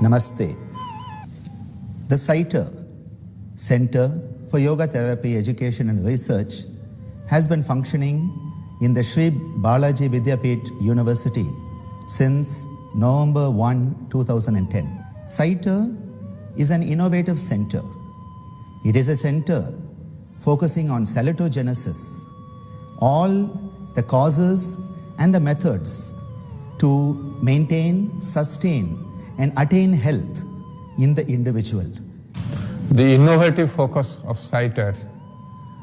Namaste. The CYTER, Center for Yoga Therapy Education and Research, has been functioning in the Sri Balaji Vidyapeeth University since November 1, 2010. CYTER is an innovative center. It is a center focusing on salutogenesis, all the causes and the methods to maintain, sustain, and attain health in the individual. The innovative focus of CYTER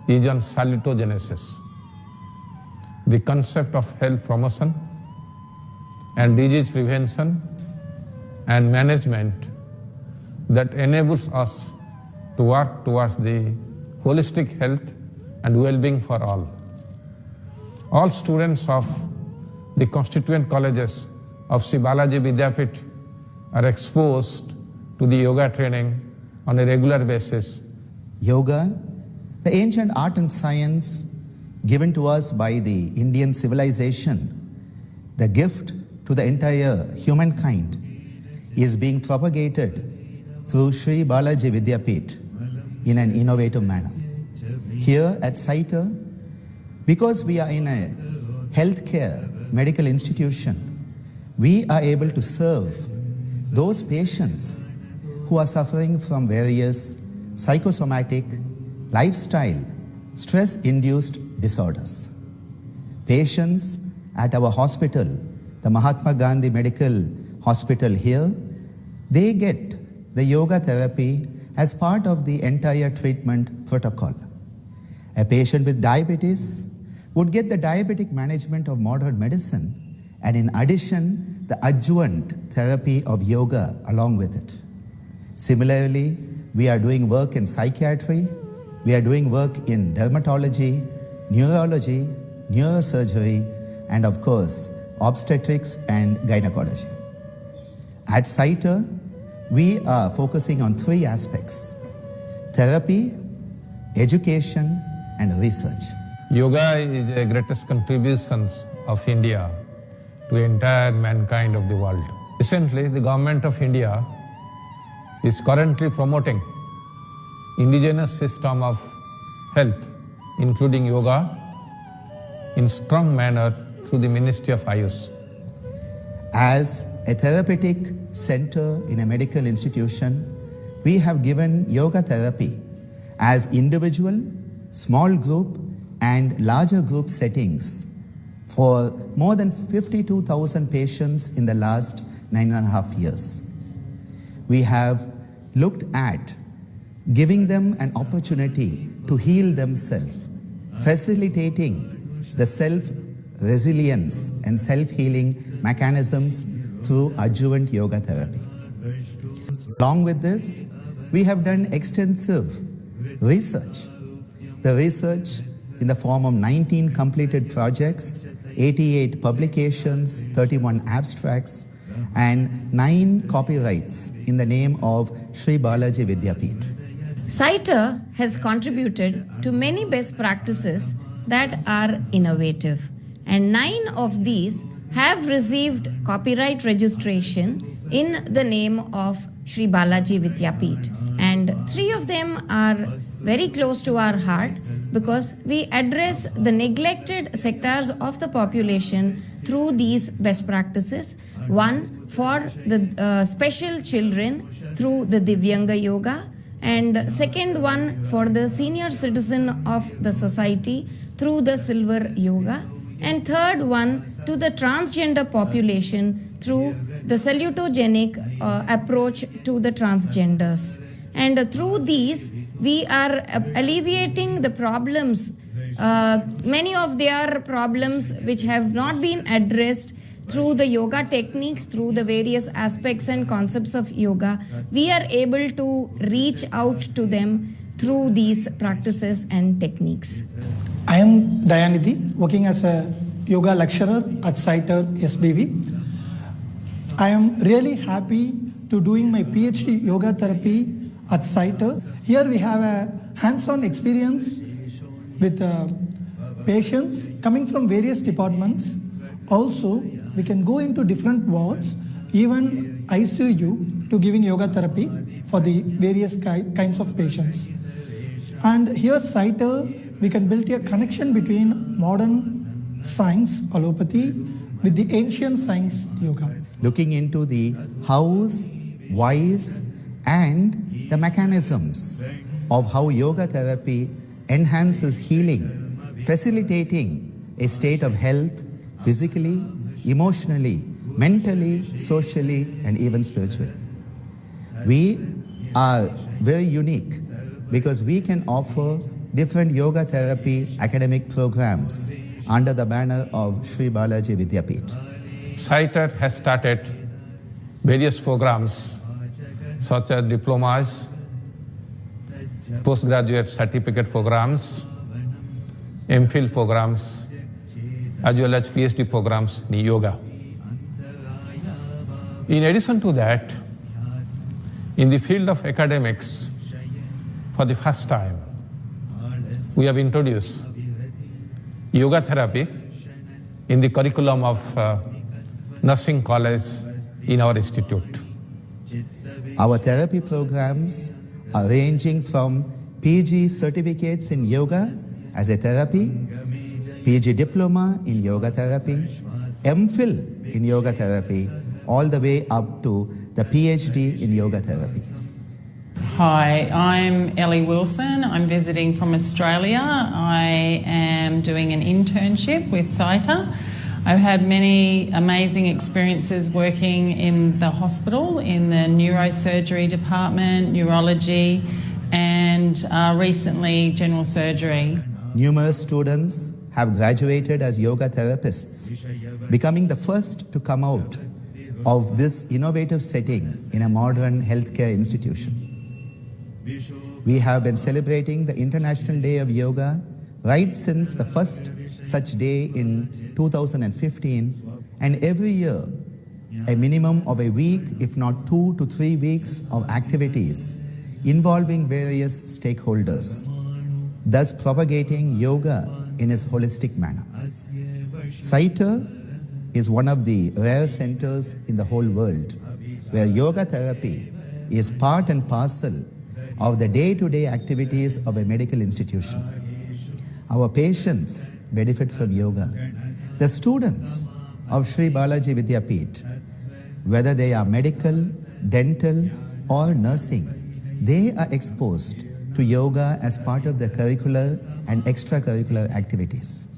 is on salutogenesis, the concept of health promotion and disease prevention and management that enables us to work towards the holistic health and well-being for all. All students of the constituent colleges of Sri Balaji Vidyapeeth are exposed to the yoga training on a regular basis. Yoga, the ancient art and science given to us by the Indian civilization, the gift to the entire humankind, is being propagated through Sri Balaji Vidyapeeth in an innovative manner. Here at CYTER, because we are in a healthcare medical institution, we are able to serve those patients who are suffering from various psychosomatic, lifestyle, stress-induced disorders. Patients at our hospital, the Mahatma Gandhi Medical Hospital here, they get the yoga therapy as part of the entire treatment protocol. A patient with diabetes would get the diabetic management of modern medicine, and in addition, the adjuvant therapy of yoga along with it. Similarly, we are doing work in psychiatry, we are doing work in dermatology, neurology, neurosurgery, and of course, obstetrics and gynecology. At CYTER, we are focusing on three aspects: therapy, education, and research. Yoga is the greatest contributions of India to entire mankind of the world. Recently, the government of India is currently promoting indigenous system of health, including yoga, in strong manner through the Ministry of Ayush. As a therapeutic center in a medical institution, we have given yoga therapy as individual, small group, and larger group settings for more than 52,000 patients in the last 9.5 years. We have looked at giving them an opportunity to heal themselves, facilitating the self-resilience and self-healing mechanisms through adjuvant yoga therapy. Along with this, we have done extensive research. The research in the form of 19 completed projects, 88 publications, 31 abstracts, and 9 copyrights in the name of Sri Balaji Vidyapeeth. CYTER has contributed to many best practices that are innovative, and 9 of these have received copyright registration in the name of Sri Balaji Vidyapeeth, and 3 of them are very close to our heart because we address the neglected sectors of the population through these best practices. One for the special children through the Divyanga Yoga, and second one for the senior citizen of the society through the Silver Yoga, and third one to the transgender population through the salutogenic approach to the transgenders. And through these, we are alleviating the problems, many of their problems which have not been addressed through the yoga techniques, through the various aspects and concepts of yoga. We are able to reach out to them through these practices and techniques. I am Dayanidhi, working as a yoga lecturer at CYTER SBV. I am really happy to doing my PhD yoga therapy at CYTER. Here we have a hands-on experience with patients coming from various departments. Also, we can go into different wards, even ICU, to giving yoga therapy for the various kinds of patients. And here, CYTER, we can build a connection between modern science, allopathy, with the ancient science, yoga. Looking into the hows, whys, and the mechanisms of how yoga therapy enhances healing, facilitating a state of health physically, emotionally, mentally, socially, and even spiritually. We are very unique because we can offer different yoga therapy academic programs under the banner of Sri Balaji Vidyapith. CYTER has started various programs such as diplomas, postgraduate certificate programs, MPhil programs, as well as PhD programs in yoga. In addition to that, in the field of academics, for the first time, we have introduced yoga therapy in the curriculum of nursing college in our institute. Our therapy programs are ranging from PG certificates in yoga as a therapy, PG diploma in yoga therapy, MPhil in yoga therapy, all the way up to the PhD in yoga therapy. Hi, I'm Ellie Wilson. I'm visiting from Australia. I am doing an internship with CYTER. I've had many amazing experiences working in the hospital, in the neurosurgery department, neurology, and recently general surgery. Numerous students have graduated as yoga therapists, becoming the first to come out of this innovative setting in a modern healthcare institution. We have been celebrating the International Day of Yoga right since the first such day in 2015, and every year a minimum of a week, if not 2 to 3 weeks of activities involving various stakeholders, thus propagating yoga in its holistic manner. CYTER is one of the rare centers in the whole world where yoga therapy is part and parcel of the day-to-day activities of a medical institution. Our patients benefit from yoga. The students of Sri Balaji Vidyapith, whether they are medical, dental, or nursing, they are exposed to yoga as part of their curricular and extracurricular activities.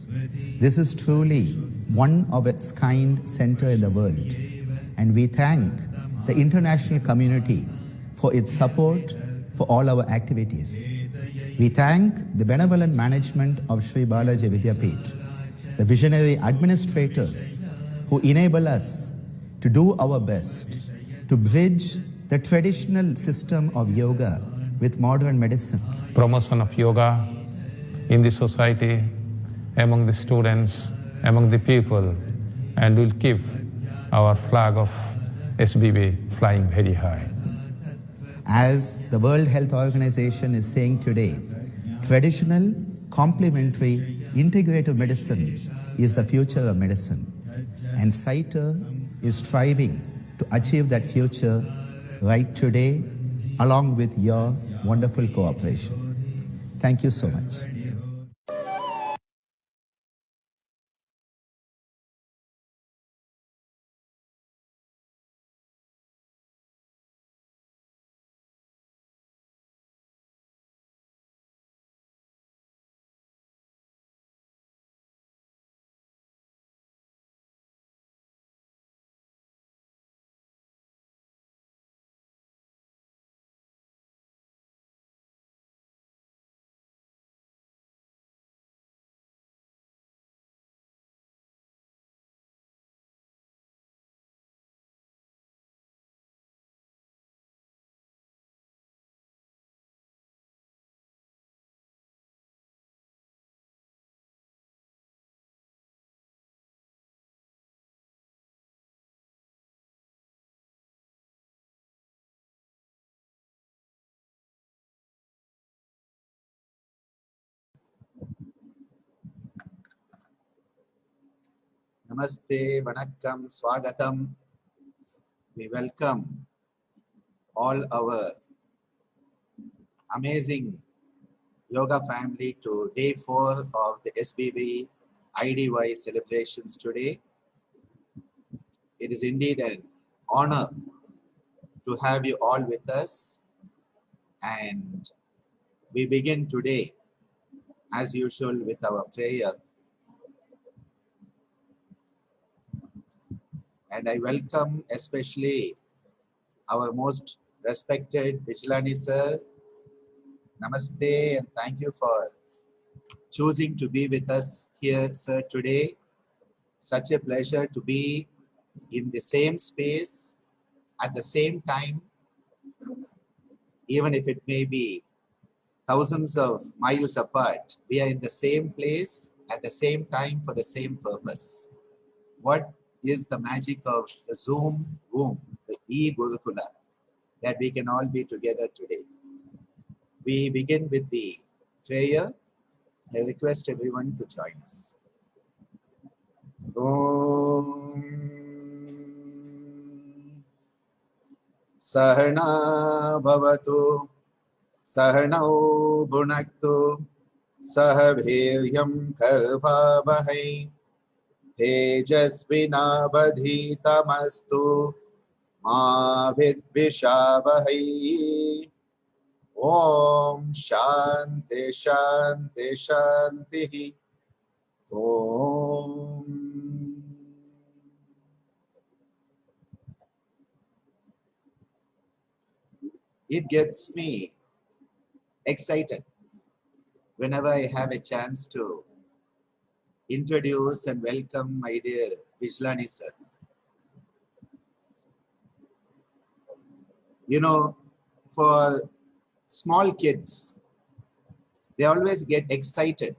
This is truly one of its kind center in the world, and we thank the international community for its support for all our activities. We thank the benevolent management of Sri Balaji Vidyapith, the visionary administrators who enable us to do our best to bridge the traditional system of yoga with modern medicine. Promotion of yoga in the society, among the students, among the people, and will keep our flag of SBV flying very high. As the World Health Organization is saying today, traditional, complementary, integrative medicine is the future of medicine, and CYTER is striving to achieve that future right today, along with your wonderful cooperation. Thank you so much. Namaste, Vanakkam, Swagatam. We welcome all our amazing yoga family to day 4 of the SBV IDY celebrations today. It is indeed an honor to have you all with us, and we begin today as usual with our prayer. And I welcome especially our most respected Vijlani sir. Namaste, and thank you for choosing to be with us here, sir, today. Such a pleasure to be in the same space at the same time, even if it may be thousands of miles apart. We are in the same place at the same time for the same purpose. What is the magic of the Zoom room, the e-Gurukula, that we can all be together today? We begin with the prayer. I request everyone to join us. Om Sahana Bhavatu Sahanau Bhunaktu Sahabhiryam Karvavahai Tejasvinabadhitamastu Ma Vidvishavahai. Om Shanti Shanti Shanti. Om. It gets me excited whenever I have a chance to introduce and welcome my dear Vijlani sir. You know, for small kids, they always get excited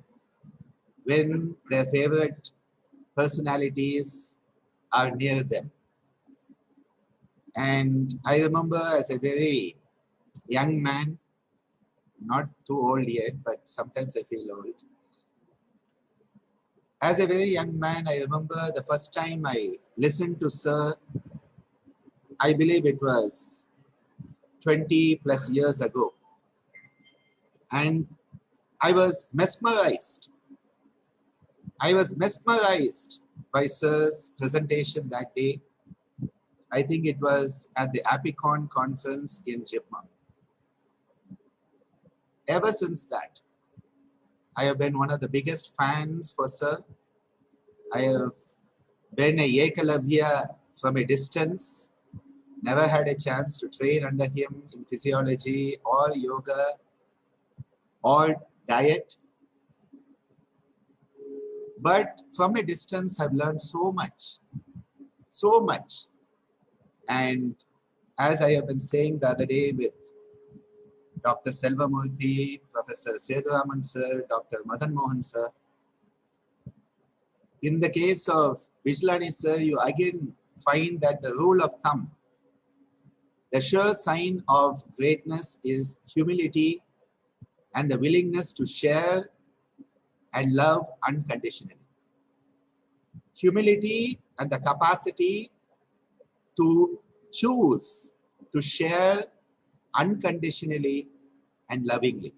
when their favorite personalities are near them. And I remember as a very young man, not too old yet, but sometimes I feel old. As a very young man, I remember the first time I listened to Sir, I believe it was 20 plus years ago. And I was mesmerized. I was mesmerized by Sir's presentation that day. I think it was at the Apicon conference in Jipma. Ever since that, I have been one of the biggest fans for Sir. I have been a Yekalavya from a distance, never had a chance to train under him in physiology or yoga or diet. But from a distance, I've learned so much, so much. And as I have been saying the other day with Dr. Selvamurthy, Professor Seduraman sir, Dr. Madan Mohan sir, in the case of Vijlani sir, you again find that the rule of thumb, the sure sign of greatness is humility and the willingness to share and love unconditionally. Humility and the capacity to choose to share unconditionally and lovingly.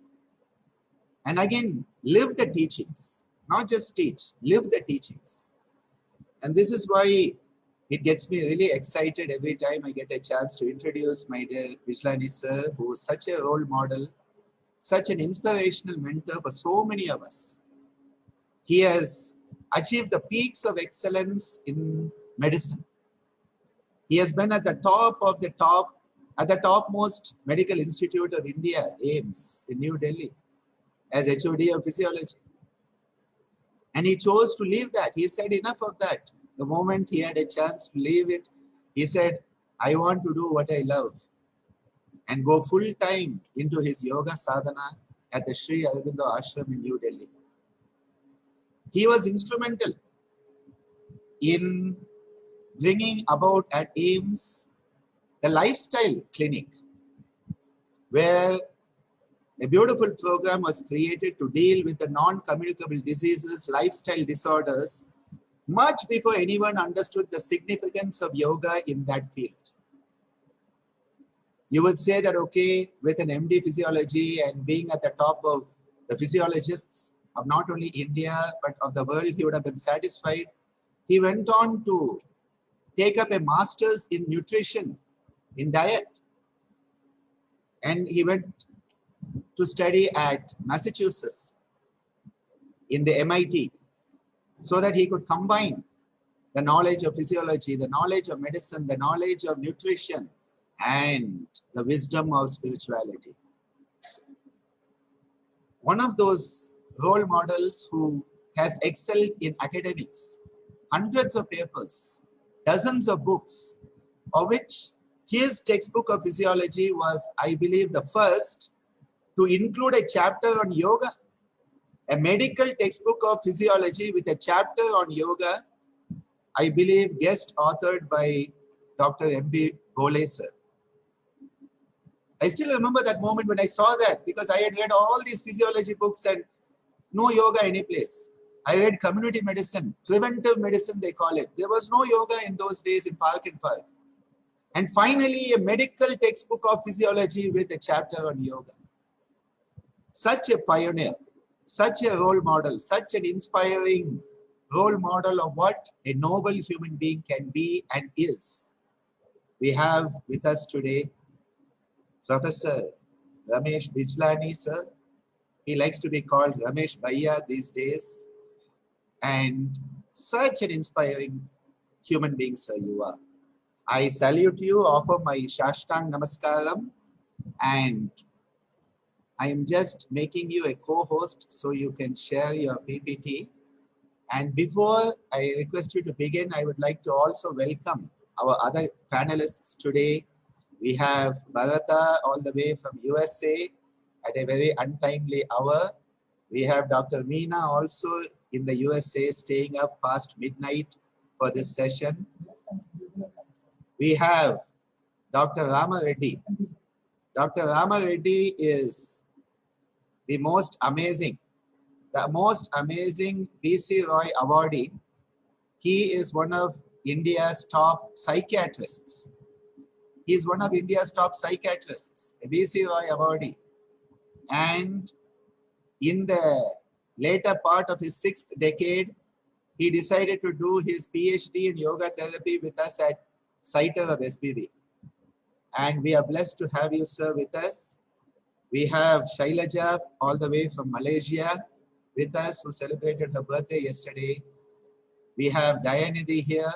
And again, live the teachings, not just teach, live the teachings. And this is why it gets me really excited every time I get a chance to introduce my dear Vijlani sir, who is such a role model, such an inspirational mentor for so many of us. He has achieved the peaks of excellence in medicine. He has been at the top of the top, at the topmost medical institute of India, AIMST, in New Delhi, as HOD of physiology. And he chose to leave that. He said, enough of that. The moment he had a chance to leave it, he said, I want to do what I love and go full time into his yoga sadhana at the Sri Aurobindo Ashram in New Delhi. He was instrumental in bringing about at AIMST the lifestyle clinic, where a beautiful program was created to deal with the non-communicable diseases, lifestyle disorders, much before anyone understood the significance of yoga in that field. You would say that, okay, with an MD physiology and being at the top of the physiologists of not only India, but of the world, he would have been satisfied. He went on to take up a master's in nutrition, in diet. And he went to study at Massachusetts in the MIT so that he could combine the knowledge of physiology, the knowledge of medicine, the knowledge of nutrition, and the wisdom of spirituality. One of those role models who has excelled in academics, hundreds of papers, dozens of books, of which his textbook of physiology was, I believe, the first to include a chapter on yoga. A medical textbook of physiology with a chapter on yoga, I believe, guest authored by Dr. M.B. Bole sir. I still remember that moment when I saw that, because I had read all these physiology books and no yoga any place. I read community medicine, preventive medicine they call it. There was no yoga in those days in Park and Park. And finally, a medical textbook of physiology with a chapter on yoga. Such a pioneer, such a role model, such an inspiring role model of what a noble human being can be and is. We have with us today Professor Ramesh Bijlani, sir. He likes to be called Ramesh Bhaiya these days. And such an inspiring human being, sir, you are. I salute you, offer my Shashtang Namaskaram, and I am just making you a co-host so you can share your PPT. And before I request you to begin, I would like to also welcome our other panelists today. We have Bharata all the way from USA at a very untimely hour. We have Dr. Meena also in the USA staying up past midnight for this session. We have Dr. Rama Reddy. Dr. Rama Reddy is the most amazing B.C. Roy awardee. He is one of India's top psychiatrists. He is one of India's top psychiatrists, a B.C. Roy awardee. And in the later part of his 6th decade, he decided to do his PhD in yoga therapy with us at CYTER of SBV. And we are blessed to have you, sir, with us. We have Shailaja all the way from Malaysia with us, who celebrated her birthday yesterday. We have Dayanidhi here,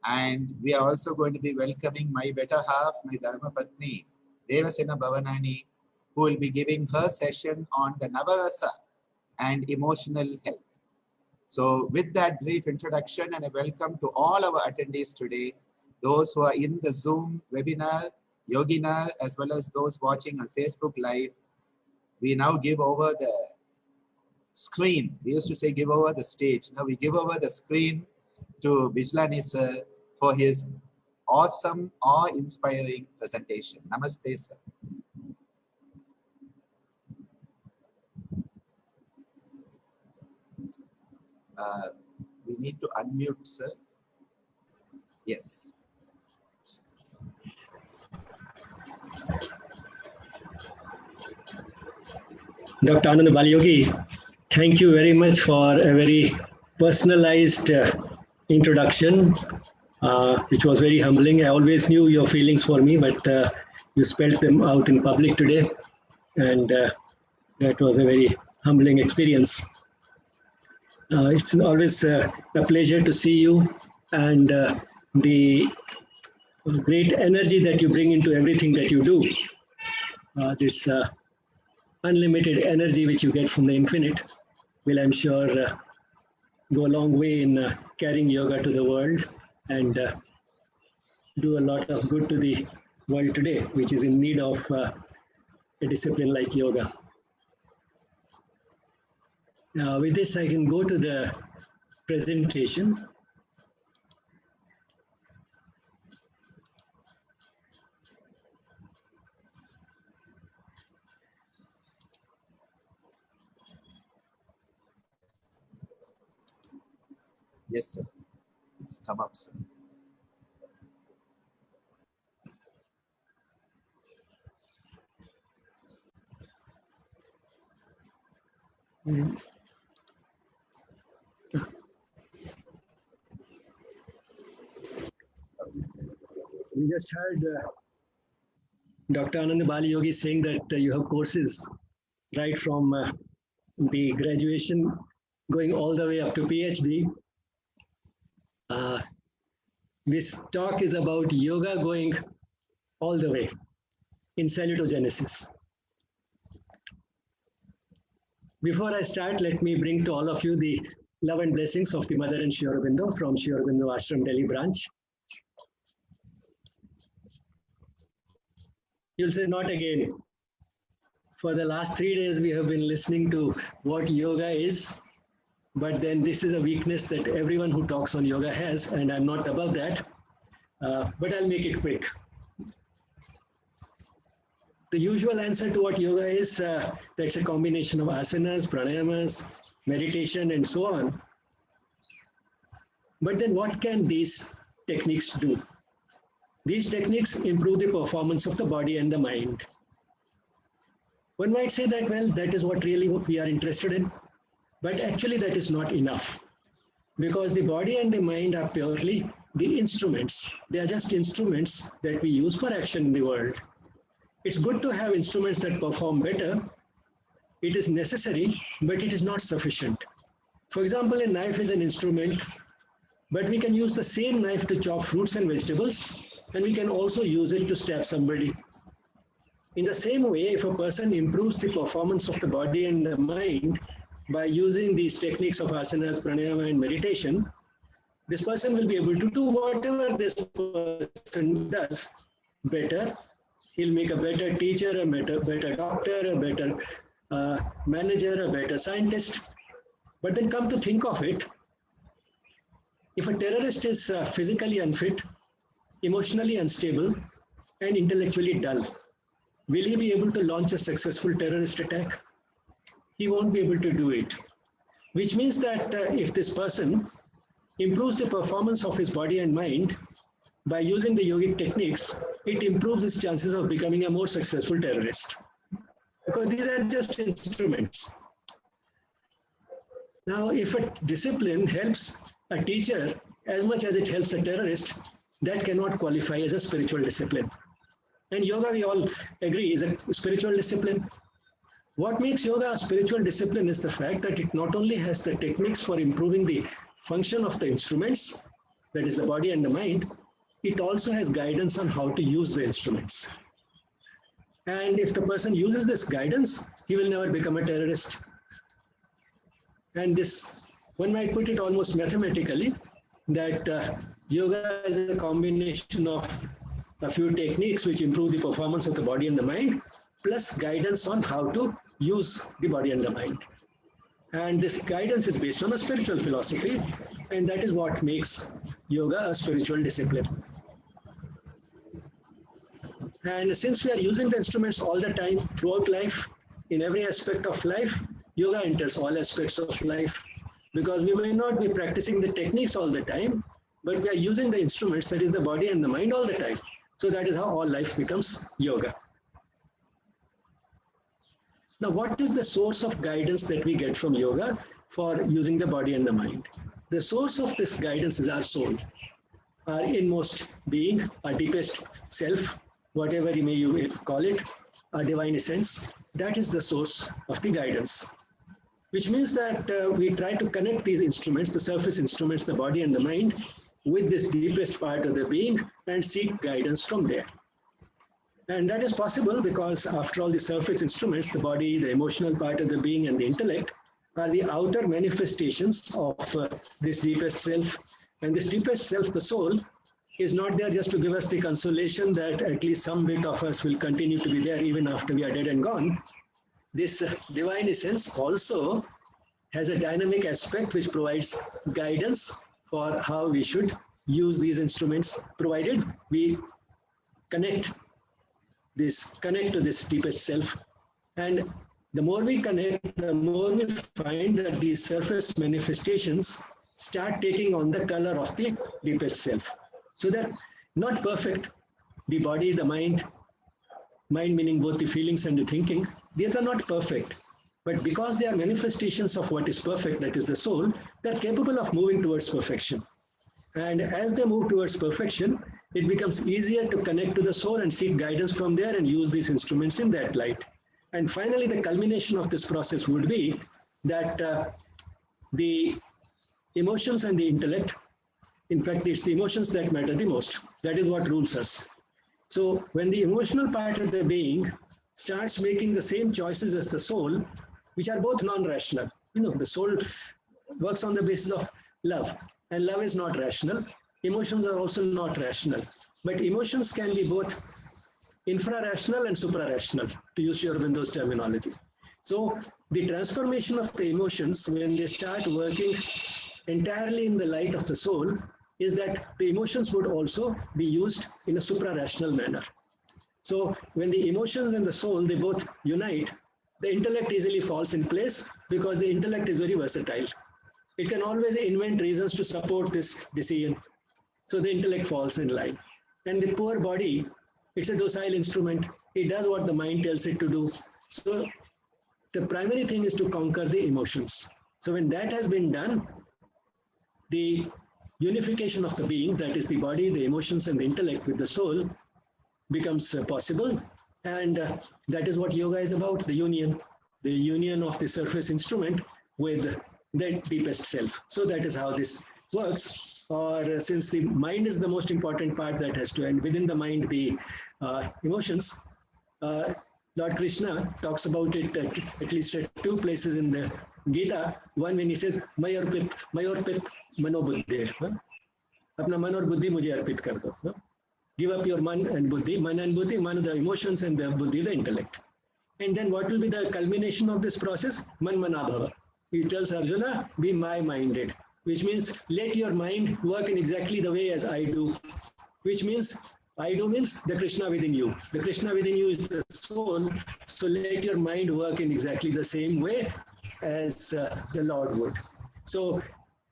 and we are also going to be welcoming my better half, my Dharma Patni, Devasena Bhavanani, who will be giving her session on the Navarasa and emotional health. So with that brief introduction and a welcome to all our attendees today, those who are in the Zoom webinar, Yoginar, as well as those watching on Facebook Live, we now give over the screen. We used to say give over the stage. Now we give over the screen to Bijlani sir for his awesome, awe-inspiring presentation. Namaste, sir. We need to unmute, sir. Yes. Dr. Ananda Balayogi, thank you very much for a very personalized introduction, which was very humbling. I always knew your feelings for me, but you spelled them out in public today, and that was a very humbling experience. It's always a pleasure to see you, and the great energy that you bring into everything that you do. This unlimited energy which you get from the infinite will, I'm sure, go a long way in carrying yoga to the world and do a lot of good to the world today, which is in need of a discipline like yoga. Now, with this, I can go to the presentation. Yes, sir. come up, sir. We just heard Dr. Ananda Bali Yogi saying that you have courses right from the graduation going all the way up to PhD. This talk is about yoga going all the way in Salutogenesis. Before I start, let me bring to all of you the love and blessings of the Mother and Sri Aurobindo from Sri Aurobindo Ashram Delhi branch. You'll say, not again. For the last 3 days, we have been listening to what yoga is, but then this is a weakness that everyone who talks on yoga has, and I'm not above that, but I'll make it quick. The usual answer to what yoga is, that's a combination of asanas, pranayamas, meditation, and so on. But then what can these techniques do? These techniques improve the performance of the body and the mind. One might say that, well, that is what we are interested in, but actually that is not enough, because the body and the mind are purely the instruments. They are just instruments that we use for action in the world. It's good to have instruments that perform better. It is necessary, but it is not sufficient. For example, a knife is an instrument, but we can use the same knife to chop fruits and vegetables, and we can also use it to stab somebody. In the same way, if a person improves the performance of the body and the mind by using these techniques of asanas, pranayama, and meditation, this person will be able to do whatever this person does better. He'll make a better teacher, a better doctor, a better manager, a better scientist. But then come to think of it, if a terrorist is physically unfit, emotionally unstable, and intellectually dull, will he be able to launch a successful terrorist attack? He won't be able to do it. Which means that if this person improves the performance of his body and mind by using the yogic techniques, it improves his chances of becoming a more successful terrorist. Because these are just instruments. Now, if a discipline helps a teacher as much as it helps a terrorist, that cannot qualify as a spiritual discipline. And yoga, we all agree, is a spiritual discipline. What makes yoga a spiritual discipline is the fact that it not only has the techniques for improving the function of the instruments, that is the body and the mind, it also has guidance on how to use the instruments. And if the person uses this guidance, he will never become a terrorist. And this, one might put it almost mathematically, that yoga is a combination of a few techniques which improve the performance of the body and the mind, plus guidance on how to use the body and the mind. And this guidance is based on a spiritual philosophy, and that is what makes yoga a spiritual discipline. And since we are using the instruments all the time, throughout life, in every aspect of life, yoga enters all aspects of life, because we may not be practicing the techniques all the time, but we are using the instruments, that is the body and the mind, all the time. So that is how all life becomes yoga. Now, what is the source of guidance that we get from yoga for using the body and the mind? The source of this guidance is our soul, our inmost being, our deepest self, whatever you may call it, our divine essence. That is the source of the guidance, which means that we try to connect these instruments, the surface instruments, the body and the mind, with this deepest part of the being and seek guidance from there. And that is possible because, after all, the surface instruments, the body, the emotional part of the being, and the intellect, are the outer manifestations of this deepest self. And this deepest self, the soul, is not there just to give us the consolation that at least some bit of us will continue to be there even after we are dead and gone. This divine essence also has a dynamic aspect which provides guidance for how we should use these instruments, provided we connect to this deepest self. And the more we connect, the more we find that these surface manifestations start taking on the color of the deepest self. So they're not perfect. The body, the mind meaning both the feelings and the thinking, these are not perfect. But because they are manifestations of what is perfect, that is the soul, they're capable of moving towards perfection. And as they move towards perfection, it becomes easier to connect to the soul and seek guidance from there and use these instruments in that light. And finally, the culmination of this process would be that the emotions and the intellect, in fact, it's the emotions that matter the most. That is what rules us. So when the emotional part of the being starts making the same choices as the soul, which are both non-rational, the soul works on the basis of love, and love is not rational. Emotions are also not rational, but emotions can be both infra-rational and supra-rational, to use Aurobindo's terminology. So the transformation of the emotions, when they start working entirely in the light of the soul, is that the emotions would also be used in a supra-rational manner. So when the emotions and the soul, they both unite, the intellect easily falls in place because the intellect is very versatile. It can always invent reasons to support this decision. So the intellect falls in line. And the poor body, it's a docile instrument. It does what the mind tells it to do. So the primary thing is to conquer the emotions. So when that has been done, the unification of the being, that is the body, the emotions, and the intellect with the soul, becomes possible. And that is what yoga is about, the union of the surface instrument with the deepest self. So that is how this works. Or since the mind is the most important part that has to end within the mind, the emotions, Lord Krishna talks about it at least at two places in the Gita. One when he says, Mayorpit manobuddhir. Apna man aur buddhi mujhe arpit kar do. Give up your man and buddhi, the emotions, and the buddhi, the intellect. And then what will be the culmination of this process? Man manabhava. He tells Arjuna, be my-minded, which means let your mind work in exactly the way as I do, which means I do means the Krishna within you. The Krishna within you is the soul, so let your mind work in exactly the same way as the Lord would. So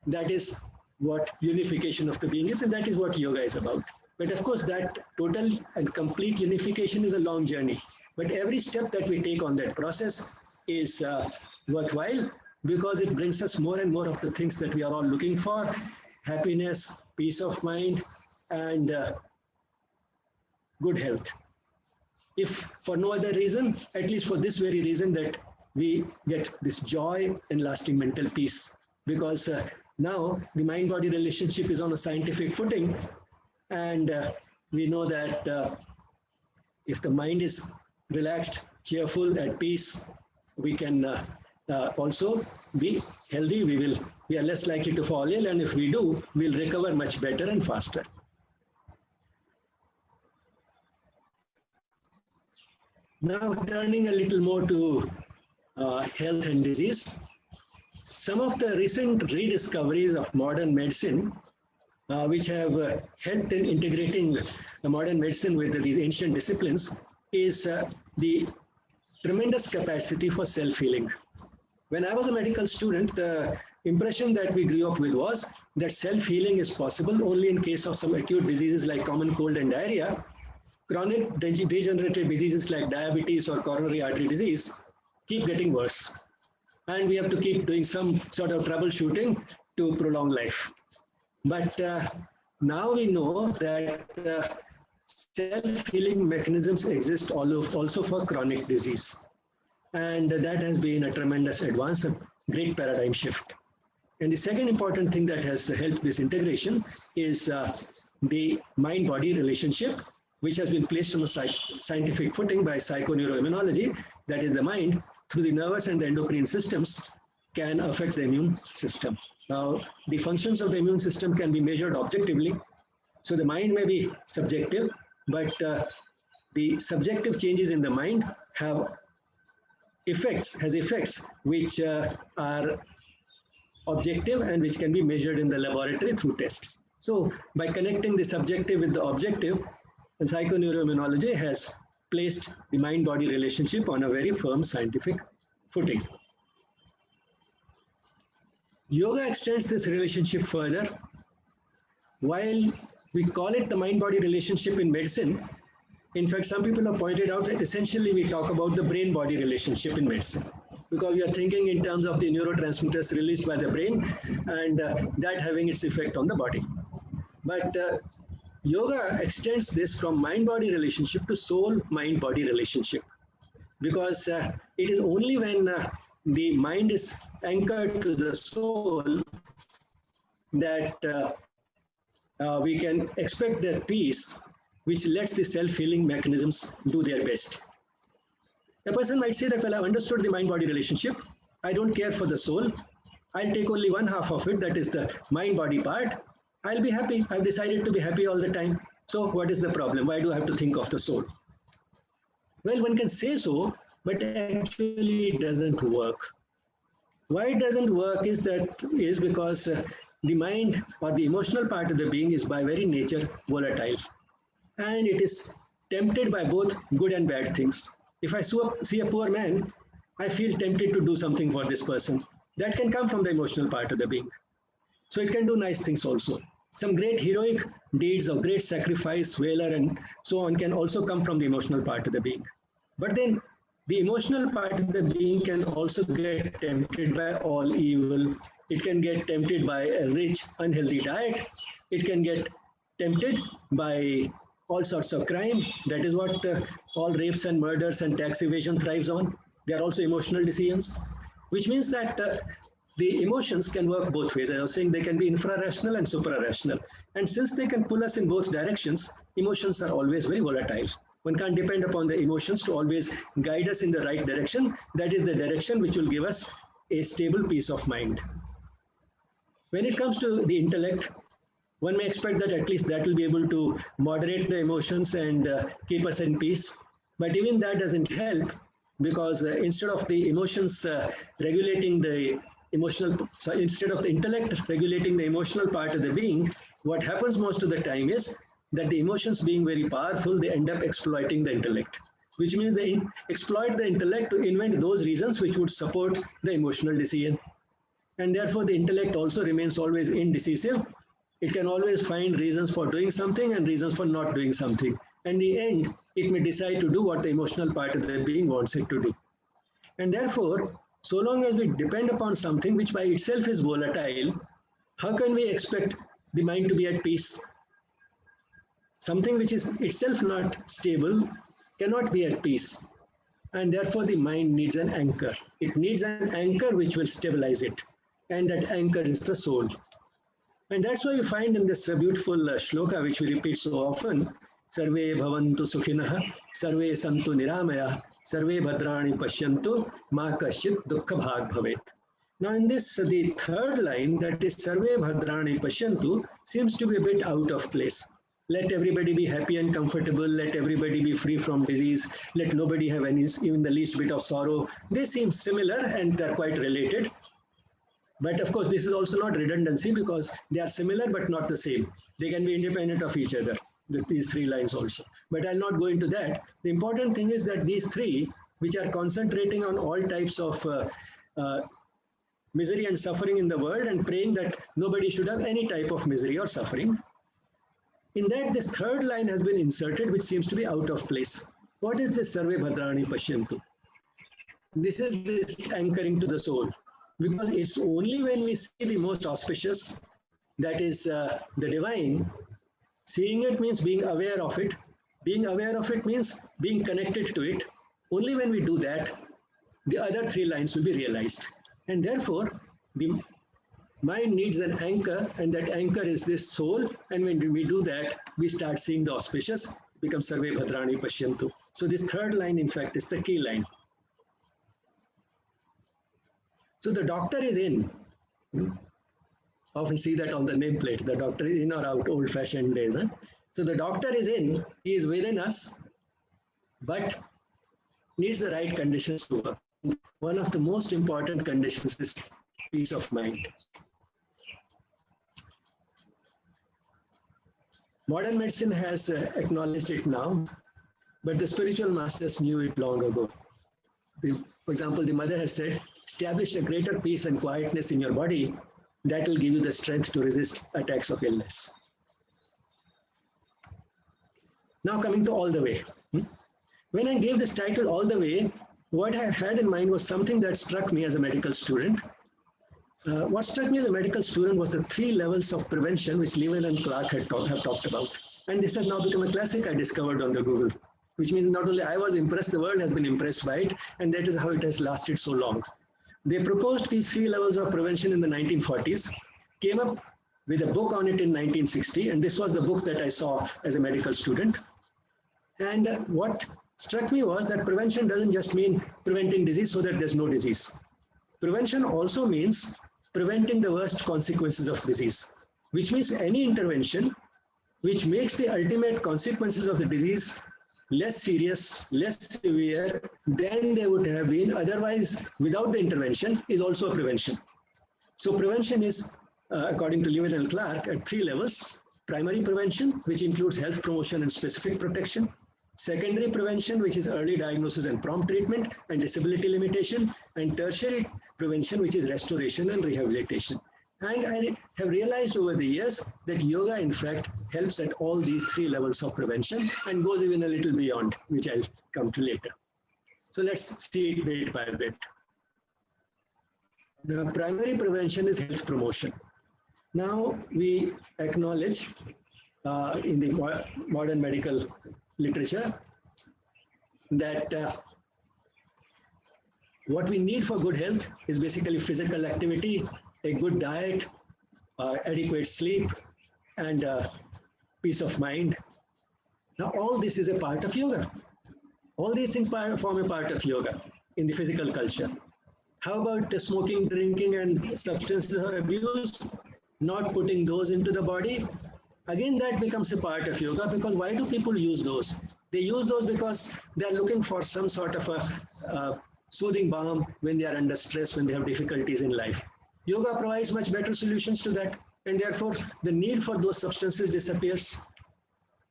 that is what unification of the being is, and that is what yoga is about. But of course, that total and complete unification is a long journey. But every step that we take on that process is worthwhile because it brings us more and more of the things that we are all looking for: happiness, peace of mind, and good health. If for no other reason, at least for this very reason, that we get this joy and lasting mental peace. Because now the mind-body relationship is on a scientific footing. And we know that if the mind is relaxed, cheerful, at peace, we can also be healthy. We are less likely to fall ill, and if we do, we'll recover much better and faster. Now, turning a little more to health and disease, some of the recent rediscoveries of modern medicine, which have helped in integrating the modern medicine with these ancient disciplines, is the tremendous capacity for self-healing. When I was a medical student, the impression that we grew up with was that self-healing is possible only in case of some acute diseases like common cold and diarrhea. Chronic degenerative diseases like diabetes or coronary artery disease keep getting worse. And we have to keep doing some sort of troubleshooting to prolong life. But now we know that self-healing mechanisms exist also for chronic disease. And that has been a tremendous advance, a great paradigm shift. And the second important thing that has helped this integration is the mind-body relationship, which has been placed on a scientific footing by psychoneuroimmunology. That is, the mind, through the nervous and the endocrine systems, can affect the immune system. Now, the functions of the immune system can be measured objectively. So the mind may be subjective, but the subjective changes in the mind has effects which are objective and which can be measured in the laboratory through tests. So by connecting the subjective with the objective, and psychoneuroimmunology has placed the mind-body relationship on a very firm scientific footing. Yoga extends this relationship further. While we call it the mind-body relationship in medicine, in fact, some people have pointed out that essentially we talk about the brain-body relationship in medicine, because we are thinking in terms of the neurotransmitters released by the brain and that having its effect on the body. But yoga extends this from mind-body relationship to soul-mind-body relationship, because it is only when the mind is anchored to the soul that we can expect that peace which lets the self-healing mechanisms do their best. A person might say that, well, I've understood the mind-body relationship. I don't care for the soul. I'll take only one half of it, that is the mind-body part. I'll be happy. I've decided to be happy all the time. So what is the problem? Why do I have to think of the soul? Well, one can say so, but actually it doesn't work. Why it doesn't work is because the mind or the emotional part of the being is by very nature volatile. And it is tempted by both good and bad things. If I see a poor man, I feel tempted to do something for this person. That can come from the emotional part of the being. So it can do nice things also. Some great heroic deeds of great sacrifice, valor, and so on can also come from the emotional part of the being. But then the emotional part of the being can also get tempted by all evil. It can get tempted by a rich, unhealthy diet. It can get tempted by all sorts of crime. That is what all rapes and murders and tax evasion thrives on. They are also emotional decisions, which means that the emotions can work both ways. I was saying they can be infra-rational and supra-rational. And since they can pull us in both directions, emotions are always very volatile. One can't depend upon the emotions to always guide us in the right direction. That is the direction which will give us a stable peace of mind. When it comes to the intellect, one may expect that at least that will be able to moderate the emotions and keep us in peace. But even that doesn't help, because instead of the emotions regulating the instead of the intellect regulating the emotional part of the being, what happens most of the time is that the emotions being very powerful, they end up exploiting the intellect, which means they exploit the intellect to invent those reasons which would support the emotional decision. And therefore the intellect also remains always indecisive. It can always find reasons for doing something and reasons for not doing something. And in the end, it may decide to do what the emotional part of the being wants it to do. And therefore, so long as we depend upon something which by itself is volatile, how can we expect the mind to be at peace? Something which is itself not stable cannot be at peace. And therefore, the mind needs an anchor. It needs an anchor which will stabilize it. And that anchor is the soul. And that's why you find in this beautiful shloka, which we repeat so often, Sarve bhavantu sukhinah, sarve santu niramaya, sarve bhadrani pashyantu, ma kasyit dukkha bhag bhavet. Now in this, the third line, that is sarve bhadrani pashyantu, seems to be a bit out of place. Let everybody be happy and comfortable. Let everybody be free from disease. Let nobody have even the least bit of sorrow. They seem similar and they're quite related. But of course, this is also not redundancy, because they are similar but not the same. They can be independent of each other, these three lines also. But I'll not go into that. The important thing is that these three, which are concentrating on all types of misery and suffering in the world and praying that nobody should have any type of misery or suffering, in that this third line has been inserted, which seems to be out of place. What is this Sarve Bhadrani Pashyantu? This is this anchoring to the soul. Because it's only when we see the most auspicious, that is the divine, seeing it means being aware of it. Being aware of it means being connected to it. Only when we do that, the other three lines will be realized. And therefore, the mind needs an anchor, and that anchor is this soul. And when we do that, we start seeing the auspicious, becomes Sarve Bhadrani Pashyantu. So this third line, in fact, is the key line. So the doctor is in. Often see that on the nameplate. The doctor is in or out, old-fashioned days. Huh? So the doctor is in, he is within us, but needs the right conditions to work. One of the most important conditions is peace of mind. Modern medicine has acknowledged it now, but the spiritual masters knew it long ago. For example, the mother has said, establish a greater peace and quietness in your body that will give you the strength to resist attacks of illness. Now coming to all the way. When I gave this title all the way, what I had in mind was something that struck me as a medical student. What struck me as a medical student was the 3 levels of prevention which Lewin and Clark have talked about. And this has now become a classic I discovered on the Google, which means not only I was impressed, the world has been impressed by it, and that is how it has lasted so long. They proposed these 3 levels of prevention in the 1940s, came up with a book on it in 1960, and this was the book that I saw as a medical student. And what struck me was that prevention doesn't just mean preventing disease so that there's no disease. Prevention also means preventing the worst consequences of disease, which means any intervention which makes the ultimate consequences of the disease less serious, less severe than they would have been otherwise without the intervention is also a prevention. So prevention is, according to Lewin and Clark, at 3 levels. Primary prevention, which includes health promotion and specific protection. Secondary prevention, which is early diagnosis and prompt treatment and disability limitation. And tertiary prevention, which is restoration and rehabilitation. And I have realized over the years that yoga, in fact, helps at all these 3 levels of prevention and goes even a little beyond, which I'll come to later. So let's see it bit by bit. Now, primary prevention is health promotion. Now, we acknowledge in the modern medical literature that what we need for good health is basically physical activity, a good diet, adequate sleep, and peace of mind. Now, all this is a part of yoga. All these things form a part of yoga in the physical culture. How about smoking, drinking, and substance abuse? Not putting those into the body. Again, that becomes a part of yoga, because why do people use those? They use those because they're looking for some sort of a soothing balm when they are under stress, when they have difficulties in life. Yoga provides much better solutions to that, and therefore the need for those substances disappears.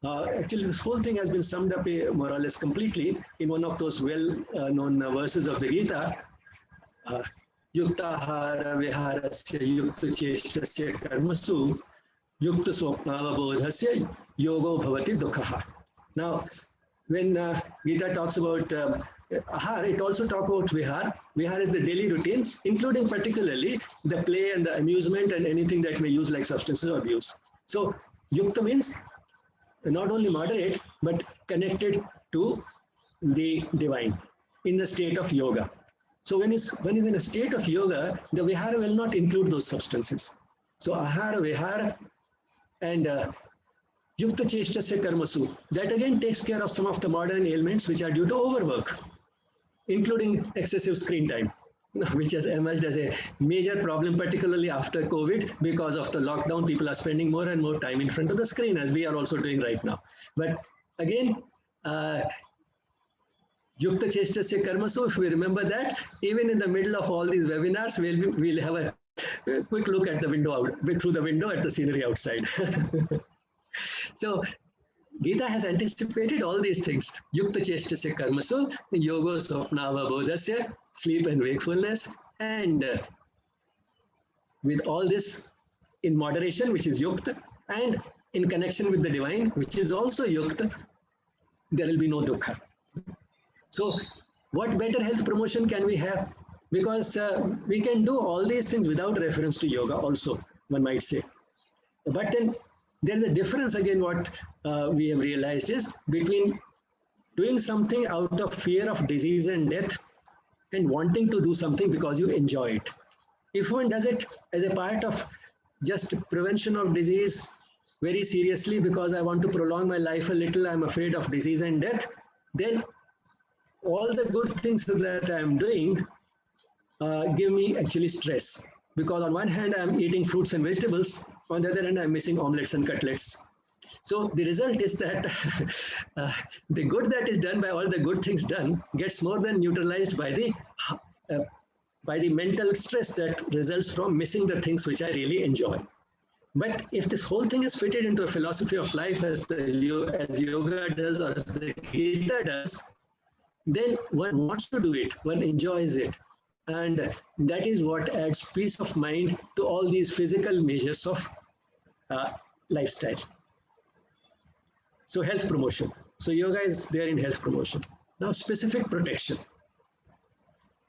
Actually, this whole thing has been summed up more or less completely in one of those well-known verses of the Gita. Yuktahara viharasya yukta cheshtasya karmasu yukta swapnavabodhasya yogo bhavati dukhaha. Now, when Gita talks about ahar, it also talks about vihar. Vihar is the daily routine, including particularly the play and the amusement and anything that may use like substances or abuse. So, yukta means not only moderate, but connected to the divine in the state of yoga. So when one is in a state of yoga, the vihara will not include those substances. So ahara, vihara, and yukta cheshtasya karmasu, that again takes care of some of the modern ailments which are due to overwork, including excessive screen time, which has emerged as a major problem, particularly after COVID. Because of the lockdown, people are spending more and more time in front of the screen, as we are also doing right now. But again, Yukta Cheshtasya Karmasu, if we remember that, even in the middle of all these webinars, we'll have a quick look at the window, through the window at the scenery outside. So, Gita has anticipated all these things. Yukta Cheshtasya Karmasu, Yoga Swapnava Bodhasya, sleep and wakefulness, and with all this in moderation, which is Yukta, and in connection with the divine, which is also Yukta, there will be no Dukkha. So, what better health promotion can we have? Because we can do all these things without reference to yoga also, one might say. But then there's a difference again, what we have realized is between doing something out of fear of disease and death and wanting to do something because you enjoy it. If one does it as a part of just prevention of disease very seriously because I want to prolong my life a little, I'm afraid of disease and death, then all the good things that I'm doing give me actually stress. Because on one hand, I'm eating fruits and vegetables. On the other hand, I'm missing omelets and cutlets. So the result is that the good that is done by all the good things done gets more than neutralized by the mental stress that results from missing the things which I really enjoy. But if this whole thing is fitted into a philosophy of life as yoga does or as the Gita does, then one wants to do it, one enjoys it. And that is what adds peace of mind to all these physical measures of lifestyle. So health promotion. So yoga is there in health promotion. Now specific protection.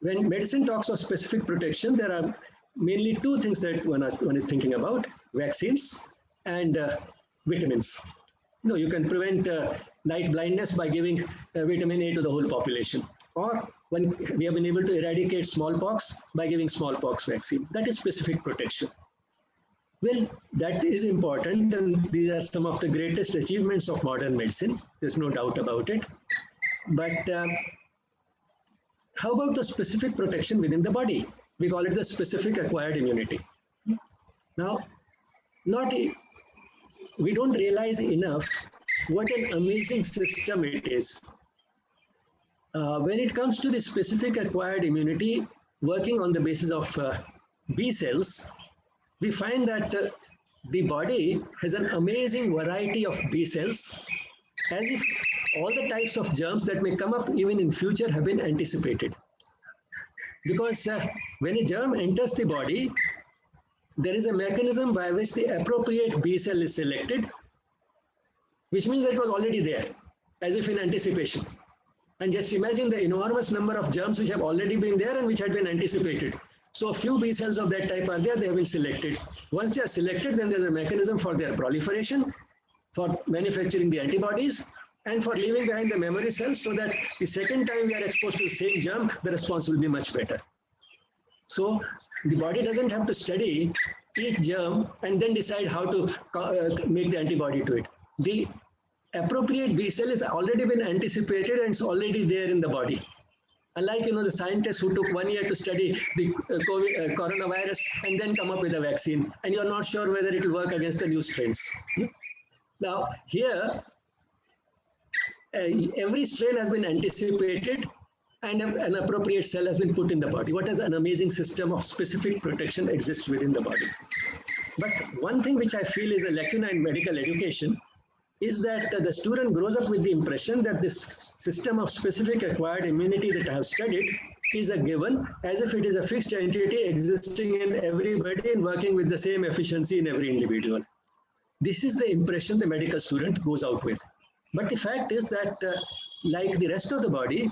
When medicine talks of specific protection, there are mainly two things that one is thinking about: vaccines and vitamins. You can prevent night blindness by giving vitamin A to the whole population. Or when we have been able to eradicate smallpox by giving smallpox vaccine. That is specific protection. Well, that is important, and these are some of the greatest achievements of modern medicine. There's no doubt about it. But how about the specific protection within the body? We call it the specific acquired immunity. Now, we don't realize enough what an amazing system it is. When it comes to the specific acquired immunity, working on the basis of B cells, we find that the body has an amazing variety of B cells, as if all the types of germs that may come up even in future have been anticipated. Because when a germ enters the body, there is a mechanism by which the appropriate B cell is selected, which means that it was already there, as if in anticipation. And just imagine the enormous number of germs which have already been there and which had been anticipated. So a few B cells of that type are there, they have been selected. Once they are selected, then there's a mechanism for their proliferation, for manufacturing the antibodies, and for leaving behind the memory cells, so that the second time we are exposed to the same germ, the response will be much better. So the body doesn't have to study each germ and then decide how to make the antibody to it. The appropriate B cell has already been anticipated and it's already there in the body. Unlike, the scientists who took 1 year to study the coronavirus and then come up with a vaccine, and you're not sure whether it will work against the new strains. Now, here, every strain has been anticipated and an appropriate cell has been put in the body. What is an amazing system of specific protection exists within the body. But one thing which I feel is a lacuna in medical education is that the student grows up with the impression that this system of specific acquired immunity that I have studied is a given, as if it is a fixed entity existing in everybody and working with the same efficiency in every individual. This is the impression the medical student goes out with. But the fact is that, like the rest of the body,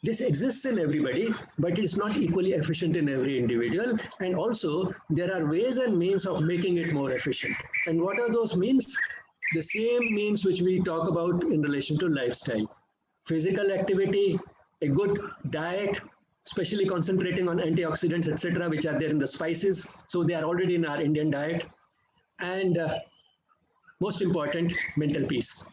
this exists in everybody, but it's not equally efficient in every individual. And also, there are ways and means of making it more efficient. And what are those means? The same means which we talk about in relation to lifestyle. Physical activity, a good diet, especially concentrating on antioxidants, etc., which are there in the spices. So they are already in our Indian diet. And most important, mental peace.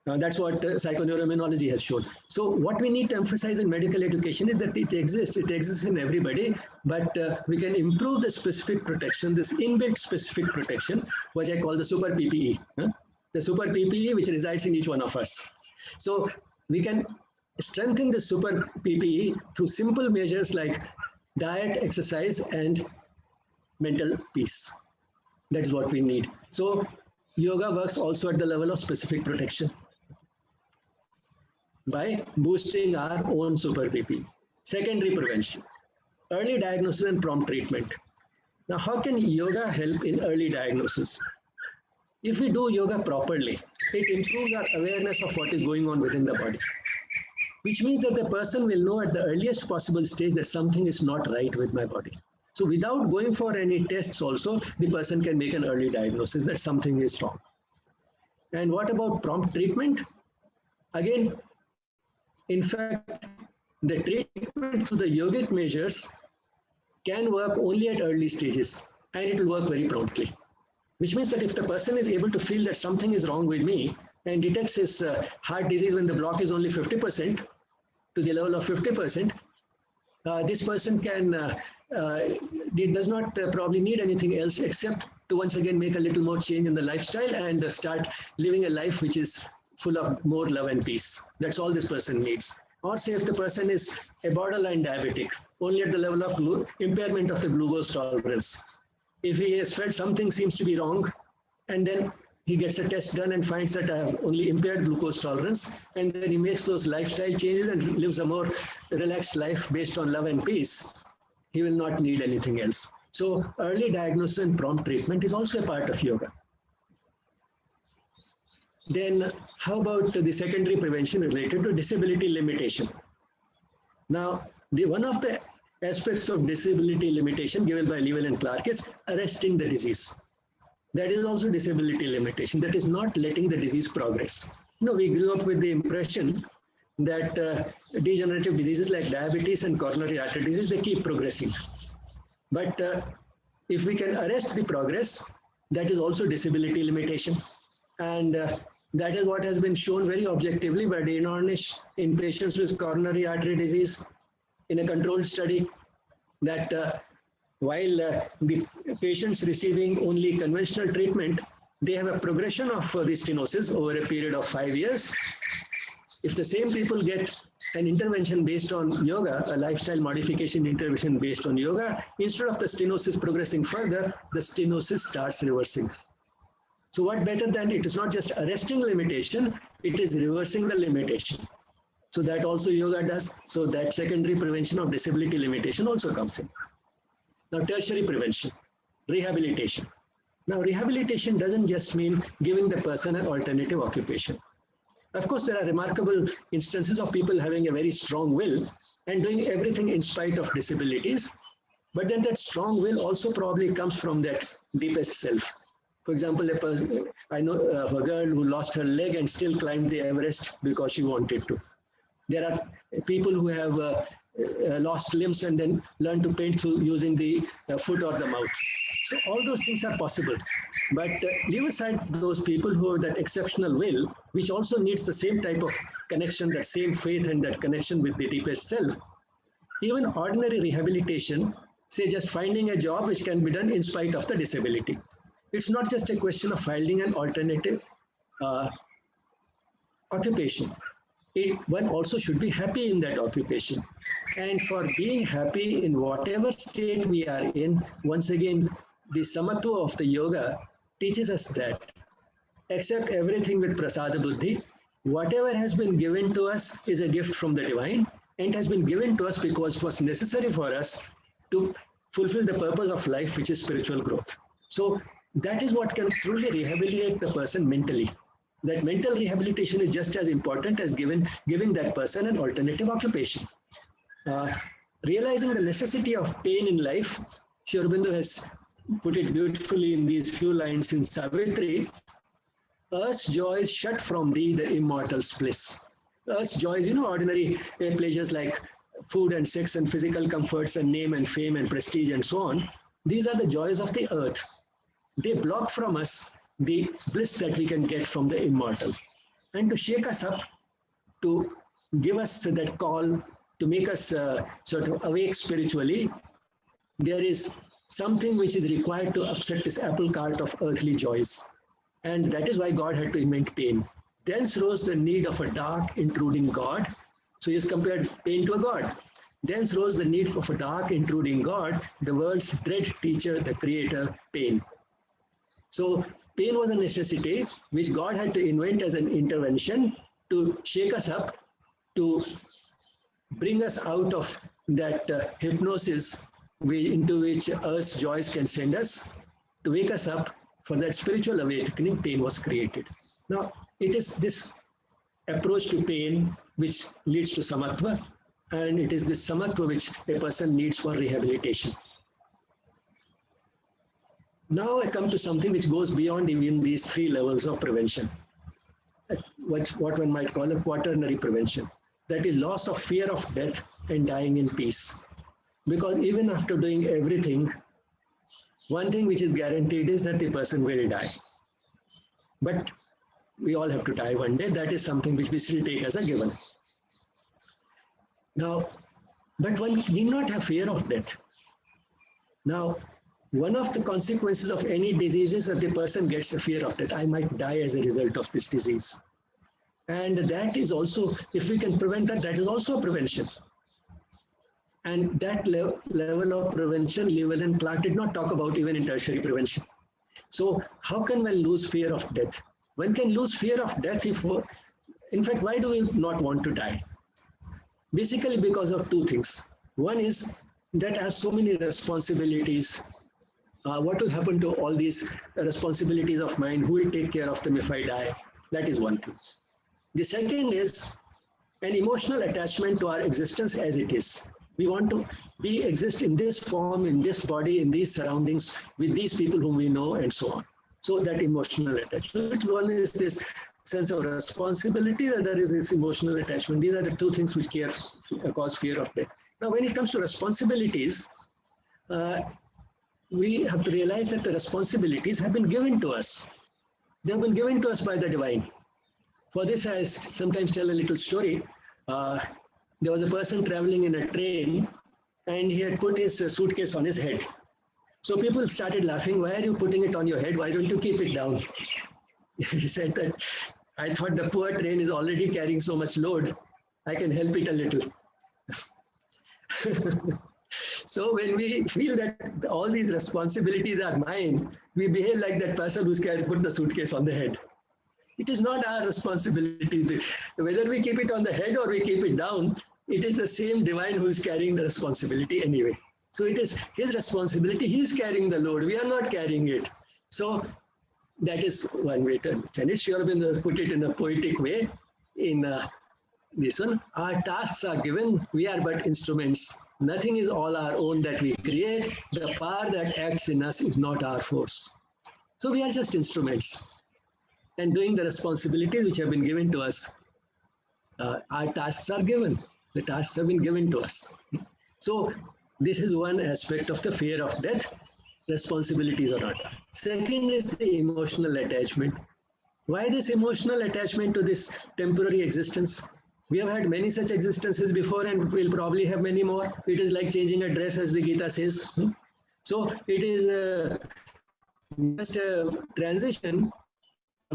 That's what psychoneuroimmunology has shown. So what we need to emphasize in medical education is that it exists in everybody, but we can improve the specific protection, this inbuilt specific protection, which I call the super PPE, the super PPE which resides in each one of us. So we can strengthen the super PPE through simple measures like diet, exercise, and mental peace. That is what we need. So yoga works also at the level of specific protection by boosting our own super PP. Secondary prevention, early diagnosis and prompt treatment. Now, how can yoga help in early diagnosis? If we do yoga properly, it improves our awareness of what is going on within the body, which means that the person will know at the earliest possible stage that something is not right with my body. So without going for any tests also, the person can make an early diagnosis that something is wrong. And what about prompt treatment? Again, in fact, the treatment through the yogic measures can work only at early stages, and it will work very promptly. Which means that if the person is able to feel that something is wrong with me and detects his heart disease when the block is only 50% to the level of 50%, this person does not probably need anything else except to once again make a little more change in the lifestyle and start living a life which is full of more love and peace. That's all this person needs. Or say if the person is a borderline diabetic, only at the level of impairment of the glucose tolerance. If he has felt something seems to be wrong, and then he gets a test done and finds that I have only impaired glucose tolerance, and then he makes those lifestyle changes and lives a more relaxed life based on love and peace, he will not need anything else. So early diagnosis and prompt treatment is also a part of yoga. Then how about the secondary prevention related to disability limitation? Now, one of the aspects of disability limitation given by Lewell and Clark is arresting the disease. That is also disability limitation. That is not letting the disease progress. We grew up with the impression that degenerative diseases like diabetes and coronary artery disease, they keep progressing. But if we can arrest the progress, that is also disability limitation. And that is what has been shown very objectively by Dean Ornish in patients with coronary artery disease in a controlled study, that while the patients receiving only conventional treatment, they have a progression of the stenosis over a period of 5 years. If the same people get an intervention based on yoga, a lifestyle modification intervention based on yoga, instead of the stenosis progressing further, the stenosis starts reversing. So what better than it is not just arresting limitation, it is reversing the limitation. So that also yoga does. So that secondary prevention of disability limitation also comes in. Now tertiary prevention, rehabilitation. Now rehabilitation doesn't just mean giving the person an alternative occupation. Of course, there are remarkable instances of people having a very strong will and doing everything in spite of disabilities. But then that strong will also probably comes from that deepest self. For example, I know a girl who lost her leg and still climbed the Everest because she wanted to. There are people who have lost limbs and then learn to paint through using the foot or the mouth. So all those things are possible. But leave aside those people who have that exceptional will, which also needs the same type of connection, that same faith and that connection with the deepest self. Even ordinary rehabilitation, say just finding a job which can be done in spite of the disability. It's not just a question of finding an alternative occupation. One also should be happy in that occupation. And for being happy in whatever state we are in, once again, the samatva of the yoga teaches us that accept everything with prasada buddhi. Whatever has been given to us is a gift from the divine, and it has been given to us because it was necessary for us to fulfill the purpose of life, which is spiritual growth. So that is what can truly rehabilitate the person mentally. That mental rehabilitation is just as important as giving that person an alternative occupation. Realizing the necessity of pain in life, Aurobindo has put it beautifully in these few lines in Savitri. Earth's joys shut from thee the immortal bliss. Earth's joys, ordinary pleasures like food and sex and physical comforts and name and fame and prestige and so on. These are the joys of the earth. They block from us the bliss that we can get from the immortal. And to shake us up, to give us that call, to make us sort of awake spiritually, there is something which is required to upset this apple cart of earthly joys. And that is why God had to invent pain. Thence rose the need of a dark, intruding God. So he has compared pain to a God. Thence rose the need of a dark, intruding God, the world's dread teacher, the creator, pain. So pain was a necessity which God had to invent as an intervention to shake us up, to bring us out of that hypnosis into which earth's joys can send us, to wake us up. For that spiritual awakening, pain was created. Now, it is this approach to pain which leads to samatva, and it is this samatva which a person needs for rehabilitation. Now I come to something which goes beyond even these three levels of prevention, what one might call a quaternary prevention. That is loss of fear of death and dying in peace. Because even after doing everything, one thing which is guaranteed is that the person will die. But we all have to die one day. That is something which we still take as a given. Now, but one need not have fear of death. Now, one of the consequences of any disease is that the person gets a fear of death. I might die as a result of this disease. And that is also, if we can prevent that, that is also a prevention. And that level of prevention, Lewell and Clark did not talk about even in tertiary prevention. So how can one lose fear of death? One can lose fear of death if, in fact, why do we not want to die? Basically because of two things. One is that I have so many responsibilities. What will happen to all these responsibilities of mine? Who will take care of them if I die? That is one thing. The second is an emotional attachment to our existence as it is. We want to exist in this form, in this body, in these surroundings, with these people whom we know, and so on. So that emotional attachment. One is this sense of responsibility, the other is this emotional attachment. These are the two things which cause fear of death. Now, when it comes to responsibilities, we have to realize that the responsibilities have been given to us. They have been given to us by the divine. For this, I sometimes tell a little story. There was a person traveling in a train and he had put his suitcase on his head. So people started laughing, why are you putting it on your head? Why don't you keep it down? He said that, I thought the poor train is already carrying so much load. I can help it a little. So when we feel that all these responsibilities are mine, we behave like that person who's put the suitcase on the head. It is not our responsibility. Whether we keep it on the head or we keep it down, it is the same divine who is carrying the responsibility anyway. So it is his responsibility. He's carrying the load. We are not carrying it. So that is one way to understand it. Sri Aurobindo put it in a poetic way in this one. Our tasks are given. We are but instruments. Nothing is all our own that we create. The power that acts in us is not our force. So we are just instruments. And doing the responsibilities which have been given to us, our tasks are given. The tasks have been given to us. So this is one aspect of the fear of death. Responsibilities are not. Second is the emotional attachment. Why this emotional attachment to this temporary existence? We have had many such existences before and we'll probably have many more. It is like changing a dress, as the Gita says. So it is just a transition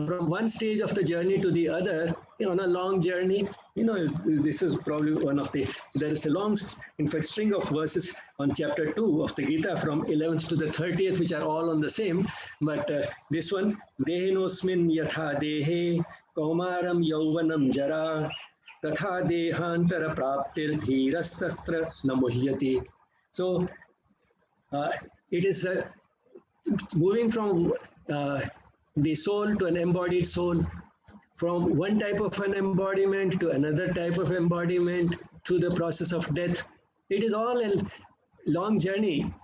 from one stage of the journey to the other, on a long journey. This is probably one of there is a long, in fact, string of verses on chapter 2 of the Gita from 11th to the 30th, which are all on the same. But this one, Dehinosmin yatha dehe kaumaram yauvanam jara tatha dehantara praptir dhirastastra namuhyati. So it is moving from the soul to an embodied soul, from one type of an embodiment to another type of embodiment, through the process of death. It is all a long journey,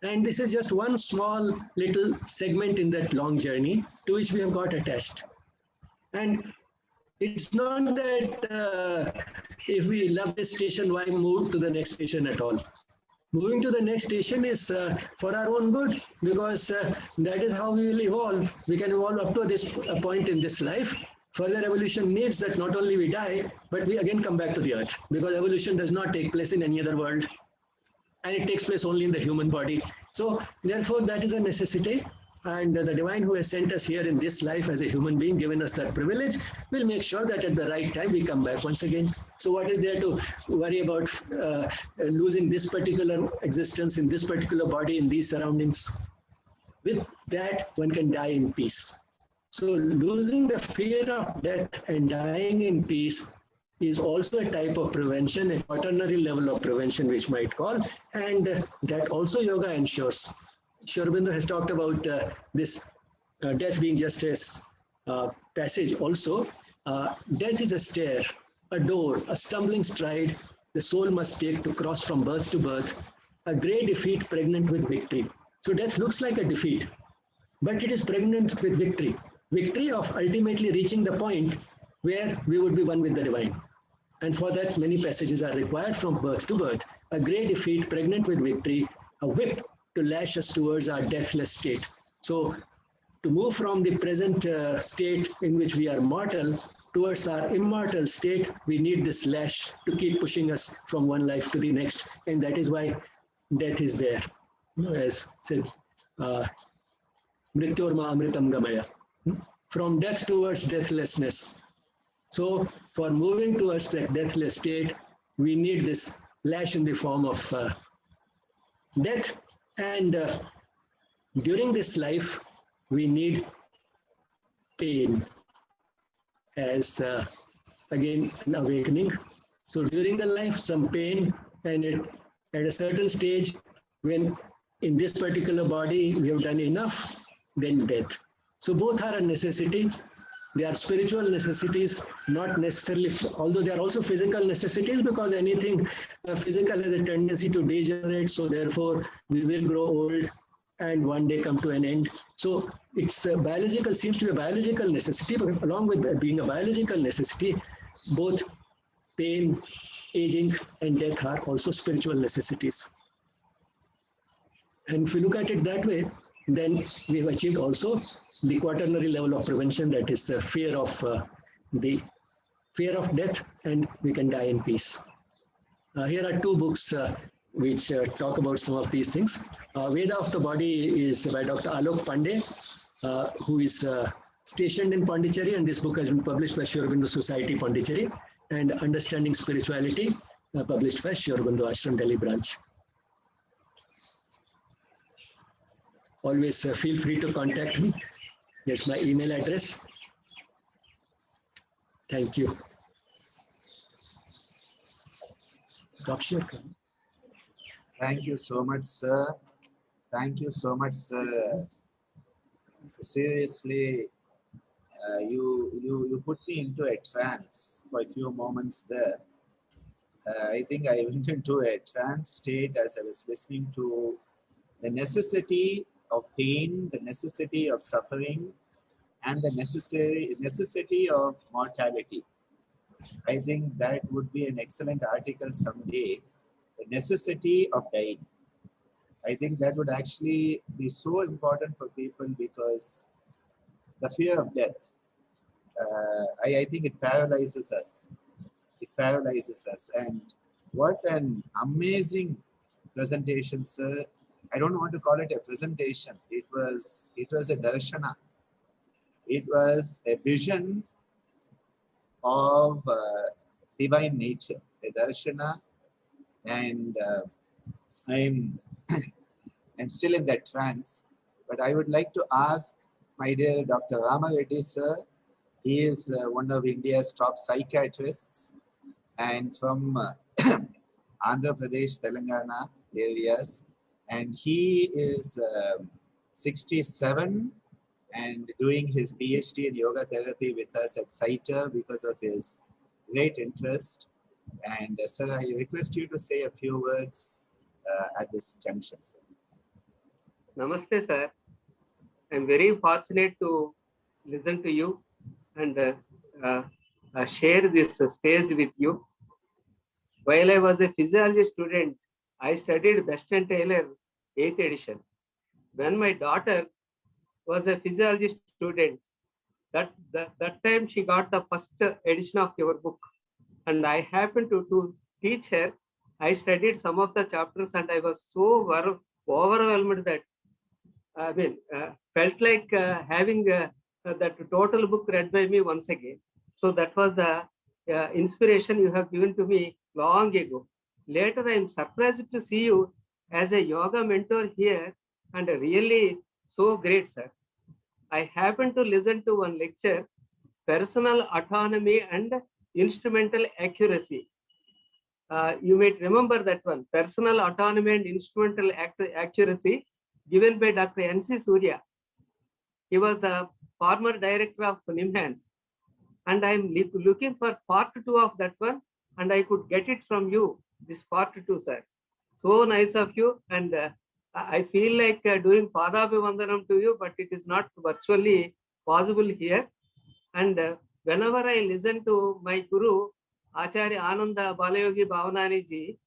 and this is just one small little segment in that long journey to which we have got attached. And it's not that if we love this station, why move to the next station at all? Moving to the next station is for our own good, because that is how we will evolve. We can evolve up to this point in this life. Further evolution needs that not only we die, but we again come back to the earth, because evolution does not take place in any other world, and it takes place only in the human body. So therefore, that is a necessity. And the divine who has sent us here in this life as a human being, given us that privilege, will make sure that at the right time we come back once again. So what is there to worry about losing this particular existence in this particular body, in these surroundings? With that, one can die in peace. So losing the fear of death and dying in peace is also a type of prevention, a quaternary level of prevention, which might call, and that also yoga ensures. Sri Aurobindo has talked about this death being just a passage also. Death is a stair, a door, a stumbling stride the soul must take to cross from birth to birth, a grey defeat pregnant with victory. So death looks like a defeat, but it is pregnant with victory. Victory of ultimately reaching the point where we would be one with the divine. And for that, many passages are required from birth to birth. A grey defeat pregnant with victory, a whip to lash us towards our deathless state. So to move from the present state in which we are mortal towards our immortal state, we need this lash to keep pushing us from one life to the next. And that is why death is there. As said, Mrityorma Amritam Gamaya. From death towards deathlessness. So for moving towards that deathless state, we need this lash in the form of death. And during this life, we need pain as again an awakening. So during the life, some pain, and at a certain stage, when in this particular body we have done enough, then death. So both are a necessity. They are spiritual necessities, not necessarily, although they are also physical necessities, because anything physical has a tendency to degenerate. So therefore, we will grow old and one day come to an end. So it's a biological, seems to be a biological necessity, but along with being a biological necessity, both pain, aging, and death are also spiritual necessities. And if we look at it that way, then we have achieved also the quaternary level of prevention, that is fear of death, and we can die in peace. Here are two books which talk about some of these things. Veda of the Body is by Dr. Alok Pandey, who is stationed in Pondicherry, and this book has been published by Aurobindo Society, Pondicherry, and Understanding Spirituality, published by Aurobindo Ashram, Delhi branch. Always feel free to contact me. Here's my email address. Thank you. Stop share. Thank you so much, sir. Thank you so much, sir. Seriously, you put me into a trance for a few moments there. I think I went into a trance state as I was listening to the necessity of pain, the necessity of suffering, and the necessity of mortality. I think that would be an excellent article someday, the necessity of dying. I think that would actually be so important for people, because the fear of death, I think it paralyzes us. It paralyzes us. And what an amazing presentation, sir. I don't want to call it a presentation. It was a darshana. It was a vision of divine nature, a darshana, and I'm still in that trance. But I would like to ask my dear Dr. Rama Reddy, sir. He is one of India's top psychiatrists, and from Andhra Pradesh, Telangana areas, and he is 67 and doing his PhD in yoga therapy with us at CYTER because of his great interest. And sir, I request you to say a few words at this junction, sir. Namaste, sir. I'm very fortunate to listen to you and share this stage with you. While I was a physiology student, I studied Western Taylor 8th edition. When my daughter was a physiology student, that time she got the first edition of your book, and I happened to teach her. I studied some of the chapters, and I was so overwhelmed that felt like having that total book read by me once again. So that was the inspiration you have given to me long ago. Later, I am surprised to see you as a yoga mentor here, and really so great, sir. I happened to listen to one lecture, Personal Autonomy and Instrumental Accuracy. You might remember that one, Personal Autonomy and Instrumental Accuracy, given by Dr. N.C. Surya. He was the former director of NIMHANS. And I'm looking for part 2 of that one, and I could get it from you, this part 2, sir. So nice of you, and I feel like doing Padabhivandanam to you, but it is not virtually possible here. And whenever I listen to my Guru, Acharya Ananda Balayogi Bhavanani ji,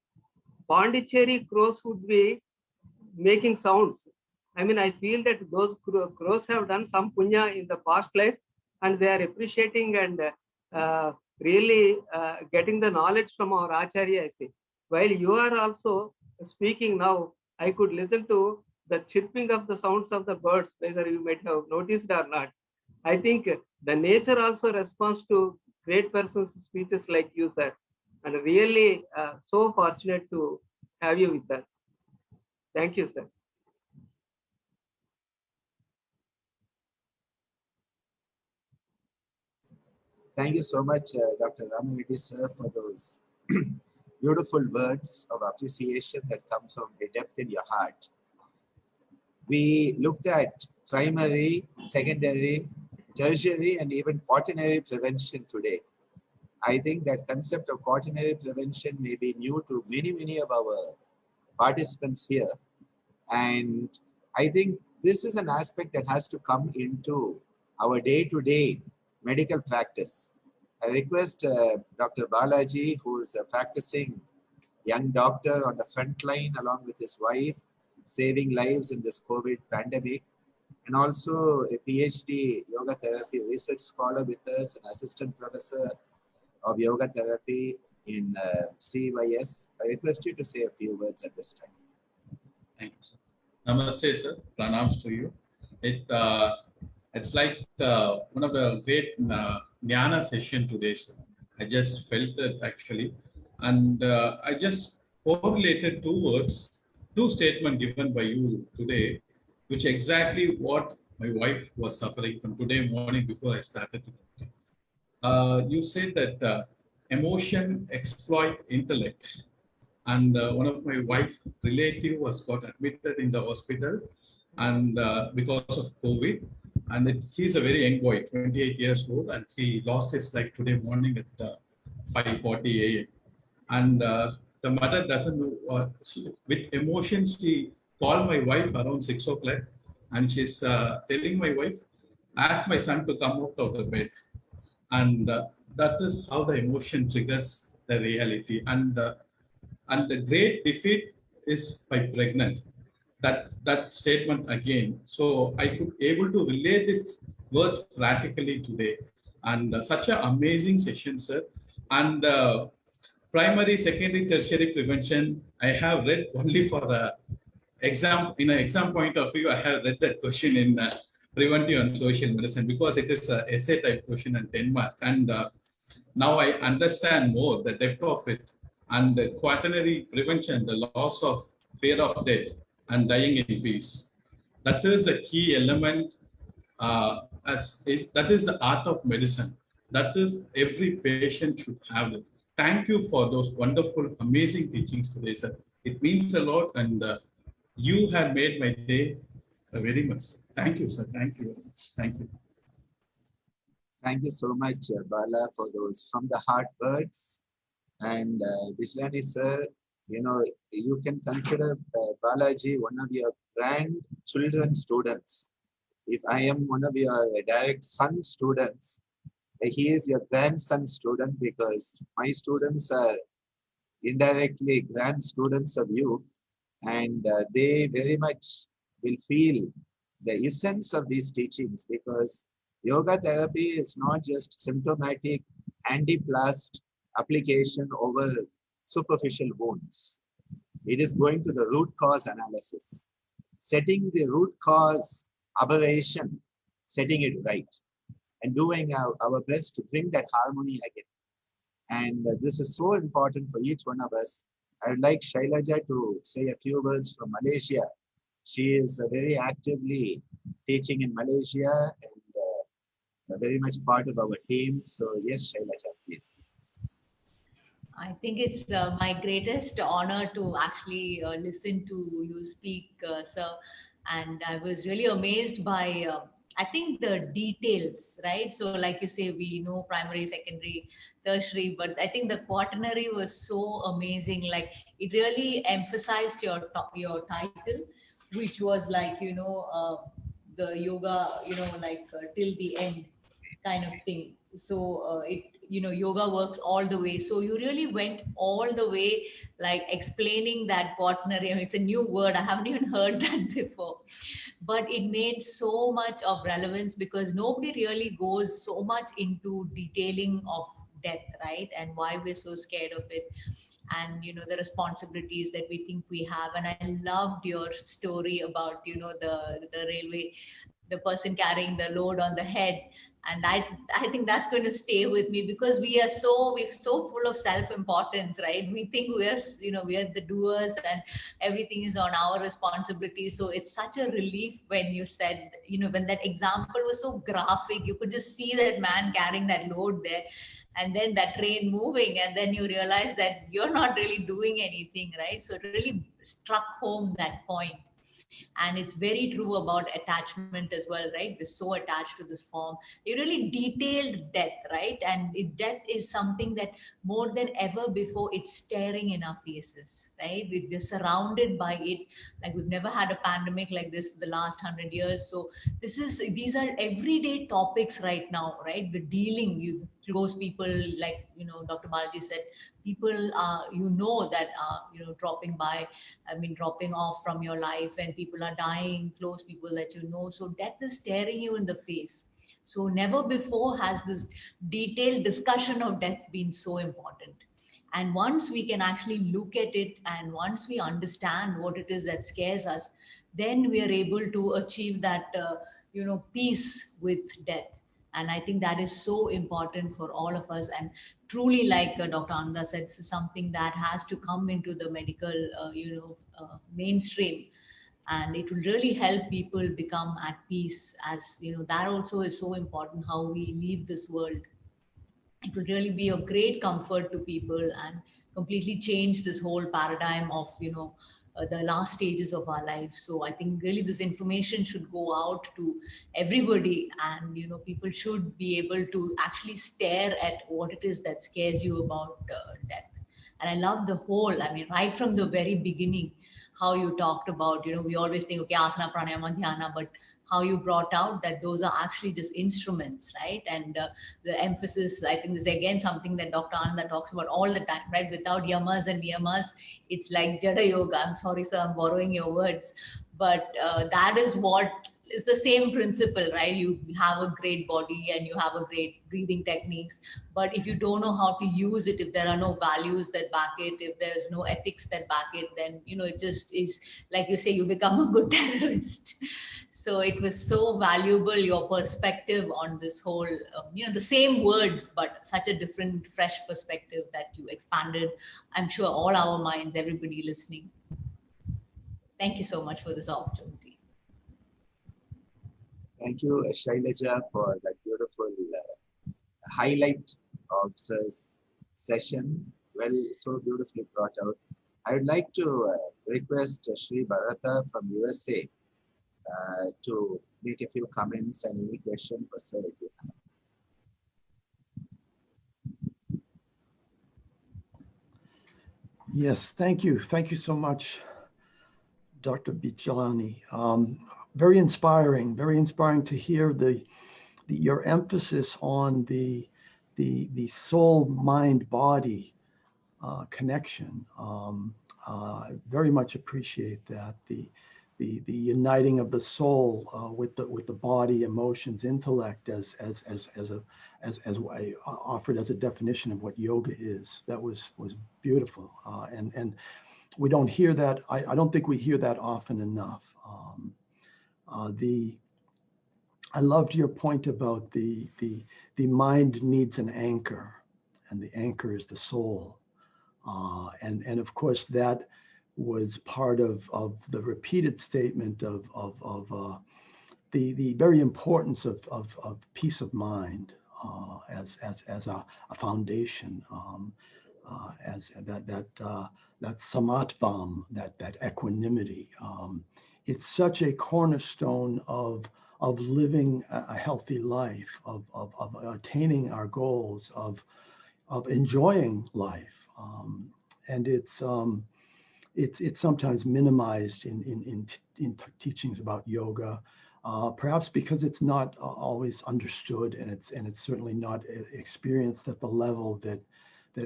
Pondicherry crows would be making sounds. I mean, I feel that those crows have done some punya in the past life, and they are appreciating and really getting the knowledge from our Acharya, I say. While you are also speaking now, I could listen to the chirping of the sounds of the birds, whether you might have noticed or not. I think the nature also responds to great persons' speeches like you, sir. And really so fortunate to have you with us. Thank you, sir. Thank you so much, Dr. Ramavedi sir, for those beautiful words of appreciation that come from the depth in your heart. We looked at primary, secondary, tertiary, and even quaternary prevention today. I think that concept of quaternary prevention may be new to many of our participants here. And I think this is an aspect that has to come into our day-to-day medical practice. I request Dr. Balaji, who is a practicing young doctor on the front line along with his wife, saving lives in this COVID pandemic, and also a PhD yoga therapy research scholar with us, an assistant professor of yoga therapy in CYS. I request you to say a few words at this time. Thank you, sir. Namaste, sir. Pranams to you. It's like one of the great Jnana session today, sir. I just felt it actually. And I just correlated two statements given by you today, which exactly what my wife was suffering from today morning before I started to complain. You said that emotion exploit intellect. And one of my wife's relative was got admitted in the hospital and because of COVID. And he's a very young boy, 28 years old, and he lost his life today morning at 5:40 a.m. And the mother doesn't know what, with emotion, she called my wife around 6 o'clock and she's telling my wife, ask my son to come out of the bed. And that is how the emotion triggers the reality. And the great defeat is by pregnant. That statement again. So I could able to relate these words practically today. And such an amazing session, sir. And primary, secondary, tertiary prevention, I have read only for exam. In an exam point of view, I have read that question in preventive and social medicine because it is an essay type question and 10 mark. And now I understand more the depth of it. And the quaternary prevention, the loss of fear of death and dying in peace. That is a key element. That is the art of medicine. That is every patient should have it. Thank you for those wonderful, amazing teachings today, sir. It means a lot, and you have made my day very much. Thank you, sir. Thank you. Thank you. Thank you so much, Bala, for those from the heart words. And Vijlani sir, you know, you can consider Balaji one of your grandchildren students. If I am one of your direct son students, he is your grandson student because my students are indirectly grand students of you, and they very much will feel the essence of these teachings because yoga therapy is not just symptomatic antiplast application over superficial wounds. It is going to the root cause analysis, setting the root cause aberration, setting it right, and doing our best to bring that harmony again. And this is so important for each one of us. I would like Shailaja to say a few words from Malaysia. She is very actively teaching in Malaysia and very much part of our team. So yes, Shailaja, please. I think it's my greatest honor to actually listen to you speak, sir. And I was really amazed by, I think, the details, right? So like you say, we know primary, secondary, tertiary, but I think the quaternary was so amazing. Like it really emphasized your title, which was like, the yoga, till the end kind of thing. So yoga works all the way. So you really went all the way, like explaining that quaternary. I mean, it's a new word. I haven't even heard that before, but it made so much of relevance because nobody really goes so much into detailing of death, right? And why we're so scared of it. And the responsibilities that we think we have. And I loved your story about the railway the person carrying the load on the head. And I think that's going to stay with me, because we're so full of self-importance, right? We think we are the doers and everything is on our responsibility. So it's such a relief when you said, when that example was so graphic, you could just see that man carrying that load there, and then that train moving, and then you realize that you're not really doing anything, right? So it really struck home that point. And it's very true about attachment as well, right? We're so attached to this form. You really detailed death, right? And death is something that more than ever before, it's staring in our faces, right? We're surrounded by it. Like, we've never had a pandemic like this for the last 100 years. So these are everyday topics right now, right? We're dealing, you close people, like, Dr. Balaji said, people that are dropping off from your life, and people are dying, close people that so death is staring you in the face. So never before has this detailed discussion of death been so important. And once we can actually look at it, and once we understand what it is that scares us, then we are able to achieve that peace with death. And I think that is so important for all of us. And truly, like Dr. Ananda said, this is something that has to come into the medical, mainstream. And it will really help people become at peace, as that also is so important, how we leave this world. It will really be a great comfort to people and completely change this whole paradigm of, the last stages of our life. So I think really this information should go out to everybody, and people should be able to actually stare at what it is that scares you about death. And I love the whole, right from the very beginning, how you talked about, we always think, okay, asana, pranayama, dhyana, but how you brought out that those are actually just instruments, right? And the emphasis, I think, is again something that Dr. Ananda talks about all the time, right? Without yamas and niyamas, it's like Jada Yoga. I'm sorry, sir, I'm borrowing your words, but that is what is the same principle, right? You have a great body and you have a great breathing techniques, but if you don't know how to use it, if there are no values that back it, if there's no ethics that back it, then it just is, like you say, you become a good terrorist. So it was so valuable, your perspective on this whole, the same words, but such a different, fresh perspective that you expanded, I'm sure, all our minds, everybody listening. Thank you so much for this opportunity. Thank you, Shailaja, for that beautiful highlight of this session. Well, so beautifully brought out. I would like to request Sri Bharata from USA to make a few comments and any question for Sir. Yes, thank you. Thank you so much, Dr. Bichalani. Very inspiring to hear your emphasis on the soul, mind, body connection. Very much appreciate that, the uniting of the soul with the body, emotions, intellect, as offered as a definition of what yoga is. That was beautiful, and we don't hear that. I don't think we hear that often enough. I loved your point about the mind needs an anchor, and the anchor is the soul, and of course that was part of the repeated statement of the very importance of peace of mind as a foundation, as that samatvam, that equanimity. It's such a cornerstone of living a healthy life, of attaining our goals, of enjoying life, and it's sometimes minimized in teachings about yoga, perhaps because it's not always understood, and it's certainly not experienced at the level that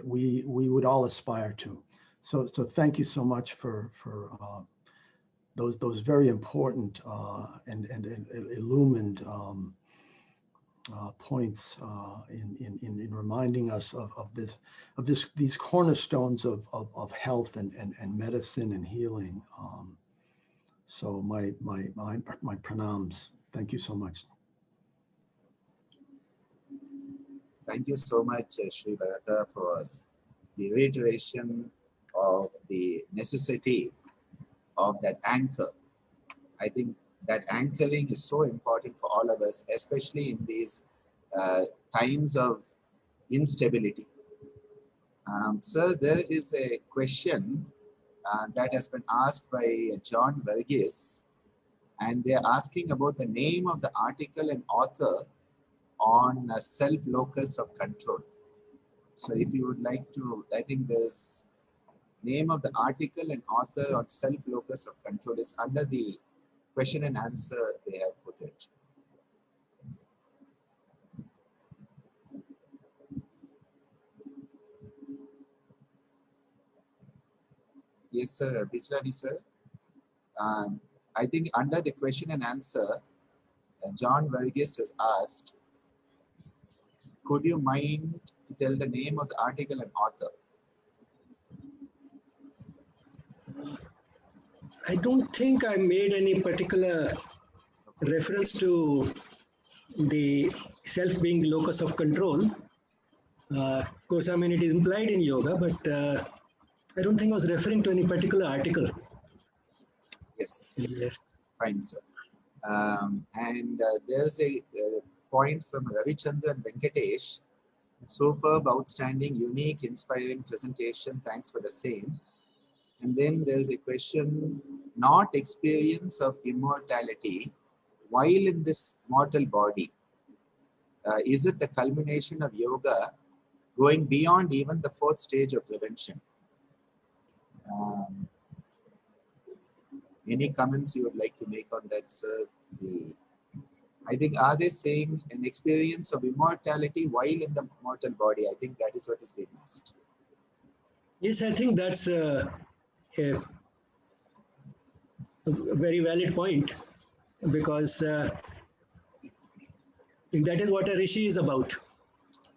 we would all aspire to. So thank you so much for those very important and illumined points in reminding us of these cornerstones of health and medicine and healing. So my pranams. Thank you so much. Thank you so much, Sri Bharata, for the reiteration of the necessity of that anchor. I think that anchoring is so important for all of us, especially in these times of instability. Sir, there is a question that has been asked by John Verghese, and they're asking about the name of the article and author on self-locus of control. So if you would like to, I think there's name of the article and author on self-locus of control is under the question and answer they have put it. Yes, sir. Bijlani, sir. I think under the question and answer, John Verghese has asked, could you mind to tell the name of the article and author? I don't think I made any particular reference to the self being the locus of control. Of course, I mean, it is implied in yoga, but I don't think I was referring to any particular article. Yes, fine, sir. And there's a point from Ravichandran Venkatesh. Superb, outstanding, unique, inspiring presentation. Thanks for the same. And then there's a question, not experience of immortality while in this mortal body. Is it the culmination of yoga going beyond even the fourth stage of prevention? Any comments you would like to make on that, sir? I think, are they saying an experience of immortality while in the mortal body? I think that is what is being asked. Yes, I think that's a very valid point, because that is what a rishi is about.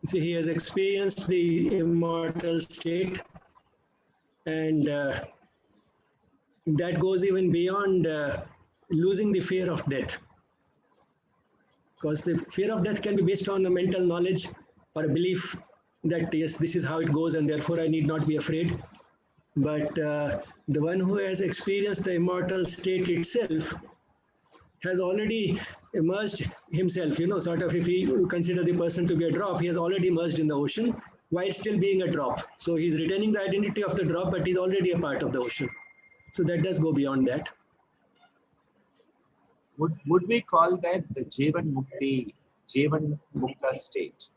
See, he has experienced the immortal state, and that goes even beyond losing the fear of death. Because the fear of death can be based on a mental knowledge or a belief that, yes, this is how it goes and therefore I need not be afraid. But the one who has experienced the immortal state itself has already immersed himself, sort of, if we consider the person to be a drop, he has already immersed in the ocean while still being a drop. So he's retaining the identity of the drop, but he's already a part of the ocean. So that does go beyond that. Would we call that the Jivan Mukta state?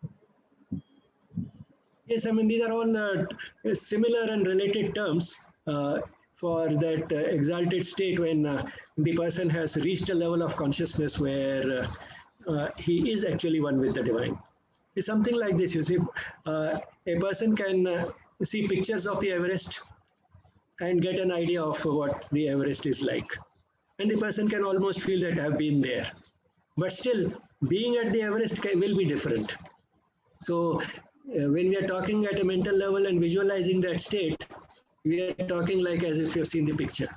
Yes, I mean, these are all similar and related terms for that exalted state when the person has reached a level of consciousness where he is actually one with the divine. It's something like this, you see. A person can see pictures of the Everest and get an idea of what the Everest is like. And the person can almost feel that I've been there. But still, being at the Everest will be different. So when we are talking at a mental level and visualizing that state, we are talking like as if you've seen the picture.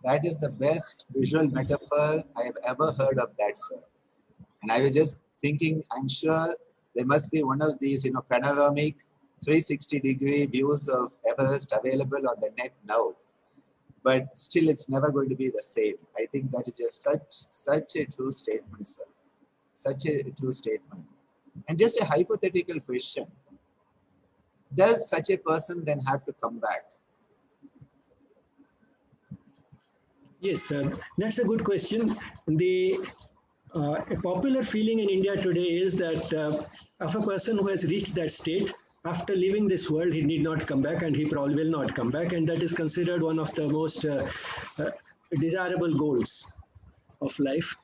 That is the best visual metaphor I have ever heard of that, sir. And I was just thinking, I'm sure there must be one of these, panoramic 360-degree views of Everest available on the net now. But still, it's never going to be the same. I think that is just such a true statement, sir. Such a true statement. And just a hypothetical question. Does such a person then have to come back? Yes, that's a good question. A popular feeling in India today is that of a person who has reached that state, after leaving this world, he need not come back, and he probably will not come back. And that is considered one of the most desirable goals of life.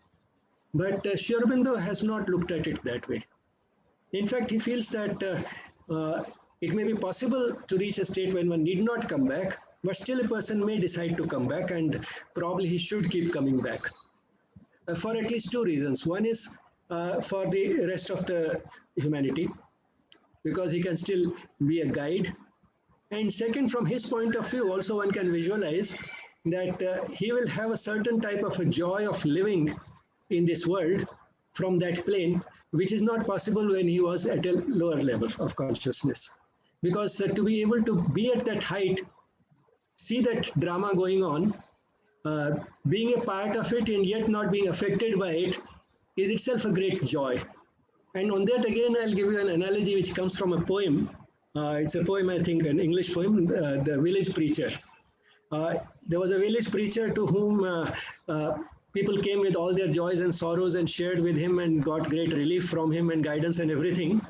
But Sri Aurobindo has not looked at it that way. In fact, he feels that it may be possible to reach a state when one need not come back, but still a person may decide to come back, and probably he should keep coming back. For at least two reasons. One is for the rest of the humanity, because he can still be a guide. And second, from his point of view, also one can visualize that he will have a certain type of a joy of living in this world from that plane, which is not possible when he was at a lower level of consciousness. Because to be able to be at that height, see that drama going on, being a part of it and yet not being affected by it is itself a great joy. And on that again, I'll give you an analogy which comes from a poem. It's a poem, I think, an English poem, The Village Preacher. There was a village preacher to whom people came with all their joys and sorrows and shared with him and got great relief from him and guidance and everything.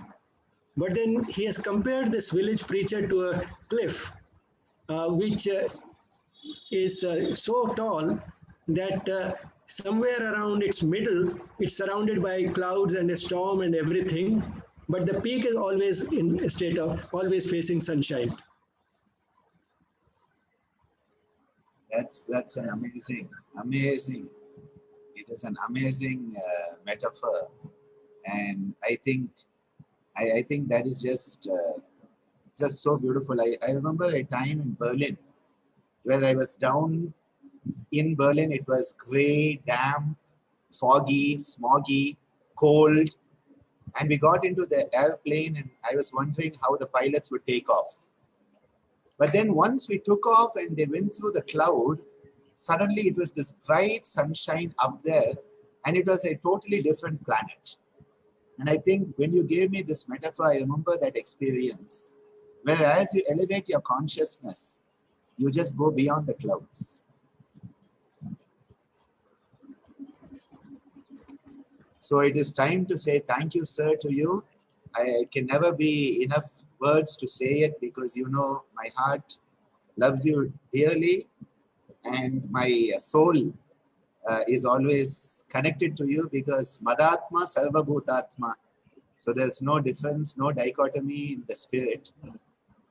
But then he has compared this village preacher to a cliff, which is so tall that somewhere around its middle, it's surrounded by clouds and a storm and everything, but the peak is always in a state of always facing sunshine. That's an amazing. It is an amazing metaphor, and I think that is just so beautiful. I remember a time in Berlin where I was down in Berlin. It was gray, damp, foggy, smoggy, cold, and we got into the airplane, and I was wondering how the pilots would take off. But then once we took off and they went through the cloud, suddenly it was this bright sunshine up there, and it was a totally different planet. And I think when you gave me this metaphor, I remember that experience, where as you elevate your consciousness, you just go beyond the clouds. So it is time to say thank you, sir, to you. I can never be enough words to say it, because you know my heart loves you dearly, and my soul is always connected to you, because Madatma Sarva Bhutatma. So there's no difference, no dichotomy in the spirit.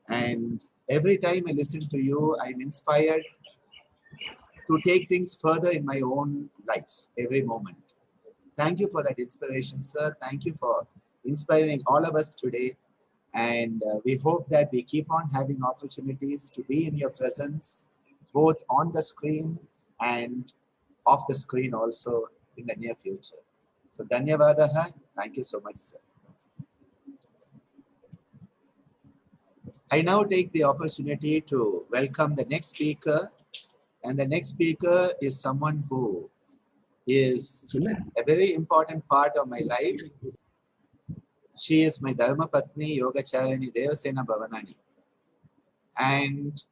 And every time I listen to you, I'm inspired to take things further in my own life, every moment. Thank you for that inspiration, sir. Thank you for inspiring all of us today. And we hope that we keep on having opportunities to be in your presence, both on the screen and off the screen also in the near future. So, Dhanyavadaha. Thank you so much, sir. I now take the opportunity to welcome the next speaker. And the next speaker is someone who is a very important part of my life. She is my Dharma Patni, Yogacharani Devasena Bhavanani. And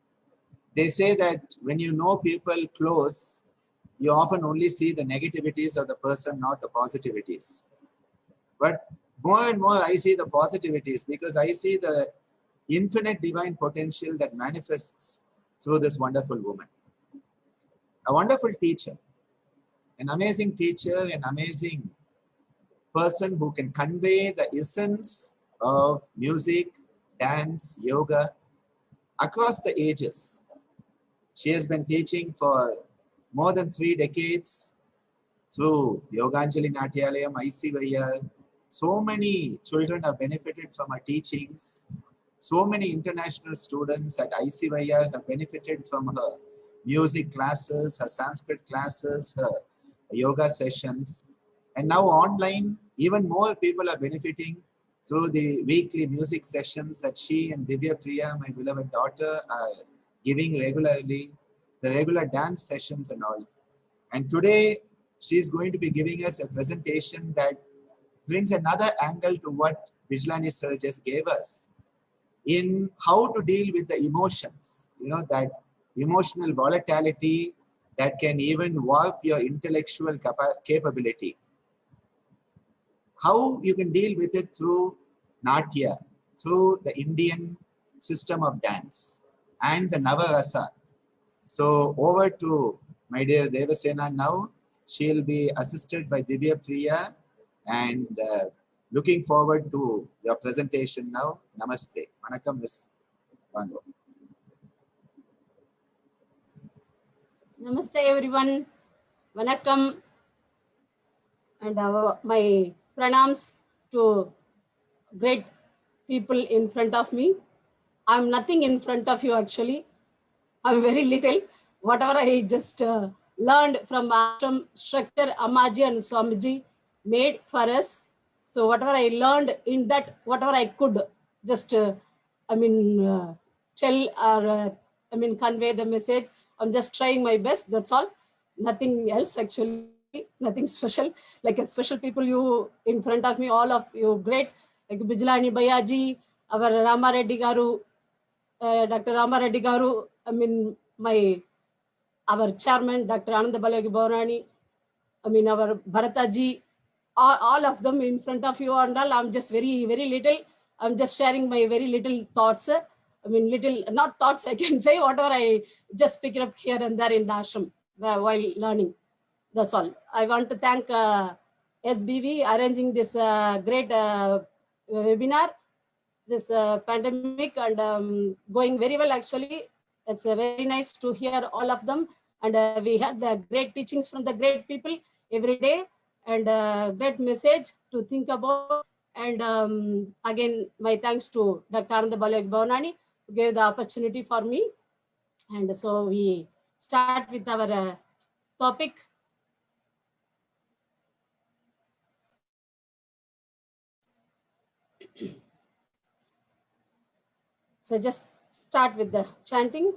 they say that when you know people close, you often only see the negativities of the person, not the positivities. But more and more I see the positivities, because I see the infinite divine potential that manifests through this wonderful woman. A wonderful teacher, an amazing teacher, an amazing person who can convey the essence of music, dance, yoga across the ages. She has been teaching for more than 3 decades through Yoganjali Natyalayam, ICYER. So many children have benefited from her teachings. So many international students at ICYER have benefited from her music classes, her Sanskrit classes, her yoga sessions. And now online, even more people are benefiting through the weekly music sessions that she and Divya Priya, my beloved daughter, are giving regularly, the regular dance sessions and all. And today, she's going to be giving us a presentation that brings another angle to what Vijlani sir just gave us in how to deal with the emotions, you know, that emotional volatility that can even warp your intellectual capability. How you can deal with it through Natya, through the Indian system of dance and the Navarasa. So over to my dear Devasena now. She'll be assisted by Divya Priya, and looking forward to your presentation now. Namaste. Vanakkam, Miss Vango. Namaste everyone. Vanakkam. And my pranams to great people in front of me. I'm nothing in front of you actually. I'm very little, whatever I just learned from Ashram structure Ammaji and Swamiji made for us. So whatever I learned in that, whatever I could just, tell or, convey the message. I'm just trying my best, that's all. Nothing else actually, nothing special. Like a special people you in front of me, all of you great. Like Bijlani Bayaji, our Rama Reddy Garu, Dr. Rama Reddy Garu, our chairman, Dr. Ananda Bhavanani, our Bharataji, all of them in front of you and all. I'm just very, very little. I'm just sharing my very little thoughts. Little, not thoughts, I can say, whatever I just pick it up here and there in the ashram while learning. That's all. I want to thank SBV arranging this great webinar, this pandemic, and going very well actually. It's very nice to hear all of them. And we had the great teachings from the great people every day, and great message to think about. And again, my thanks to Dr. Ananda Bhavanani who gave the opportunity for me. And so we start with our topic. So just start with the chanting.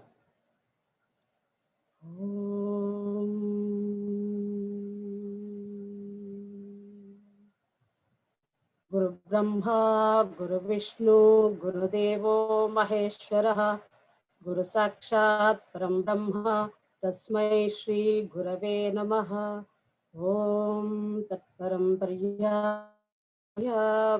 Guru Brahma, Guru Vishnu, Guru Devo Maheshwara, Guru Sakshat Param Brahma, Tasmai Shri Gurave Namaha. Om Tat Param Pariyaya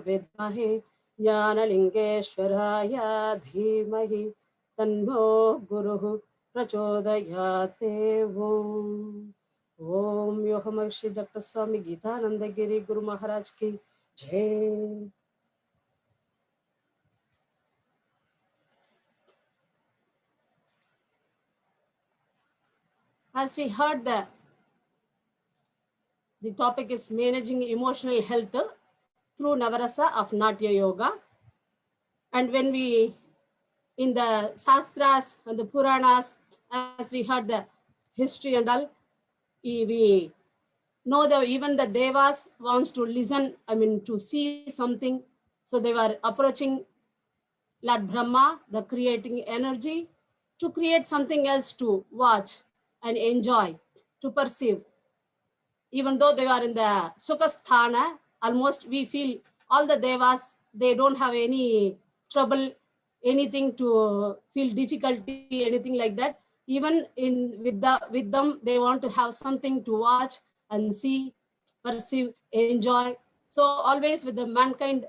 Vidmahe Jnanalingeshwaraya Dhimahi Tanno Guruhu Prachodayate. Om Yohamag Shri Dr. Swami Geetananda Giri Guru Maharaj ki Jai. As we heard, the topic is managing emotional health through Navarasa of Natya Yoga. And when we, in the Shastras and the Puranas, as we heard the history and all, we know that even the Devas wants to listen, to see something. So they were approaching Lord Brahma, the creating energy, to create something else to watch and enjoy, to perceive. Even though they are in the Sukhasthana, almost we feel all the Devas, they don't have any trouble, anything to feel difficulty, anything like that. Even with them, they want to have something to watch and see, perceive, enjoy. So always with the mankind,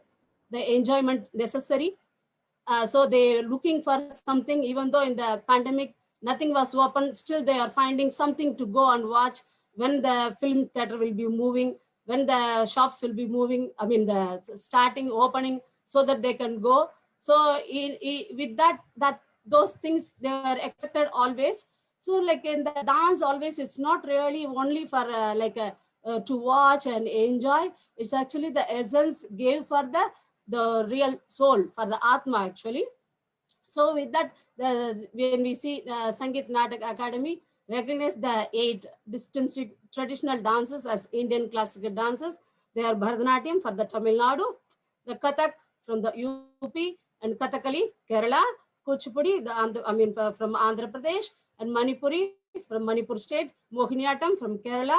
the enjoyment necessary. So they're looking for something, even though in the pandemic, nothing was open, still they are finding something to go and watch. When the film theater will be moving, when the shops will be moving, the starting, opening, so that they can go. So with that those things they were expected always. So like in the dance always, it's not really only for to watch and enjoy. It's actually the essence gave for the real soul, for the Atma actually. So with that, when we see Sangeet Natak Academy recognize the 8 distinct traditional dances as Indian classical dances. They are Bharatanatyam for the Tamil Nadu, the Kathak from the UP, and Kathakali, Kerala, Kuchipudi, from Andhra Pradesh, and Manipuri from Manipur state, Mohiniyattam from Kerala.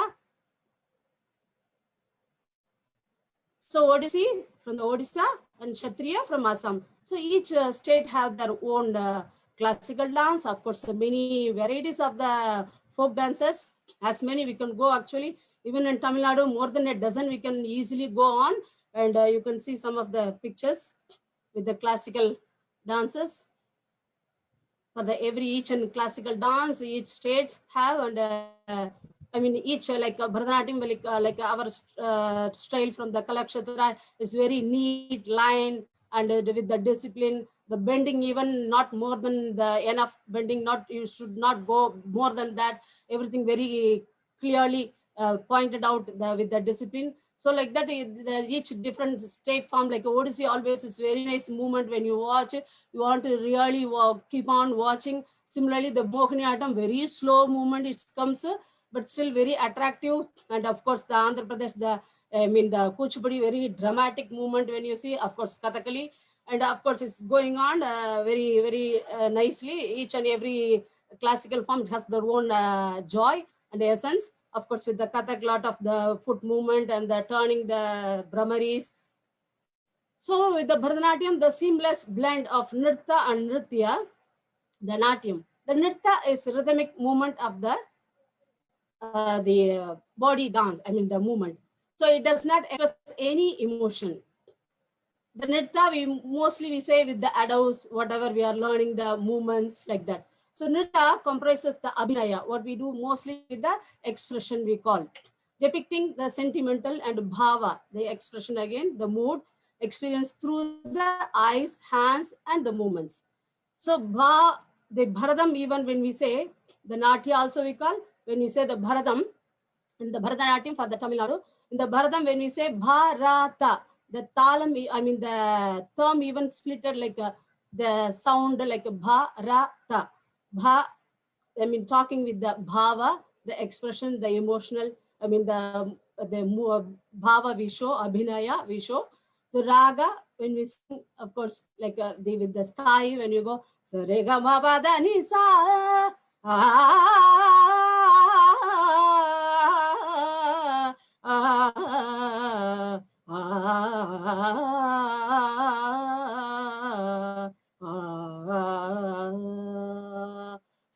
So Odissi from the Odisha, and Kshatriya from Assam. So each state have their own classical dance. Of course, many varieties of the folk dances, as many we can go actually. Even in Tamil Nadu, more than a dozen we can easily go on. And you can see some of the pictures with the classical dances. For each and classical dance, each states have, and each like Bharatanatyam, like our style from the Kalakshetra is very neat line, and with the discipline, the bending even not more than the enough bending, not you should not go more than that. Everything very clearly pointed out with the discipline. So like that, each different state form, like Odissi always is very nice movement when you watch. You want to really keep on watching. Similarly, the Mohiniyattam, very slow movement it comes, but still very attractive. And of course, the Andhra Pradesh, the Kuchipudi, very dramatic movement when you see. Of course, Kathakali, and of course, it's going on very, very nicely. Each and every classical form has their own joy and essence. Of course, with the Kathak, lot of the foot movement and the turning the Brahmaris. So with the Bharatanatyam, the seamless blend of Nritta and Nritya, the Natyam. The Nritta is rhythmic movement of the body dance, the movement. So it does not express any emotion. The Nritta, we say with the adults, whatever we are learning, the movements like that. So Nritta comprises the Abhinaya, what we do mostly with the expression we call, depicting the sentimental and bhava, the expression again, the mood, experienced through the eyes, hands, and the movements. So the Bharadam, even when we say, the Natya also we call, when we say the Bharadam, in the Bharatanatyam for the Tamil Nadu, in the Bharadam, when we say Bharata, the talam, the term even splitted like the sound like Bharata. Talking with the bhava, the expression, the emotional, the bhava we show, abhinaya we show. The raga, when we sing, of course, like with the sthai, when you go, sa re ga ma pa da ni sa,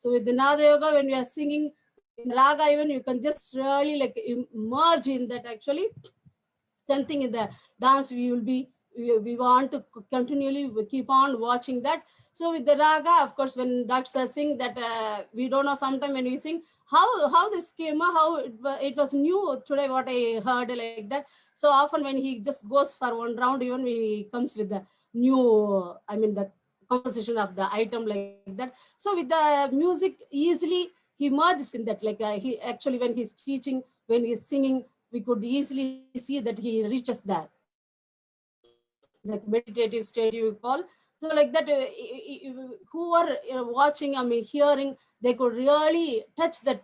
So with the Nada Yoga, when we are singing in Raga, even you can just really like immerse in that actually. Something in the dance, we want to continually keep on watching that. So with the Raga, of course, when doctors sing that, we don't know sometime when we sing, how this came, how it was new today, what I heard like that. So often when he just goes for one round, even he comes with the new, the composition of the item like that. So with the music, easily he merges in that, like he actually, when he's teaching, when he's singing, we could easily see that he reaches that, like meditative state you call. So like that, who are watching, hearing, they could really touch that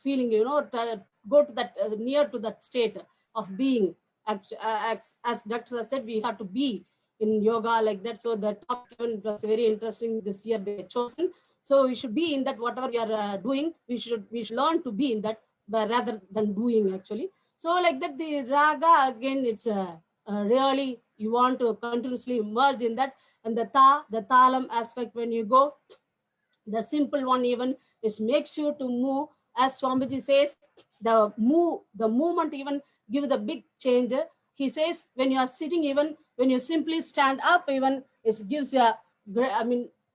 feeling, go to that, near to that state of being. As Dr. said, we have to be in yoga like that. So the topic was very interesting this year they chosen. So we should be in that, whatever we are doing, we should learn to be in that, but rather than doing actually. So like that, the raga again, it's really, you want to continuously merge in that. And the talam aspect, when you go, the simple one even is makes you to move. As Swamiji says, the movement even give the big change. He says, when you are sitting, even when you simply stand up, even it gives a,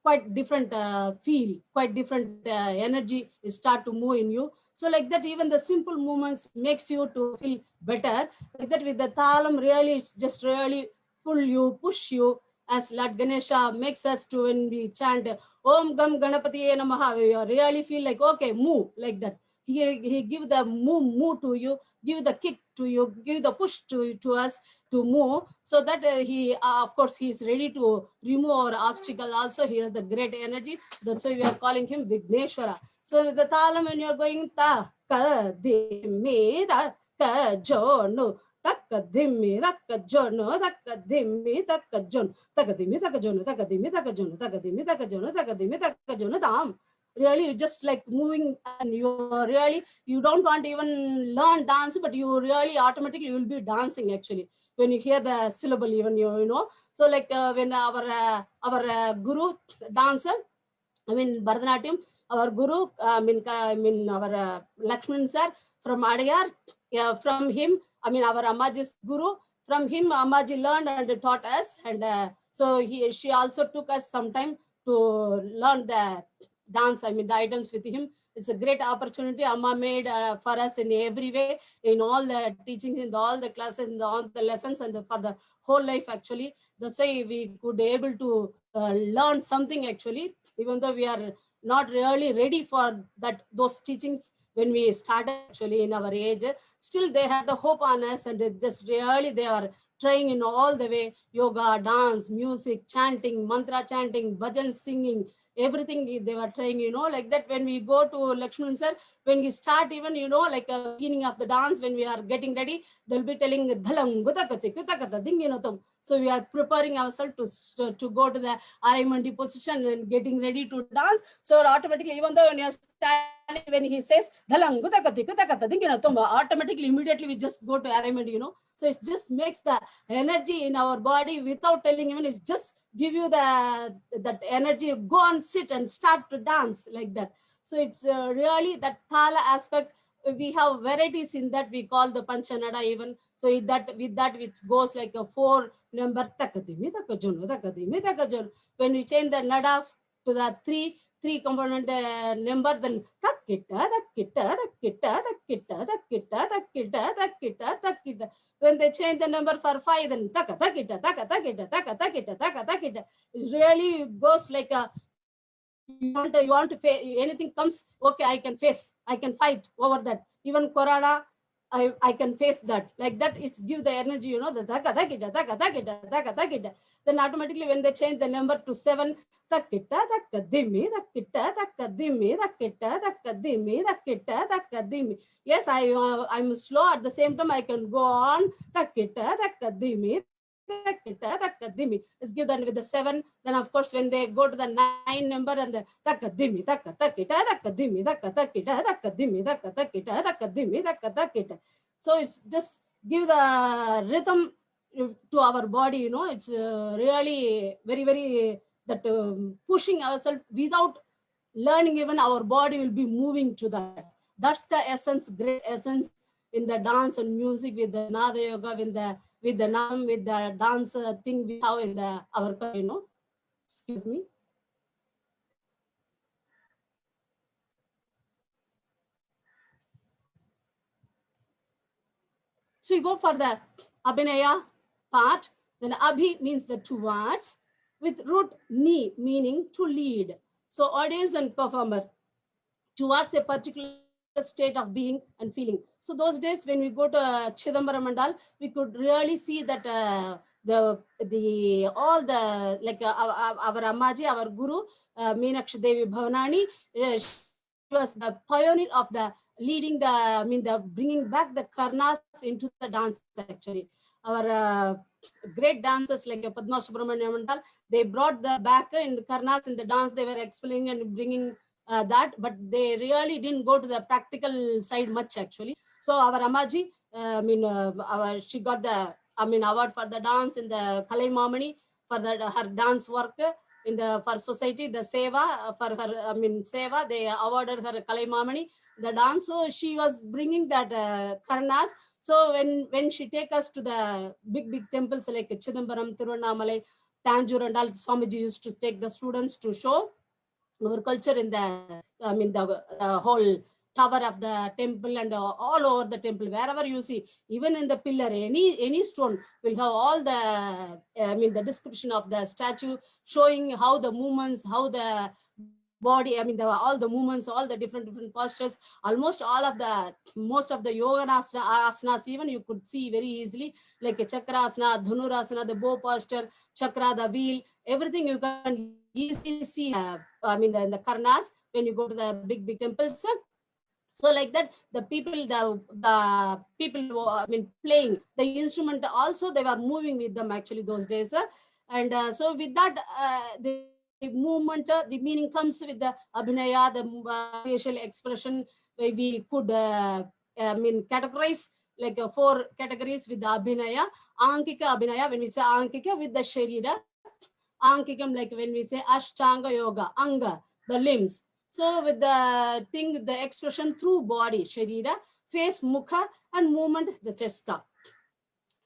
quite different feel, quite different energy start to move in you. So like that, even the simple movements makes you to feel better. Like that, with the talam, really, it's just really pull you, push you. As Lord Ganesha makes us to, when we chant Om Gam Ganapatiye Namaha, you really feel like, okay, move like that. He give the move to you, give the kick to you, give the push to us to move, so that he, of course, he is ready to remove our obstacle also. He has the great energy. That's why we are calling him Vigneshwara. So with the talam, when you are going ta, ka, di, mi, da, ka, jo, no, taka, dimmi, taka, jo, no, taka, dimmi, taka, jon, taka, dimmi, taka, jon, taka, dimmi, taka, jon, taka, dimmi, taka, jon, taka, dimmi, taka, jon, dam. Really, you just like moving, and you don't want to even learn dance, but you really automatically will be dancing actually when you hear the syllable, even you know. So like when our guru dancer, Bharatanatyam, our guru, our Lakshman sir from Adiyar, from him, our Ammaji's guru, from him Ammaji learned and taught us, and so she also took us some time to learn the dance, the items with him. It's a great opportunity Amma made for us in every way, in all the teachings, in all the classes, in all the lessons, and for the whole life actually. That's why we could able to learn something actually, even though we are not really ready for that those teachings when we started actually in our age. Still they have the hope on us, and just really they are trying in all the way, yoga, dance, music, chanting, mantra chanting, bhajan singing, everything they were trying, like that. When we go to Lakshman sir, when we start even, like a beginning of the dance, when we are getting ready, they'll be telling dhalang gutakati kutakata dinginotam. So we are preparing ourselves to go to the RMND position and getting ready to dance. So automatically, even though when you are standing, when he says dhalang gutakati kutakata dinginotam, automatically immediately we just go to RMND, So it just makes the energy in our body without telling even, it's just give you that energy, go and sit and start to dance like that. So it's really that thala aspect. We have varieties in that we call the panchanada even. So with that which goes like a 4 number takadimi takajun. When we change the nada to the three component number, then takita. When they change the number for 5, then taka. It really goes like a, you want to face anything comes, okay, I can face, I can fight over that. Even corona, I can face that. Like that, it's give the energy, the taka. Then automatically when they change the number to 7, yes, I'm slow. At the same time, I can go on. Let's give that with the 7. Then of course, when they go to the 9 number and the so it's just give the rhythm to our body, it's really very, very that pushing ourselves without learning, even our body will be moving to that. That's the essence, great essence in the dance and music with the Nada Yoga, with the Nam, with the dance thing we have in our, excuse me. So you go for the Abhinaya part, then Abhi means the towards, with root Ni meaning to lead. So audience and performer towards a particular state of being and feeling. So those days when we go to Chidambaram Mandal, we could really see that our Ammaji, our Guru, Meenakshi Devi Bhavanani, she was the pioneer of the leading the bringing back the karnas into the dance actually. Our great dancers like Padma Subramanian Mandal, they brought the back in the karnas in the dance, they were explaining and bringing that, but they really didn't go to the practical side much actually. So our Ammaji, she got the award for the dance in the Kalai Mamani for her dance work for society, the Seva for her Seva, they awarded her Kalai Mamani the dance. So she was bringing that karnas. So when she take us to the big temples like Chidambaram, Tiruvannamalai, Tanjore and all, Swamiji used to take the students to show our culture in the whole tower of the temple and all over the temple, wherever you see, even in the pillar, any stone will have all the the description of the statue, showing how the movements, how the body, all the movements, all the different postures, almost all of most of the Yoginas asanas even you could see very easily, like a Chakrasana, Dhanurasana, the bow posture, Chakra, the wheel, everything you can easily see in the karnas when you go to the big temples. So like that, the people playing the instrument also, they were moving with them actually those days. And so with that, the movement, the meaning comes with the Abhinaya, the facial expression, where we could categorize like 4 categories with the Abhinaya. Ankika Abhinaya, when we say Ankika, with the Sharira. Ankikam, like when we say Ashtanga Yoga, Anga, the limbs. So with the thing, the expression through body, Sharira, face, Mukha, and movement, the chesta.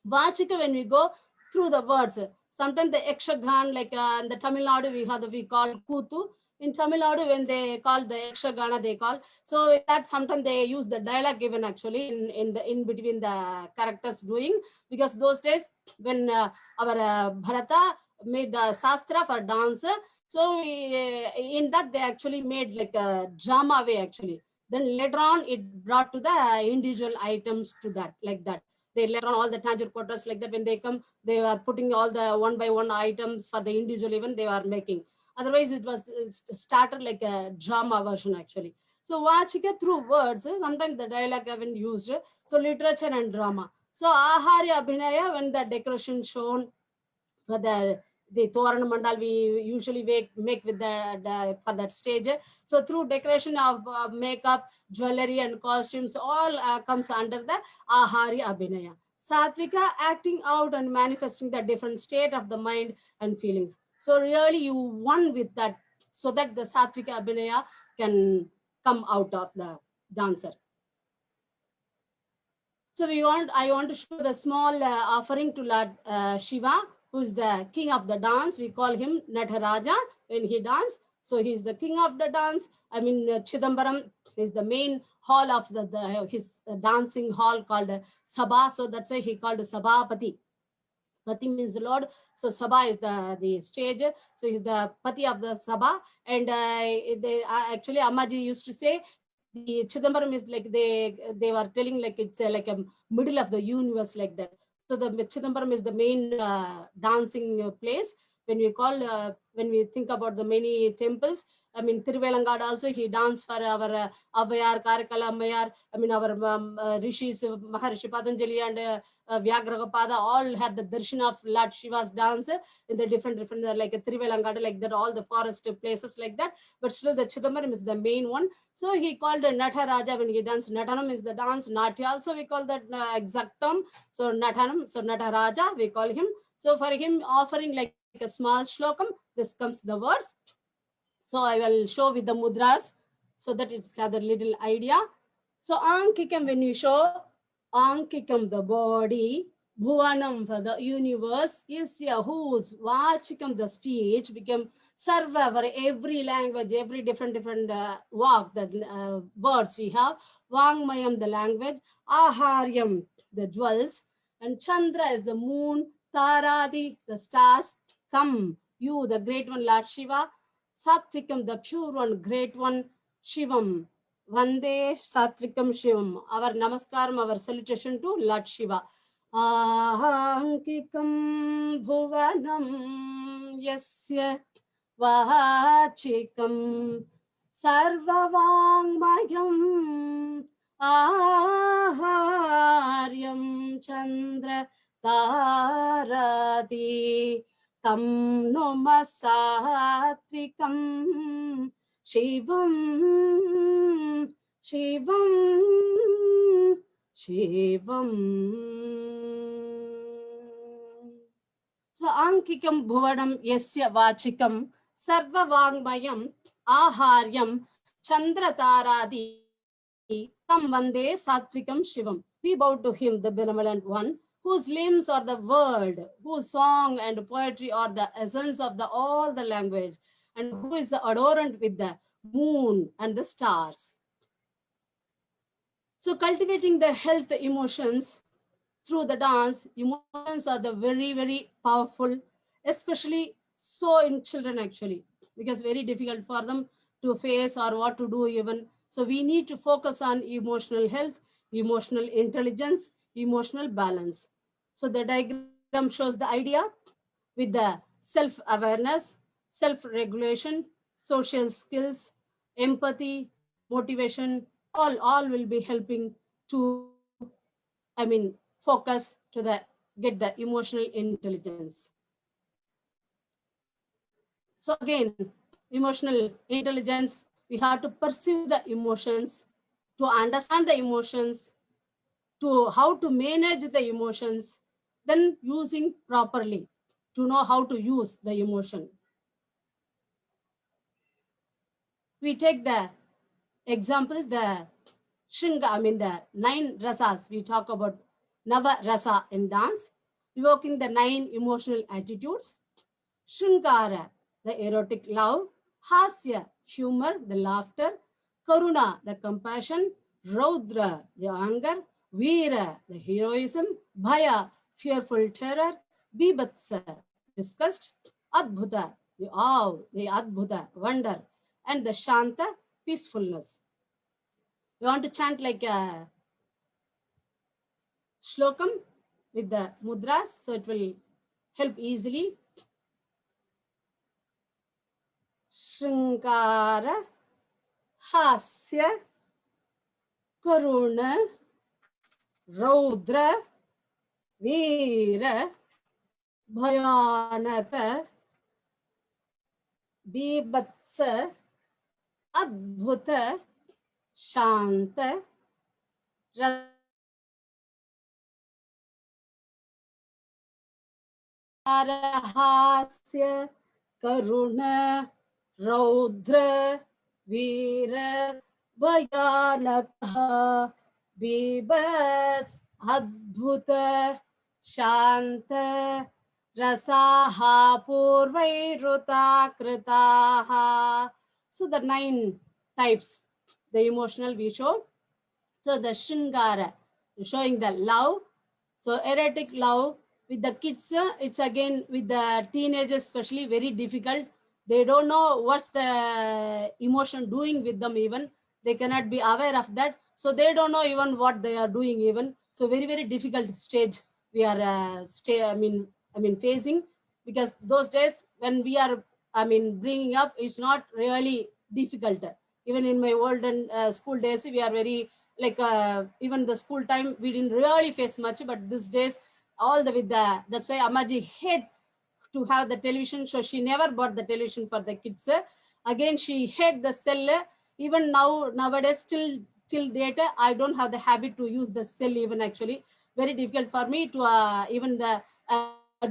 Vachika, when we go through the words, sometimes the Ekshaghan, like in the Tamil Nadu, we call Kutu. In Tamil Nadu, when they call the Ekshagana, they call. So that sometimes they use the dialogue given actually in between the characters doing, because those days when our Bharata made the Sastra for dance, So in that they actually made like a drama way actually. Then later on it brought to the individual items to that, like that. They later on all the tangible quarters like that, when they come, they were putting all the one by one items for the individual event they were making. Otherwise it was started like a drama version actually. So Vachika through words, sometimes the dialogue have been used. So literature and drama. So Aharya Abhinaya, when the decoration shown for the Toran Mandal we usually make with the for that stage. So through decoration of makeup, jewelry and costumes, all comes under the Ahari Abhinaya. Satvika acting out and manifesting the different state of the mind and feelings. So really you won with that, so that the Satvika Abhinaya can come out of the dancer. So I want to show the small offering to Lord Shiva, who is the king of the dance. We call him Nataraja when he dances. So he is the king of the dance. I mean, Chidambaram is the main hall of his dancing hall called Sabha. So that's why he called Sabhapati. Pati means the Lord. So Sabha is the stage. So he's the Pati of the Sabha. And actually Ammaji used to say, the Chidambaram is like they were telling like it's like a middle of the universe like that. So the Chidambaram is the main dancing place. When we think about the many temples, I mean Tiruvelangad also he danced for our Avayar, Karakala Ammayar. I mean our rishis Maharishi Patanjali and Vyagrapada all had the darshan of Lord Shiva's dance in the different like Tiruvelangad like that, all the forest places like that. But still the Chidambaram is the main one. So he called Nataraja when he danced. Natanam is the dance. Natya also we call that exact term. So Natanam, so Nataraja we call him. So for him offering like a small shlokam, this comes the words. So I will show with the mudras so that it's got a little idea. So Ankikam, when you show Ankikam the body, Bhuvanam for the universe, Isya whose, Vachikam the speech, become Sarva for every language, every different walk, the words we have, Vangmayam the language, Aharyam the jewels, and Chandra is the moon, Taradi the stars, Tam, you the great one Lord Shiva, Satvikam the pure one, great one, Shivam, Vande Satvikam Shivam. Our namaskaram, our salutation to Lord Shiva. Ahankikam bhuvanam yasya vachikam sarvavangmayam aharyam chandra taradi tam noma satvikam Shivam So Ankikam Bhuvanam Yasya Vachikam Sarva Vangmayam Aharyam Chandra Taradi Tam Vande Satvikam Shivam. We bow to him, the benevolent one, whose limbs are the word, whose song and poetry are the essence of all the language, and who is adorned with the moon and the stars. So cultivating the health emotions through the dance, emotions are the very, very powerful, especially so in children actually, because very difficult for them to face or what to do even. So we need to focus on emotional health, emotional intelligence, emotional balance. So the diagram shows the idea with the self-awareness, self-regulation, social skills, empathy, motivation, all will be helping to, focus to get the emotional intelligence. So again, emotional intelligence, we have to perceive the emotions, to understand the emotions, to how to manage the emotions, then using properly, to know how to use the emotion. We take the example, the Shringa, the 9 rasas. We talk about Nava rasa in dance, evoking the 9 emotional attitudes. Shrinkara, the erotic love. Hasya, humor, the laughter. Karuna, the compassion. Raudra, the anger. Veera, the heroism. Bhaya, fearful terror. Bibhatsa, disgust. Adbhuta, the awe, the adbhuta, wonder, and the shanta, peacefulness. We want to chant like a shlokam with the mudras, so it will help easily. Shrinkara, hasya, karuna, raudra, veera, bhayanaka, bibhatsa, adbhuta, shanta, hasya, karuna, raudra, veera, bhayanaka, bibhats, adbhuta, shanta, rasaha purvairuta kritaha. So the 9 types, the emotional we show. So the shringara, showing the love. So erotic love with the kids, it's again with the teenagers especially very difficult. They don't know what's the emotion doing with them even. They cannot be aware of that. So they don't know even what they are doing even. So very, very difficult stage we are facing, because those days when we are, bringing up, it's not really difficult. Even in my olden school days, we are very, like even the school time, we didn't really face much, but these days, all the with the, that's why Ammaji hate to have the television, so she never bought the television for the kids. Again, she hate the cell. Even nowadays, till date, I don't have the habit to use the cell even actually. Very difficult for me to even the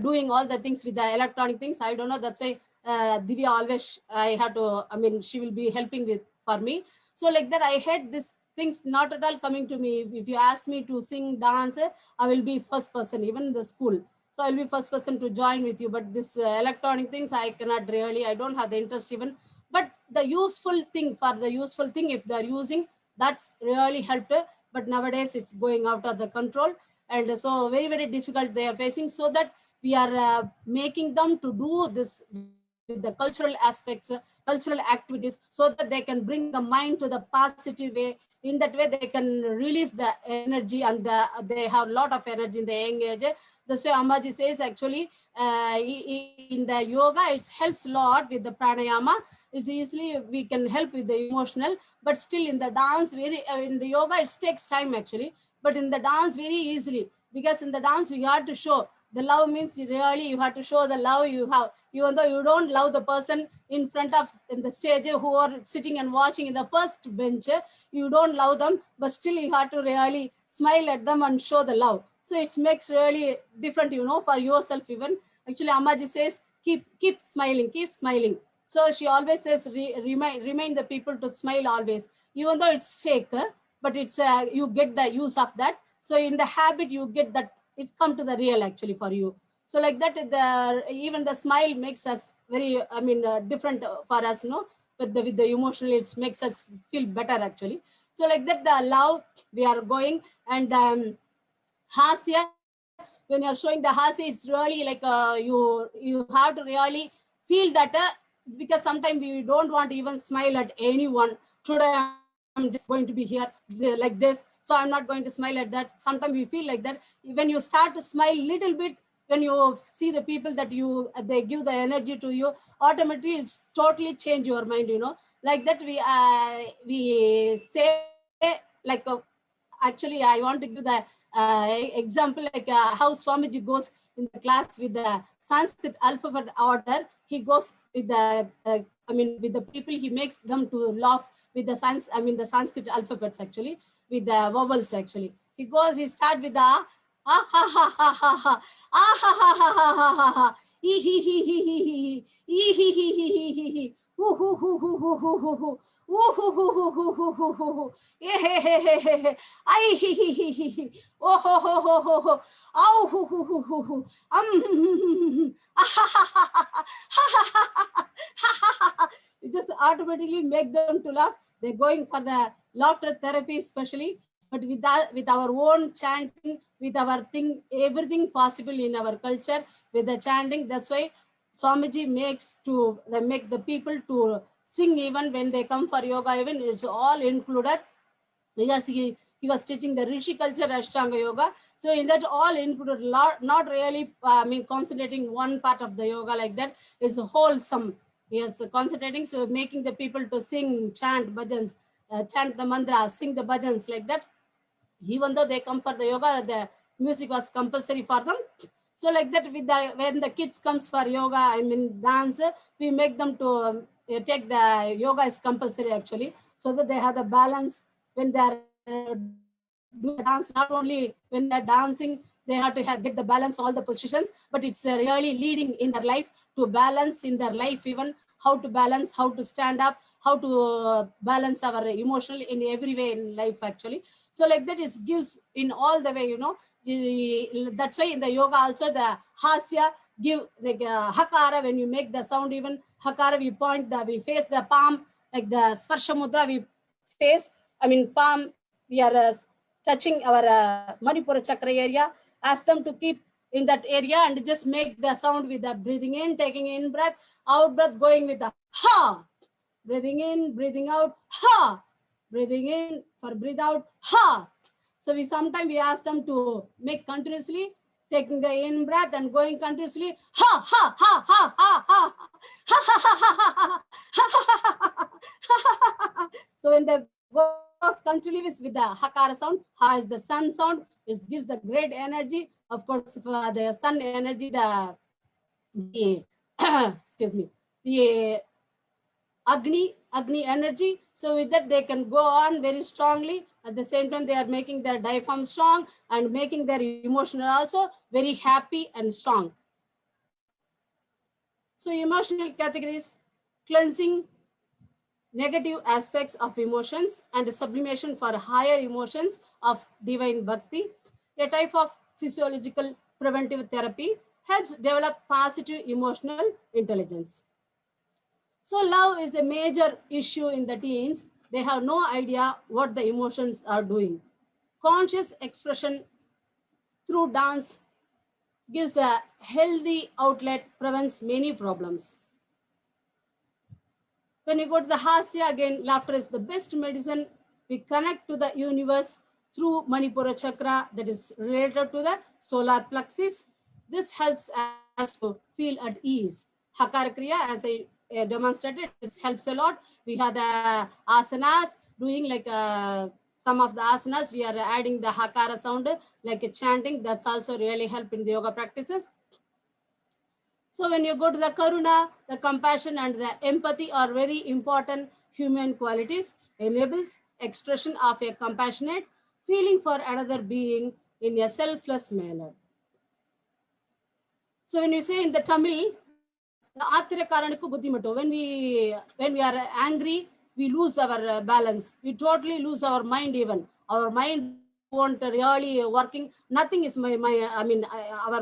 doing all the things with the electronic things. I don't know, that's why Divya always, I have to, she will be helping with for me. So like that, I hate this things not at all coming to me. If you ask me to sing, dance, I will be first person, even in the school. So I'll be first person to join with you. But this electronic things, I cannot really, I don't have the interest even. But the useful thing, for the useful thing, if they're using, that's really helped. But nowadays it's going out of the control. And so very, very difficult they are facing, so that we are making them to do this with the cultural aspects, cultural activities, so that they can bring the mind to the positive way. In that way, they can release the energy, and they have a lot of energy in the young age. That's why Ammaji says actually in the yoga, it helps a lot with the pranayama. It's easily we can help with the emotional, but still in the dance, in the yoga, it takes time actually. But in the dance, very easily, because in the dance, we have to show the love. Means really you have to show the love you have, even though you don't love the person in front of in the stage who are sitting and watching in the first bench, you don't love them, but still you have to really smile at them and show the love. So it makes really different, for yourself even. Actually, Ammaji says, keep smiling, keep smiling. So she always says, remind the people to smile always, even though it's fake, but it's you get the use of that. So in the habit, you get that, it come to the real actually for you. So like that, even the smile makes us very, different for us, with the emotional, it makes us feel better actually. So like that, the love we are going, and hasya, when you're showing the hasya, it's really like you have to really feel that, because sometimes we don't want to even smile at anyone. Today I'm just going to be here like this, so I'm not going to smile at that. Sometimes we feel like that. When you start to smile little bit, when you see the people that they give the energy to you, automatically it's totally change your mind, like that. We say like actually I want to give the example, like how Swamiji goes in the class with the Sanskrit alphabet order. He goes with the with the people, he makes them to laugh with the the Sanskrit alphabets actually, with the vowels actually. He start with the ah ha ha ha ha ha, ah ha ha ha ha ha ha ha, ee hee hee hee hee hee, ee hee hee hee hee hee hee, hoo hoo hoo hoo hoo hoo hoo hoo, ooh hoo hoo hoo hoo hoo hoo hoo hoo, eh he he he he he, ay hee hee hee hee hee, oh ho ho ho ho ho, ow hoo hoo hoo hoo hoo, ah ha ha ha ha ha ha ha ha ha. You just automatically make them to laugh. They're going for the laughter therapy especially, but with that, with our own chanting, with our thing, everything possible in our culture with the chanting. That's why Swamiji makes to make the people to sing even when they come for yoga, even it's all included. Because he was teaching the Rishi culture, Ashtanga yoga. So in that all included, not really, concentrating one part of the yoga like that. It's wholesome. He is concentrating, so making the people to sing, chant bhajans, chant the mantra, sing the bhajans like that. Even though they come for the yoga, the music was compulsory for them. So like that, with when the kids comes for yoga, dance, we make them to take the yoga is compulsory actually, so that they have the balance when they are doing dance. Not only when they're dancing, they have to get the balance, all the positions, but it's really leading in their life to balance in their life, even how to balance, how to stand up, how to balance our emotional in every way in life actually. So like that, it gives in all the way, that's why in the yoga also the hasya give like hakara. When you make the sound, even hakara, we point we face the palm, like the sparsha mudra, we face, palm, we are touching our Manipura chakra area. Ask them to keep in that area and just make the sound with the breathing in, taking in breath, out breath, going with the ha, breathing in, breathing out, ha, breathing in for breathe out, ha. So we sometimes we ask them to make continuously, taking the in breath and going continuously, ha, ha, ha, ha, ha, ha, ha, ha, ha, ha, ha. So when they goes continuously with the hakara sound, ha is the sun sound, it gives the great energy. Of course, for the sun energy, the excuse me, the Agni energy. So with that, they can go on very strongly. At the same time, they are making their diaphragm strong and making their emotional also very happy and strong. So emotional categories: cleansing negative aspects of emotions and sublimation for higher emotions of divine bhakti. A type of physiological preventive therapy helps develop positive emotional intelligence. So love is the major issue in the teens. They have no idea what the emotions are doing. Conscious expression through dance gives a healthy outlet, prevents many problems. When you go to the hasya, again, laughter is the best medicine. We connect to the universe through Manipura chakra, that is related to the solar plexus. This helps us to feel at ease. Hakara Kriya, as I demonstrated, it helps a lot. We have the asanas, doing like some of the asanas, we are adding the hakara sound, like a chanting. That's also really help in the yoga practices. So when you go to the karuna, the compassion and the empathy are very important human qualities, enables expression of a compassionate feeling for another being in a selfless manner. So when you say in the Tamil, when we are angry, we lose our balance. We totally lose our mind even. Our mind won't really working. Nothing is our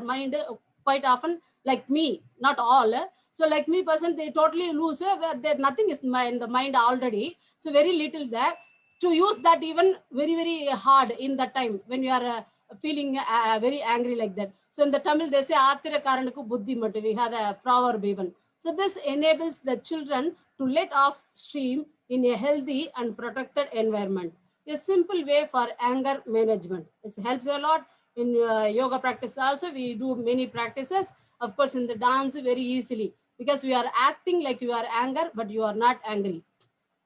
mind quite often, like me, not all. So like me person, they totally lose, where nothing is in the mind already. So very little there. To use that even very, very hard in that time when you are feeling very angry like that. So in the Tamil, they say, Athira Karanakku Buddhi Matu. We have a proverb even. So this enables the children to let off stream in a healthy and protected environment. A simple way for anger management. It helps a lot in yoga practice also. We do many practices. Of course, in the dance, very easily. Because we are acting like you are angry, but you are not angry.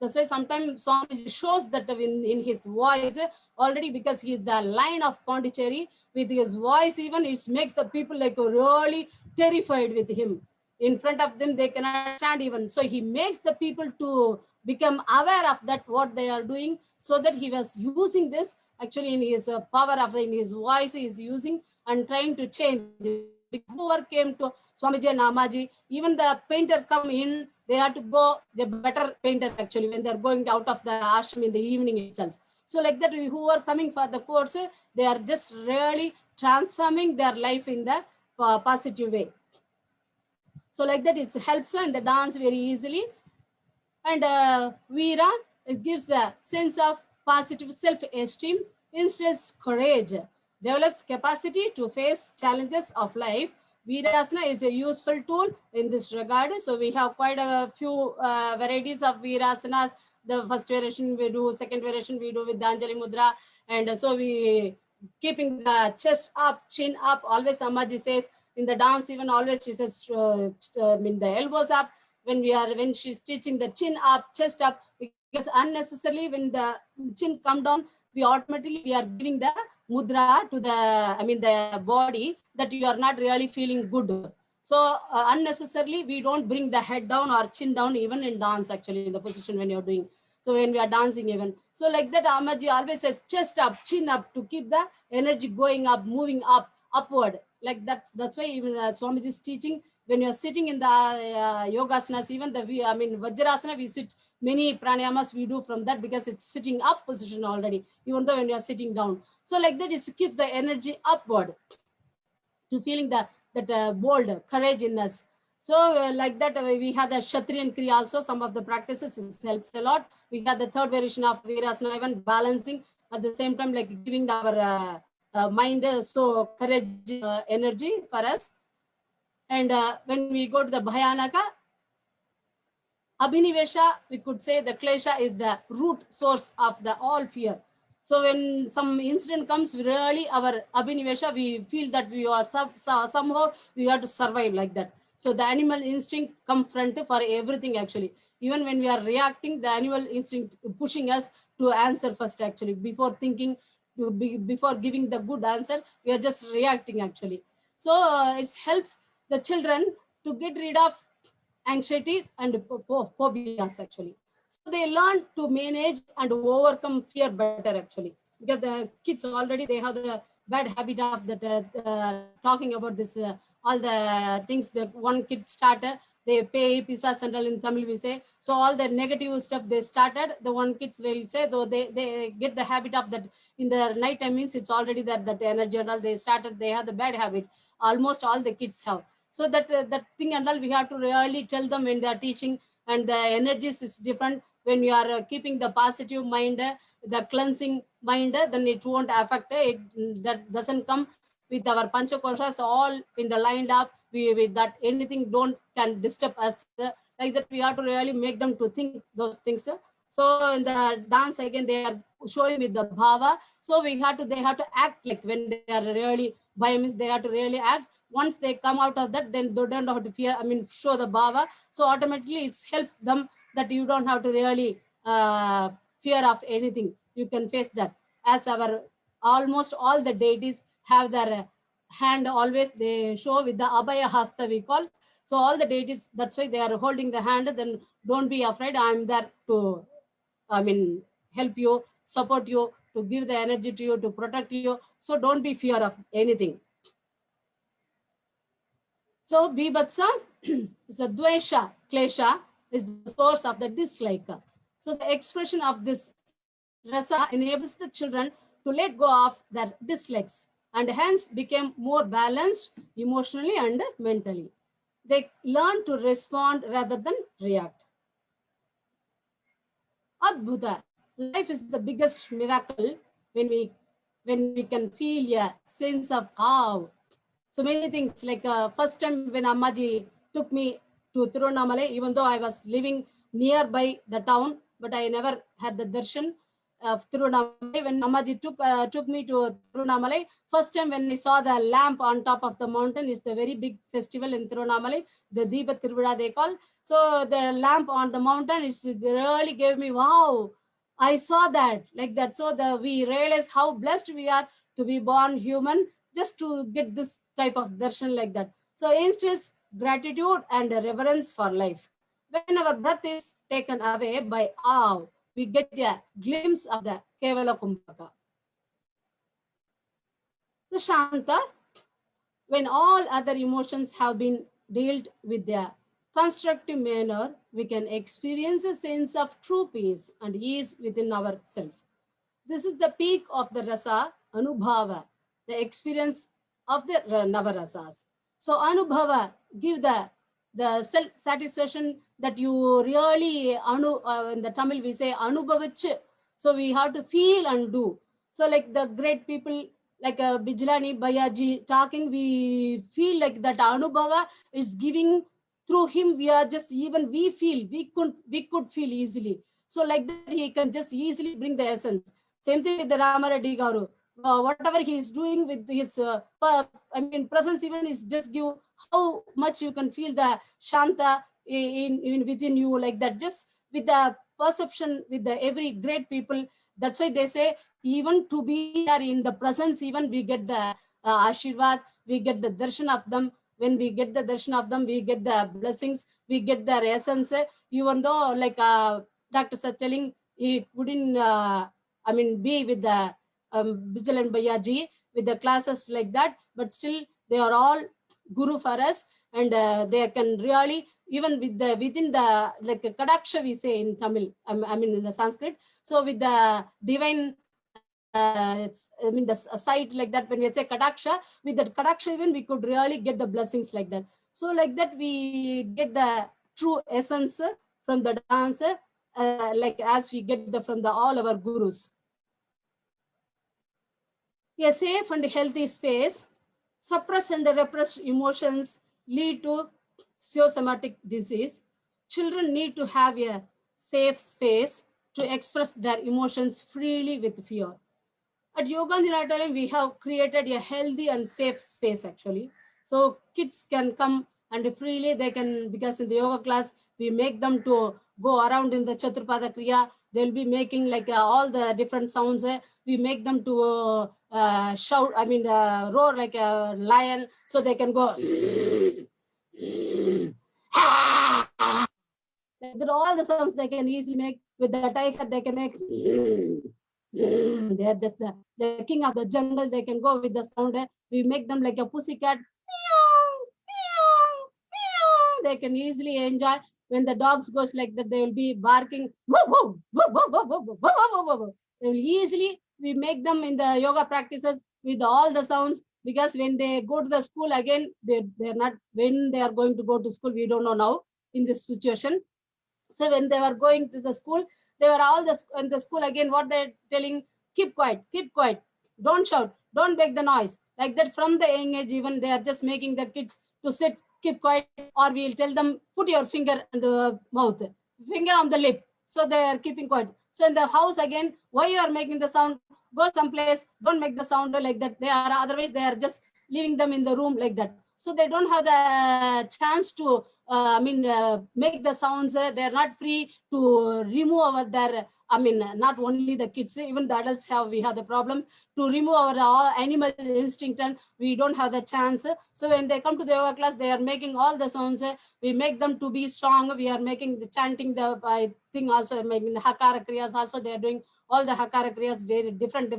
That's why sometimes Swami shows that in his voice already, because he is the line of Pondicherry, with his voice even, it makes the people like really terrified with him. In front of them, they cannot stand even. So he makes the people to become aware of that, what they are doing, so that he was using this actually in his power of in his voice he is using and trying to change. Whoever came to Swamiji and Namaji, even the painter come in, they have to go, the better painter actually, when they're going out of the ashram in the evening itself. So like that, who are coming for the course, they are just really transforming their life in the positive way. So like that, it helps in the dance very easily. And Veera, it gives the sense of positive self-esteem, instills courage, develops capacity to face challenges of life Virasana is a useful tool in this regard. So we have quite a few varieties of Virasanas. The first variation we do, second variation we do with the Anjali Mudra. And so we keeping the chest up, chin up. Always Ammaji says in the dance, even always she says, the elbows up. When she's teaching the chin up, chest up, because unnecessarily when the chin come down, we are giving the mudra to the body that you are not really feeling good. So unnecessarily we don't bring the head down or chin down even in dance, actually, in the position when you're doing. So when we are dancing even. So like that, Ammaji always says chest up, chin up, to keep the energy going up, moving up, upward. Like that's why even Swamiji's teaching, when you are sitting in the yogasanas, even Vajrasana, we sit many pranayamas we do from that, because it's sitting up position already, even though when you are sitting down. So like that, it keeps the energy upward to feeling that bold courage in us. So like that, we have the Kshatriyan Kriya also. Some of the practices helps a lot. We have the third variation of Virasana, even balancing at the same time, like giving our mind so courage energy for us. And when we go to the Bhayanaka, Abhinivesha, we could say the Klesha is the root source of the all fear. So when some incident comes, really our Abhinivesha, we feel that we are somehow we have to survive like that. So the animal instinct come front for everything, actually. Even when we are reacting, the animal instinct pushing us to answer first, actually. Before thinking, before giving the good answer, we are just reacting, actually. So it helps the children to get rid of anxieties and phobias, actually. So they learn to manage and overcome fear better, actually, because the kids already, they have the bad habit of that talking about this, all the things that one kid started, they pay pizza central in Tamil, we say. So all the negative stuff they started, the one kids will say, though they get the habit of that in the night time, means it's already that energy and all they started, they have the bad habit. Almost all the kids have. So that thing and all, we have to really tell them when they are teaching, and the energies is different. When we are keeping the positive mind, the cleansing mind, then it won't affect it. That doesn't come with our panchakoshas all in the lined up. With that, anything can disturb us. Like that, we have to really make them to think those things. So in the dance, again, they are showing with the bhava. So they have to act like when they are really means they have to really act. Once they come out of that, then they don't have to fear, show the bhava. So automatically it helps them that you don't have to really fear of anything. You can face that. As our almost all the deities have their hand always, they show with the abhaya hasta, we call. So all the deities, that's why they are holding the hand. Then don't be afraid. I'm there to, help you, support you, to give the energy to you, to protect you. So don't be fear of anything. So Vibhatsa is a Dvesha, Klesha is the source of the dislike. So the expression of this rasa enables the children to let go of their dislikes and hence become more balanced emotionally and mentally. They learn to respond rather than react. Adbhuta, life is the biggest miracle when we can feel a sense of awe. So many things, like first time when Ammaji took me to Tiruvannamalai, even though I was living nearby the town, but I never had the darshan of Tiruvannamalai. When Ammaji took me to Tiruvannamalai, first time when I saw the lamp on top of the mountain, is the very big festival in Tiruvannamalai, the Deepa Tiruvada they call. So the lamp on the mountain, it really gave me, wow, I saw that, like that. So we realize how blessed we are to be born human, just to get this type of darshan like that. So instills gratitude and reverence for life. When our breath is taken away by awe, we get a glimpse of the Kevala Kumbhaka. The Shanta, when all other emotions have been dealt with their constructive manner, we can experience a sense of true peace and ease within ourselves. This is the peak of the rasa, anubhava, the experience of the navarasas. So anubhava, give the self-satisfaction that you really, in the Tamil we say anubhavich. So we have to feel and do. So like the great people like Bijlani Bayaji talking, we feel like that Anubhava is giving through him. We are just even we could feel easily. So like that, he can just easily bring the essence. Same thing with the Ramareddy Garu. Whatever he is doing with his presence, even is just give how much you can feel the Shanta in within you, like that, just with the perception with the every great people. That's why they say even to be there in the presence, even we get the Ashirvad, we get the darshan of them. When we get the darshan of them, we get the blessings, we get their essence. Even though like Dr. Sir telling he couldn't be with the Bijal and Bayaji with the classes like that, but still they are all guru for us, and they can really, even with the within the like Kadaksha we say in Tamil, in the Sanskrit. So with the divine the site like that, when we say Kadaksha, with that Kadaksha even we could really get the blessings like that. So like that we get the true essence from the dance, like as we get from the all our gurus. A safe and healthy space, suppressed and repressed emotions lead to psychosomatic disease. Children need to have a safe space to express their emotions freely with fear. At Yoganjana, we have created a healthy and safe space actually. So kids can come and freely they can, because in the yoga class, we make them to go around in the Chaturpada Kriya. They'll be making like all the different sounds. We make them to shout, roar like a lion, so they can go. Like all the sounds they can easily make. With the tiger, they can make. They're just the king of the jungle. They can go with the sound. We make them like a pussycat. They can easily enjoy. When the dogs goes like that, they will be barking. They will easily, we make them in the yoga practices with all the sounds, because when they go to the school again, they're not, when they are going to go to school, we don't know now in this situation. So when they were going to the school, they were all in the school again, what they're telling, keep quiet, don't shout, don't make the noise. Like that from the young age, even they are just making the kids to sit, keep quiet, or we'll tell them, put your finger on the mouth, finger on the lip. So they are keeping quiet. So in the house again, why you are making the sound? Go someplace, don't make the sound like that. They are, otherwise they are just leaving them in the room like that. So they don't have the chance to make the sounds. They're not free to remove their, not only the kids, even the adults we have the problem to remove our animal instinct, and we don't have the chance. So when they come to the yoga class, they are making all the sounds. We make them to be strong. We are making the chanting, the thing also, making the Hakara Kriyas also. They are doing all the Hakara Kriyas, very different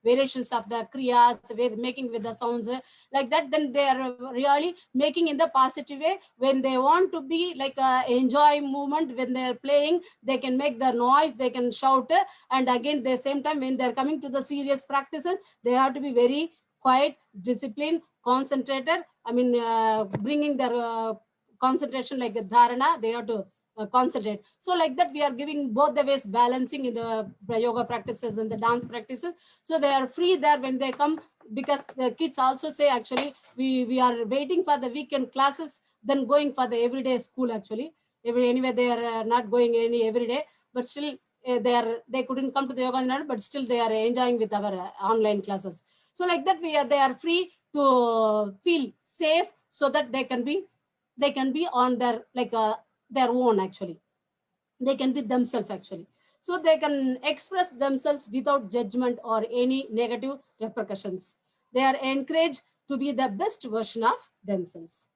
variations of the Kriyas, making with the sounds like that. Then they are really making in the positive way. When they want to be like enjoy movement, when they are playing, they can make their noise, they can shout. And again, the same time, when they're coming to the serious practices, they have to be very quiet, disciplined, concentrated. Bringing their concentration like a dharana, they have to concentrate. So like that, we are giving both the ways, balancing in the yoga practices and the dance practices. So they are free there when they come, because the kids also say, actually, we are waiting for the weekend classes, then going for the everyday school actually. Anyway, they are not going any everyday, but still they couldn't come to the yoga, but still they are enjoying with our online classes. So like that, they are free to feel safe, so that they can be on their their own actually. They can be themselves actually. So they can express themselves without judgment or any negative repercussions. They are encouraged to be the best version of themselves.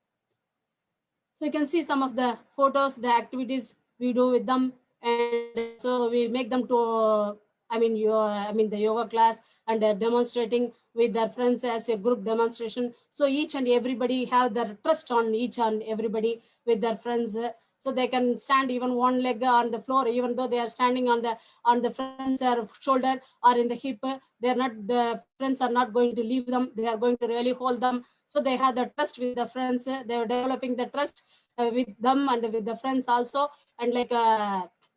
So you can see some of the photos, the activities we do with them. And so we make them to, the yoga class, and they're demonstrating with their friends as a group demonstration. So each and everybody have their trust on each and everybody with their friends. So they can stand even one leg on the floor, even though they are standing on the friend's shoulder or in the hip. The friends are not going to leave them. They are going to really hold them. So they have the trust with the friends. They are developing the trust with them and with the friends also. And like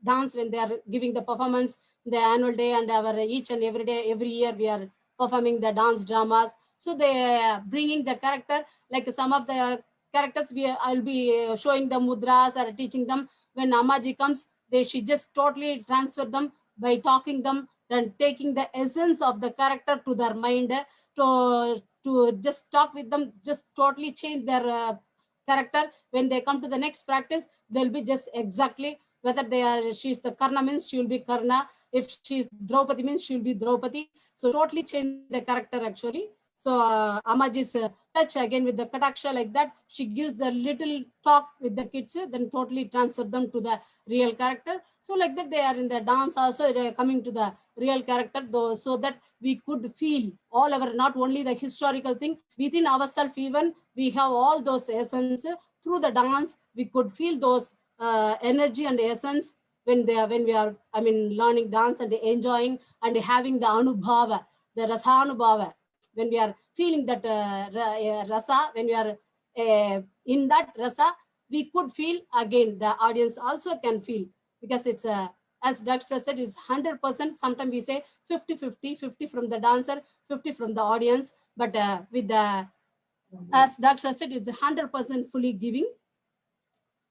dance, when they are giving the performance, the annual day, and our each and every day, every year we are performing the dance dramas. So they are bringing the character, like some of the characters I'll be showing the mudras or teaching them. When Amaji comes, she just totally transfer them by talking them and taking the essence of the character to their mind, to just talk with them, just totally change their character. When they come to the next practice, they'll be just exactly, whether she's the Karna means she will be Karna, if she's Draupadi means she will be Draupadi. So totally change the character actually. So Amaji's touch again with the Kataksha, like that, she gives the little talk with the kids, then totally transfer them to the real character. So like that, they are in the dance also, they are coming to the real character, though, so that we could feel all our, not only the historical thing, within ourselves even, we have all those essence. Through the dance, we could feel those energy and essence when we are, learning dance and enjoying and having the anubhava, the rasanubhava. When we are feeling that rasa, when we are in that rasa, we could feel again, the audience also can feel, because it's as Dr. said, is 100%. Sometimes we say 50-50, 50 from the dancer, 50 from the audience. But with the, as Dr. said, it's 100% fully giving.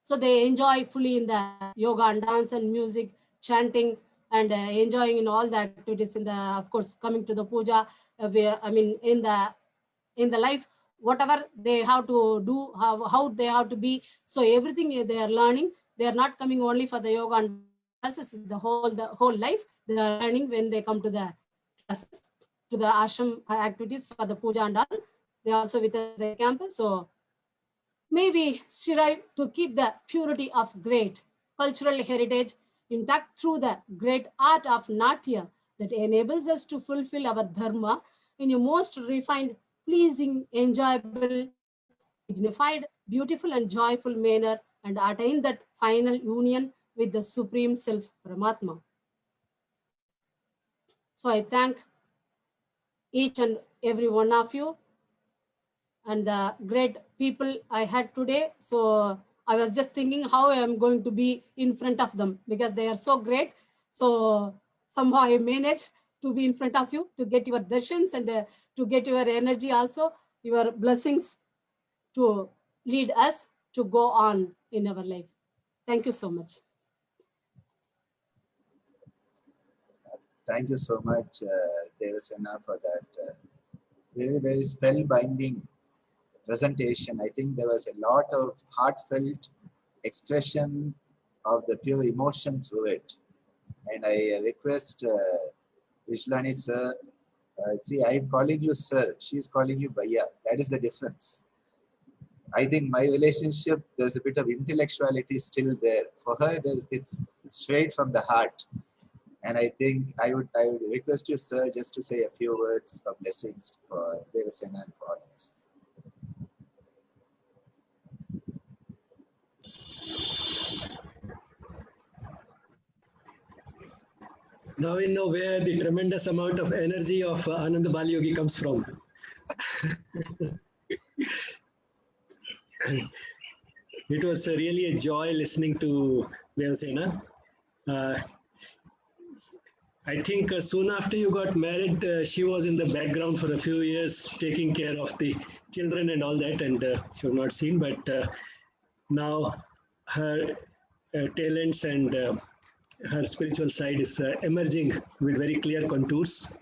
So they enjoy fully in the yoga and dance and music, chanting, and enjoying in all the activities. In the, of course, coming to the puja, in the life, whatever they have to do, how they have to be. So everything they are learning. They are not coming only for the yoga and classes. The whole life they are learning when they come to the classes, to the ashram activities for the puja and all. They also with the campus. So may we strive to keep the purity of great cultural heritage intact through the great art of Natya that enables us to fulfill our dharma in a most refined, pleasing, enjoyable, dignified, beautiful, and joyful manner, and attain that final union with the Supreme Self, Paramatma. So I thank each and every one of you and the great people I had today. So I was just thinking how I am going to be in front of them, because they are so great. So somehow I managed to be in front of you, to get your darshans and to get your energy also, your blessings to lead us to go on in our life. Thank you so much. Thank you so much, Devasena, for that very, very spellbinding presentation. I think there was a lot of heartfelt expression of the pure emotion through it. And I request Vishlani sir, see, I'm calling you sir, she's calling you Bhaiya. That is the difference. I think my relationship, there's a bit of intellectuality still there. For her, it's straight from the heart. And I think I would request you, sir, just to say a few words of blessings for Devasena and for all of us. Now we know where the tremendous amount of energy of Ananda Bali Yogi comes from. It was really a joy listening to Devasena. I think soon after you got married, she was in the background for a few years, taking care of the children and all that, and she was not seen. But now her talents and her spiritual side is emerging with very clear contours.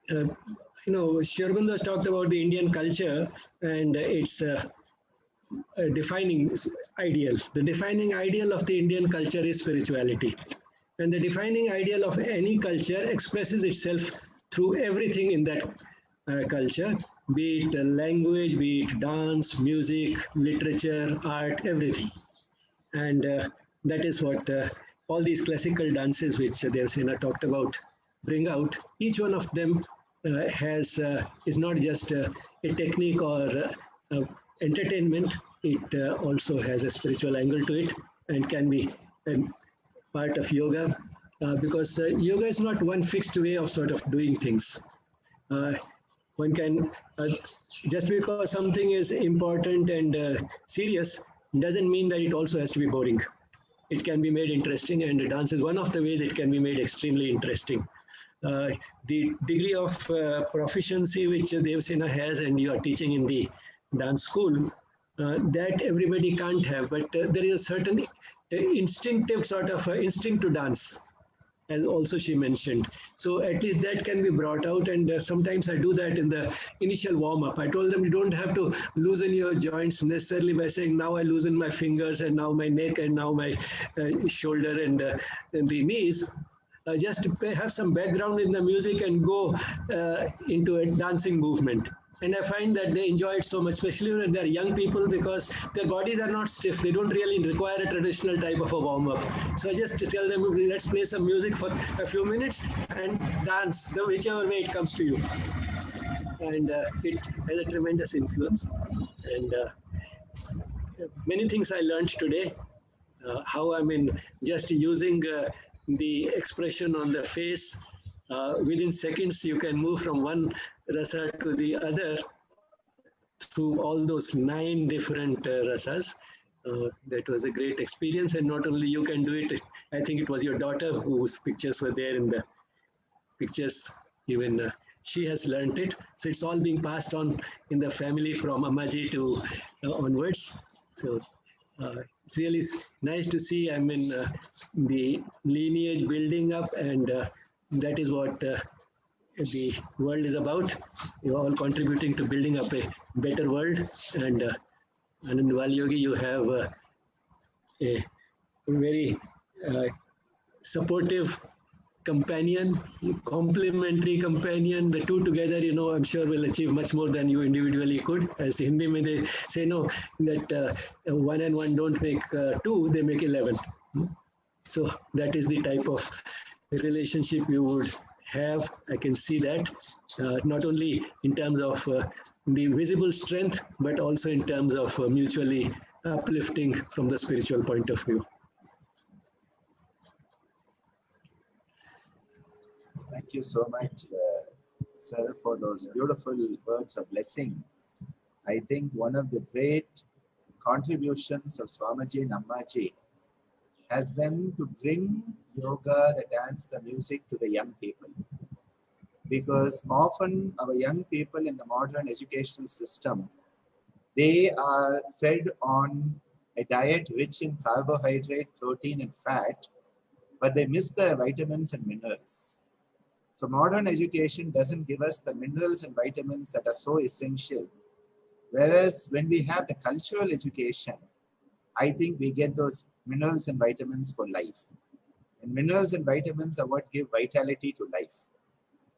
Sri Aurobindo has talked about the Indian culture and its defining ideal. The defining ideal of the Indian culture is spirituality. And the defining ideal of any culture expresses itself through everything in that culture, be it language, be it dance, music, literature, art, everything. And that is what all these classical dances which Devasena talked about bring out. Each one of them is not just a technique or entertainment. It also has a spiritual angle to it and can be part of yoga, because yoga is not one fixed way of sort of doing things. One can, just because something is important and serious doesn't mean that it also has to be boring. It can be made interesting, and dance is one of the ways it can be made extremely interesting. the degree of proficiency which Devsena has and you are teaching in the dance school, that everybody can't have, but there is a certain instinctive sort of instinct to dance, as also she mentioned. So at least that can be brought out, and sometimes I do that in the initial warm-up. I told them you don't have to loosen your joints necessarily by saying now I loosen my fingers and now my neck and now my shoulder and the knees. Just have some background in the music and go into a dancing movement. And I find that they enjoy it so much, especially when they're young people, because their bodies are not stiff. They don't really require a traditional type of a warm-up. So I just tell them, let's play some music for a few minutes and dance, whichever way it comes to you. And it has a tremendous influence. And many things I learned today, how just using the expression on the face, within seconds you can move from one rasa to the other through all those 9 different rasas. That was a great experience, and not only you can do it, I think it was your daughter whose pictures were there in the pictures, even she has learned it. So it's all being passed on in the family from Ammaji to onwards. So it's really nice to see, the lineage building up, and that is what the world is about. You're all contributing to building up a better world. And Ananda Bal Yogi, you have a very supportive companion, complementary companion. The two together, I'm sure will achieve much more than you individually could. As Hindi mein they say, no, that 1 and 1 don't make 2, they make 11. So that is the type of relationship you would have. I can see that, not only in terms of the visible strength, but also in terms of mutually uplifting from the spiritual point of view. Thank you so much, sir, for those beautiful words of blessing. I think one of the great contributions of Swamiji and Ammaji has been to bring yoga, the dance, the music to the young people. Because often our young people in the modern educational system, they are fed on a diet rich in carbohydrate, protein, and fat, but they miss the vitamins and minerals. So modern education doesn't give us the minerals and vitamins that are so essential. Whereas when we have the cultural education, I think we get those minerals and vitamins for life. And minerals and vitamins are what give vitality to life.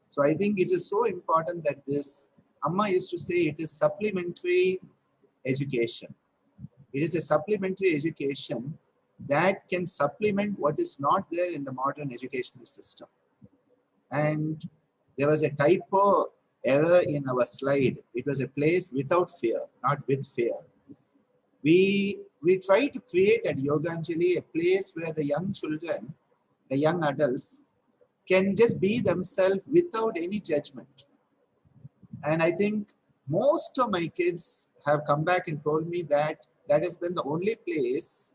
So I think it is so important that this, Amma used to say, it is supplementary education. It is a supplementary education that can supplement what is not there in the modern educational system. And there was a typo error in our slide. It was a place without fear, not with fear. We try to create at Yoganjali a place where the young children, the young adults, can just be themselves without any judgment. And I think most of my kids have come back and told me that that has been the only place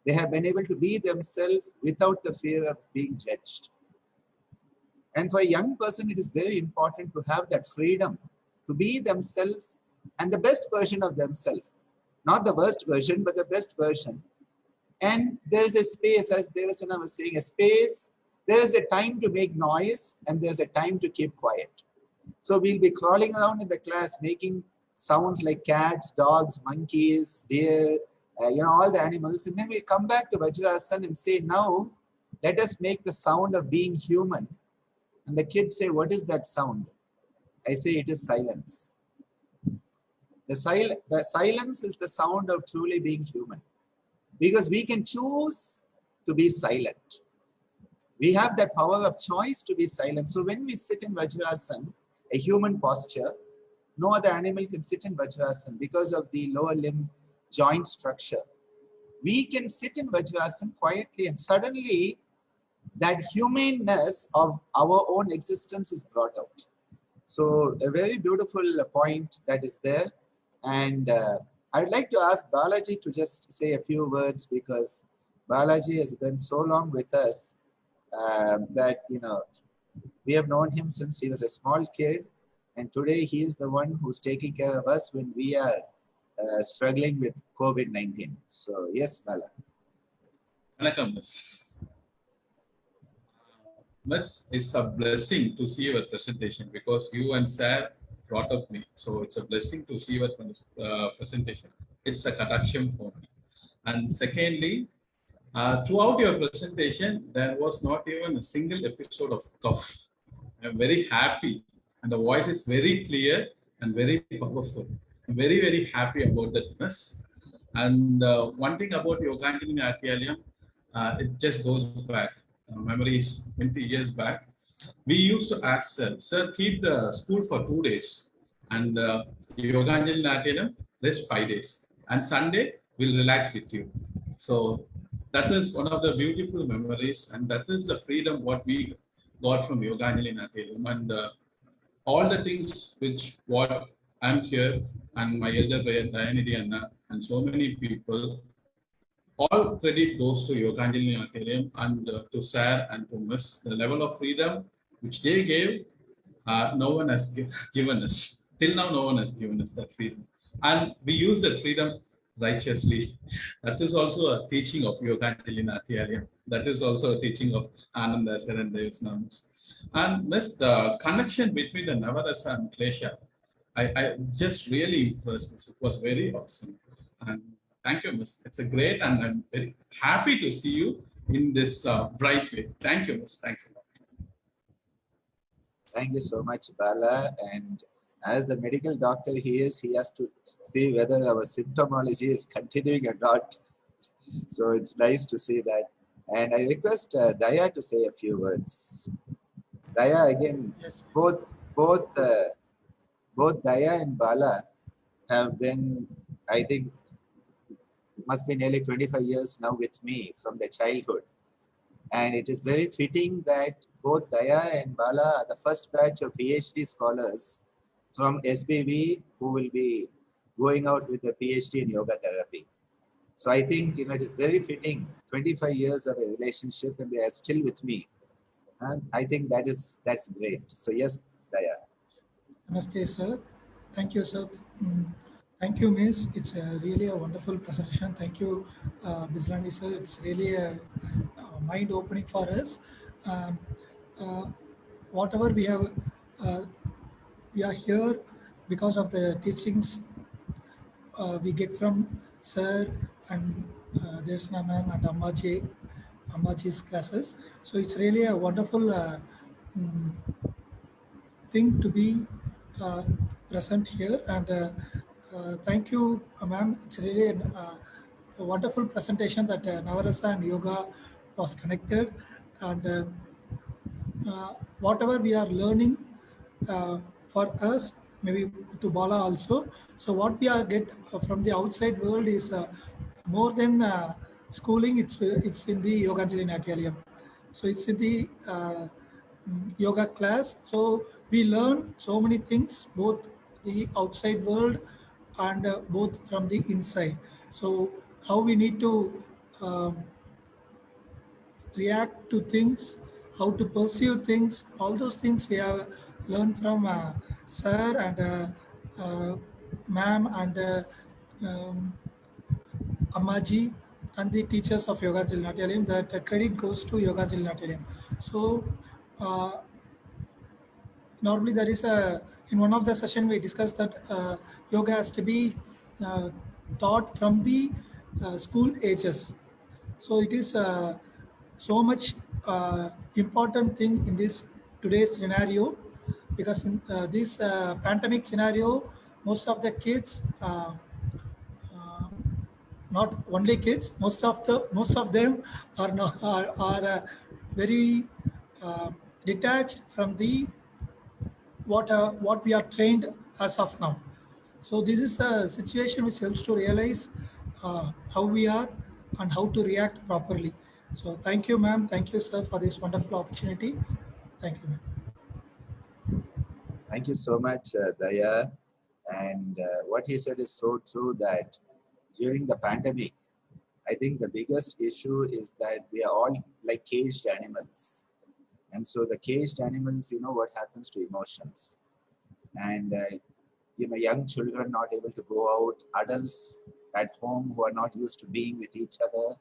they have been able to be themselves without the fear of being judged. And for a young person, it is very important to have that freedom to be themselves and the best version of themselves. Not the worst version, but the best version. And there's a space, as Devasena was saying, a space, there's a time to make noise and there's a time to keep quiet. So we'll be crawling around in the class, making sounds like cats, dogs, monkeys, deer, all the animals. And then we'll come back to Vajrasana and say, now let us make the sound of being human. And the kids say, what is that sound? I say, it is silence. The silence is the sound of truly being human. Because we can choose to be silent. We have that power of choice to be silent. So when we sit in Vajrasana, a human posture, no other animal can sit in Vajrasana because of the lower limb joint structure. We can sit in Vajrasana quietly, and suddenly that humaneness of our own existence is brought out. So a very beautiful point that is there. And I'd like to ask Balaji to just say a few words, because Balaji has been so long with us that, We have known him since he was a small kid, and today he is the one who's taking care of us when we are struggling with COVID-19. So yes, Bala. Vanakkam, miss. Miss, it's a blessing to see your presentation because you and Sir brought up me. So it's a blessing to see your presentation. It's a katakshem for me. And secondly, throughout your presentation, there was not even a single episode of cough. I'm very happy, and the voice is very clear and very powerful. I'm very, very happy about that, miss. And one thing about Yoganjali Natyalayam, it just goes back. Memories 20 years back. We used to ask sir, keep the school for 2 days, and Yoganjali Natyalayam, rest 5 days, and Sunday we'll relax with you. So that is one of the beautiful memories, and that is the freedom what we got from Yoganjali Natyalayam. And all the things which what I'm here and my elder brother Dayanidhi Anna and so many people, all credit goes to Yoganjali Natyalayam and to Sir and to Miss. The level of freedom which they gave, no one has given us. Till now, no one has given us that freedom. And we use that freedom righteously. That is also a teaching of Yoganjali Natyalayam. That is also a teaching of Ananda Sir and Yoginars. And Miss, the connection between the Navarasa and Klesha, I just really impressed. It was very awesome. And thank you, Miss. It's a great, and I'm very happy to see you in this bright way. Thank you, Miss. Thanks a lot. Thank you so much, Bala. And as the medical doctor he is, he has to see whether our symptomology is continuing or not. So it's nice to see that. And I request Daya to say a few words. Daya, again, yes. both Daya and Bala have been, I think, must be nearly 25 years now with me from their childhood. And it is very fitting that both Daya and Bala are the first batch of PhD scholars from SBV who will be going out with a PhD in yoga therapy. So I think it is very fitting, 25 years of a relationship, and they are still with me. And I think that's great. So yes, Daya. Namaste, sir. Thank you, sir. Thank you, Miss. It's really a wonderful presentation. Thank you, Bizrani, sir. It's really a mind-opening for us. Whatever we have, we are here because of the teachings we get from Sir and Devsana ma'am and Ammaji's classes. So it's really a wonderful thing to be present here. And thank you, ma'am. It's really a wonderful presentation that Navarasa and yoga was connected. And whatever we are learning for us, maybe to Bala also. So what we are get from the outside world is more than schooling. It's in the Yoganjali Natyalayam. So it's in the yoga class. So we learn so many things, both the outside world and both from the inside. So how we need to react to things, how to perceive things, all those things we have learned from Sir and ma'am and Ammaji and the teachers of Yoganjali Natyalayam. That credit goes to Yoganjali Natyalayam. So normally there is in one of the session we discussed that yoga has to be taught from the school ages. So it is so much important thing in this today's scenario, because in this pandemic scenario, most of the kids, not only kids, most of them are very detached from the what we are trained as of now. So this is a situation which helps to realize how we are and how to react properly. So thank you, ma'am. Thank you, sir, for this wonderful opportunity. Thank you, ma'am. Thank you so much, Daya. And what he said is so true, that during the pandemic, I think the biggest issue is that we are all like caged animals. And so the caged animals, you know what happens to emotions. And, you know, young children not able to go out, adults at home who are not used to being with each other,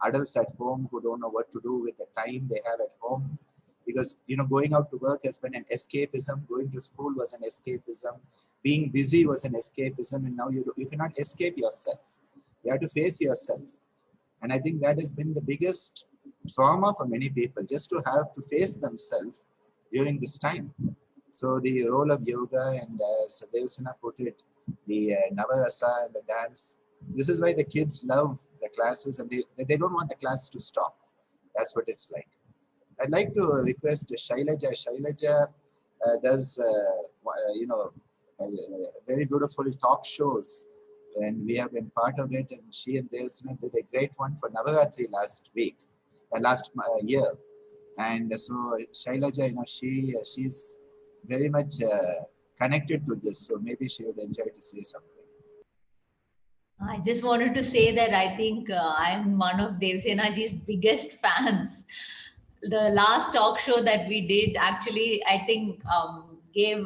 adults at home who don't know what to do with the time they have at home. Because, you know, going out to work has been an escapism, going to school was an escapism, being busy was an escapism, and now you cannot escape yourself. You have to face yourself. And I think that has been the biggest trauma for many people, just to have to face themselves during this time. So the role of yoga, and as Devasena put it, the Navarasa and the dance, this is why the kids love the classes, and they don't want the class to stop. That's what it's like. I'd like to request Shailaja. Shailaja does, you know, very beautiful talk shows, and we have been part of it. And she and Devasena did a great one for Navaratri last year. And so Shailaja, you know, she's very much connected to this, so maybe she would enjoy to say something. I just wanted to say that I think I'm one of Devsenaji's biggest fans. The last talk show that we did, actually, I think gave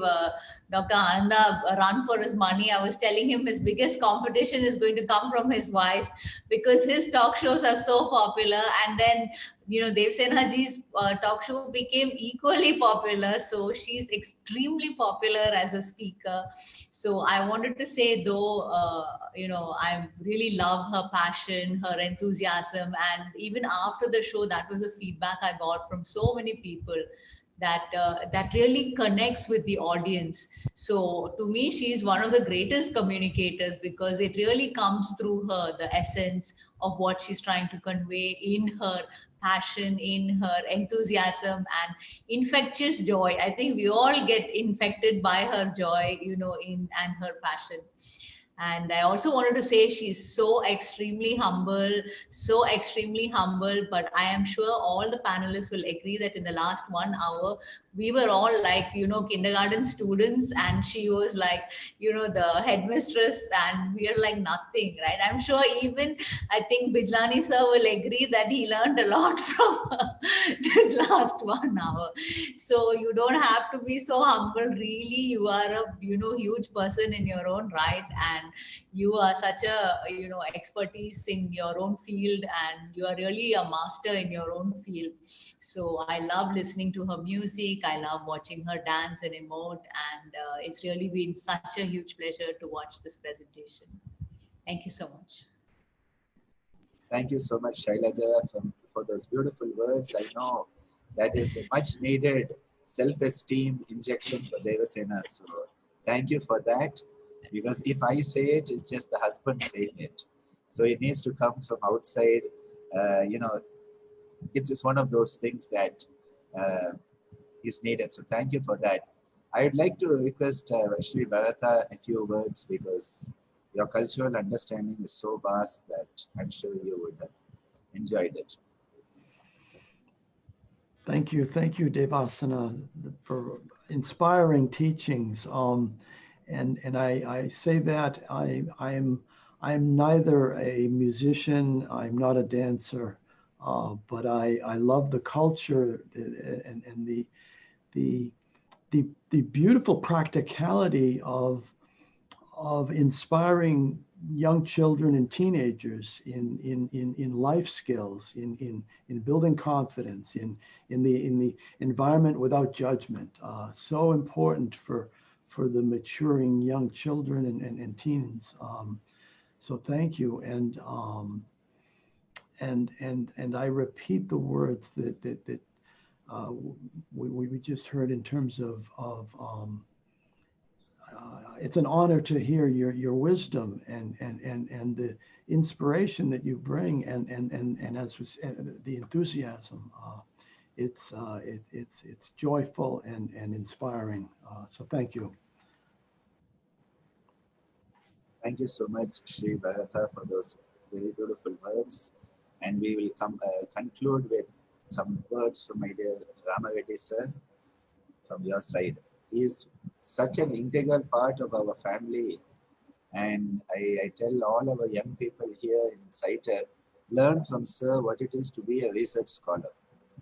Dr. Ananda a run for his money. I was telling him his biggest competition is going to come from his wife, because his talk shows are so popular. And then, you know, Devsenaji's talk show became equally popular. So she's extremely popular as a speaker. So I wanted to say, though, you know, I really love her passion, her enthusiasm. And even after the show, that was the feedback I got from so many people, that that really connects with the audience. So to me, she's one of the greatest communicators, because it really comes through her, the essence of what she's trying to convey in her passion, in her enthusiasm and infectious joy. I think we all get infected by her joy, you know, and her passion. And I also wanted to say she's so extremely humble, but I am sure all the panelists will agree that in the last 1 hour, we were all like, you know, kindergarten students, and she was like, you know, the headmistress, and we are like nothing, right? I'm sure even, I think Bijlani sir will agree that he learned a lot from her this last 1 hour. So you don't have to be so humble, really. You are a, you know, huge person in your own right, and you are such a, you know, expertise in your own field, and you are really a master in your own field. So I love listening to her music. I love watching her dance and emote, and it's really been such a huge pleasure to watch this presentation. Thank you so much. Thank you so much, Shailaja, for those beautiful words. I know that is a much needed self-esteem injection for Devasena. So thank you for that, because if I say it, it's just the husband saying it. So it needs to come from outside. You know, it's just one of those things that is needed. So thank you for that. I would like to request Shri Bharata a few words, because your cultural understanding is so vast that I'm sure you would have enjoyed it. Thank you, Devasena, for inspiring teachings. And I say that I'm neither a musician, I'm not a dancer, but I love the culture and the beautiful practicality of inspiring young children and teenagers in life skills, in building confidence, in the environment without judgment. So important for the maturing young children and teens. So thank you. And I repeat the words that we just heard in terms of it's an honor to hear your wisdom and the inspiration that you bring, and as was, the enthusiasm. It's joyful and inspiring. So thank you. Thank you so much, Shri Bharata, for those very beautiful words. And we will conclude with some words from my dear Ramareddy sir from your side. He is such an integral part of our family. And I tell all our young people here in CYTER, learn from sir what it is to be a research scholar.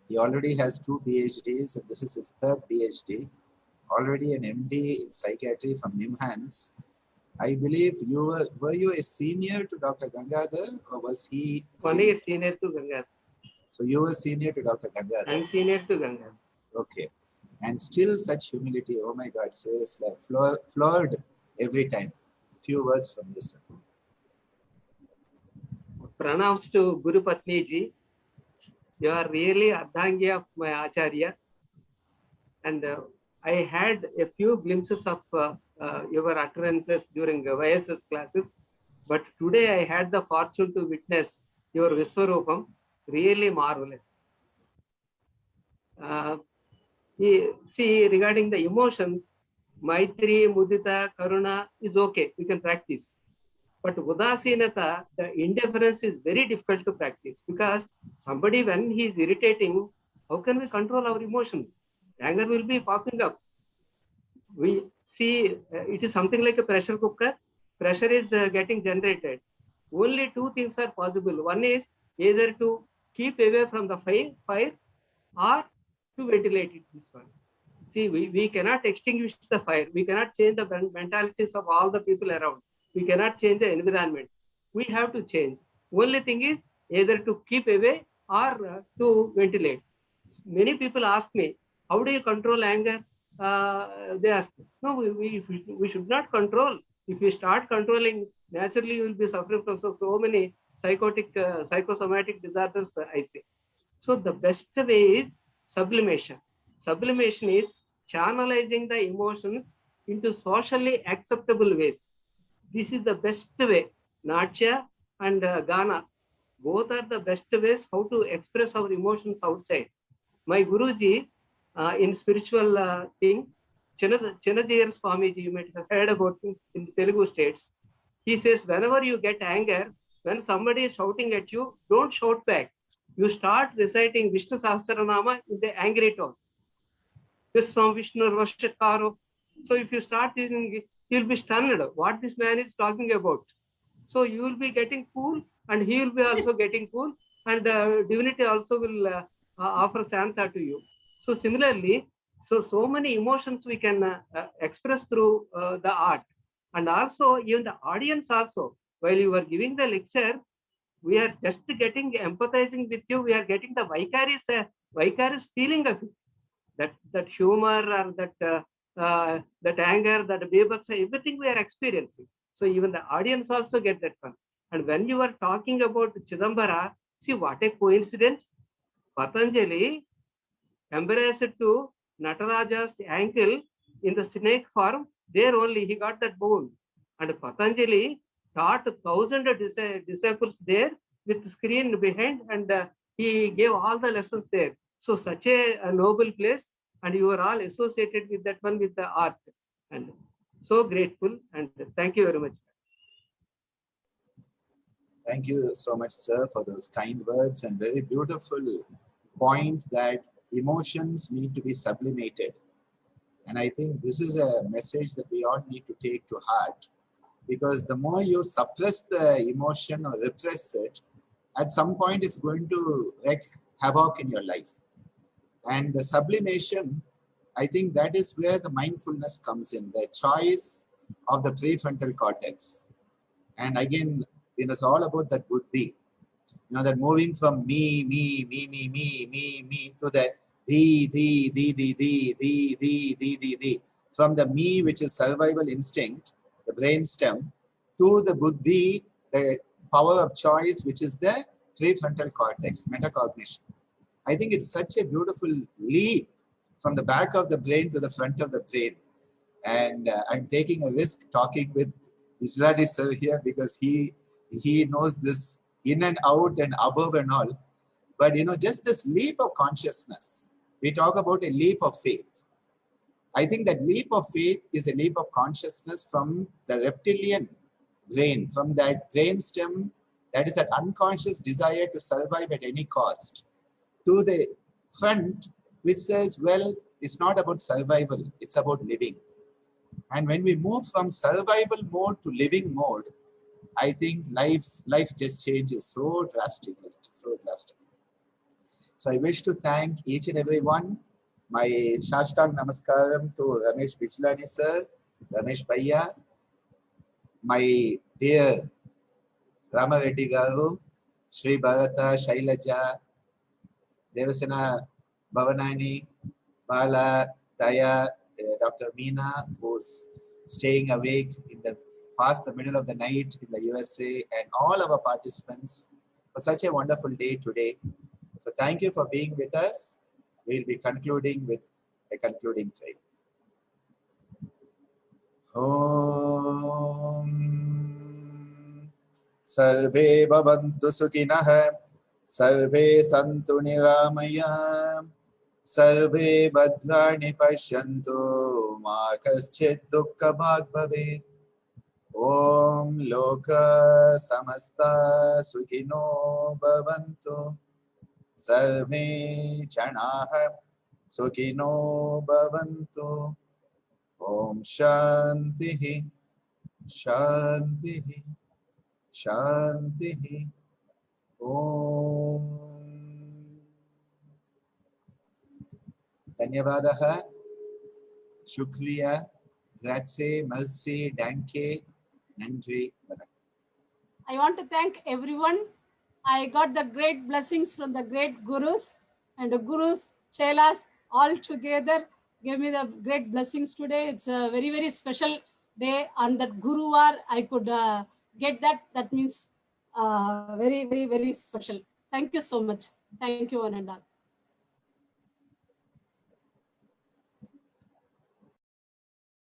He already has 2 PhDs, and this is his 3rd PhD. Already an MD in psychiatry from NIMHANS. I believe were you a senior to Dr. Gangadhar, or was he? 1 year senior to Gangadhar. So you were senior to Dr. Gangadhar. I'm senior to Gangadhar. Okay. And still such humility. Oh my God, seriously, floored every time. Few words from you, sir. Pranams to Guru Patni ji. You are really Ardhangi of my Acharya. And I had a few glimpses of your utterances during SVYASA classes. But today I had the fortune to witness your Viswarupam. Really marvelous. See, regarding the emotions, Maitri, Mudita, Karuna is okay. We can practice. But Udasinata, the indifference is very difficult to practice, because somebody, when he is irritating, how can we control our emotions? Anger will be popping up. We see it is something like a pressure cooker. Pressure is getting generated. Only 2 things are possible. One is either to keep away from the fire or to ventilate it. This one. See, we cannot extinguish the fire. We cannot change the mentalities of all the people around. We cannot change the environment. We have to change. Only thing is either to keep away or to ventilate. Many people ask me, how do you control anger? They ask, no, we should not control. If we start controlling, naturally you will be suffering from so many psychosomatic disorders, I say. So the best way is sublimation. Sublimation is channelizing the emotions into socially acceptable ways. This is the best way. Natya and Gana, both are the best ways how to express our emotions outside. My Guruji, in spiritual thing, Chinnajayar Swamiji, you might have heard about him in Telugu states. He says, whenever you get anger, when somebody is shouting at you, don't shout back. You start reciting Vishnu Sahasranama in the angry tone. This from Vishnu Vashakaro. So if you start using, you'll be stunned what this man is talking about. So you will be getting cool, and he will be also getting cool, and divinity also will offer Santa to you. So similarly, so many emotions we can express through the art. And also even the audience also, while you are giving the lecture, we are just getting empathizing with you. We are getting the vicarious feeling of it. That humor or that anger, that bebaksa, everything we are experiencing. So even the audience also get that fun. And when you are talking about Chidambara, see what a coincidence. Patanjali embraced to Nataraja's ankle in the snake form. There only he got that bone. And Patanjali taught 1,000 disciples there with the screen behind, and he gave all the lessons there. So such a noble place, and you are all associated with that one, with the art. And so grateful, and thank you very much. Thank you so much, sir, for those kind words and very beautiful point that emotions need to be sublimated. And I think this is a message that we all need to take to heart, because the more you suppress the emotion or repress it, at some point it's going to wreak havoc in your life. And the sublimation, I think that is where the mindfulness comes in, the choice of the prefrontal cortex. And again, it's all about that buddhi, that moving from me to the the. From the me, which is survival instinct, the brainstem, to the buddhi, the power of choice, which is the prefrontal cortex, metacognition. I think it's such a beautiful leap from the back of the brain to the front of the brain. And I'm taking a risk talking with Israeli sir here, because he knows this in and out and above and all. But just this leap of consciousness, we talk about a leap of faith. I think that leap of faith is a leap of consciousness from the reptilian brain, from that brainstem, that is that unconscious desire to survive at any cost, to the front, which says, well, it's not about survival, it's about living. And when we move from survival mode to living mode, I think life just changes so drastically, so drastically. So I wish to thank each and every one. My Shashtang Namaskaram to Ramesh Bijlani sir, Ramesh Bhaiya, my dear Rama Reddy Garu, Sri Bharata, Shailaja, Devasena Bhavanani, Bala, Daya, Dr. Meena, who's staying awake in the past the middle of the night in the USA, and all our participants for such a wonderful day today. So thank you for being with us. We'll be concluding with a concluding prayer. Om Sarve Bhavantu Sukhinah, Sarve Santu Niramaya, Sarve Bhadrani Pashyantu, Ma Kaschid Dukkha Bhag Bhavet. Om Loka Samasta Sukhino Bhavantu, Sarve Janaha Sukhino Bhavantu. Om Shantihi, Shantihi, Shantihi. Om Dhanyavadaha, Shukriya, Grazie, Merci, Danke, Nandri, Vanakkam. I want to thank everyone. I got the great blessings from the great gurus, and the gurus, chelas, all together gave me the great blessings today. It's a very, very special day. On that Guruvar, I could get that. That means very, very, very special. Thank you so much. Thank you, Ananda.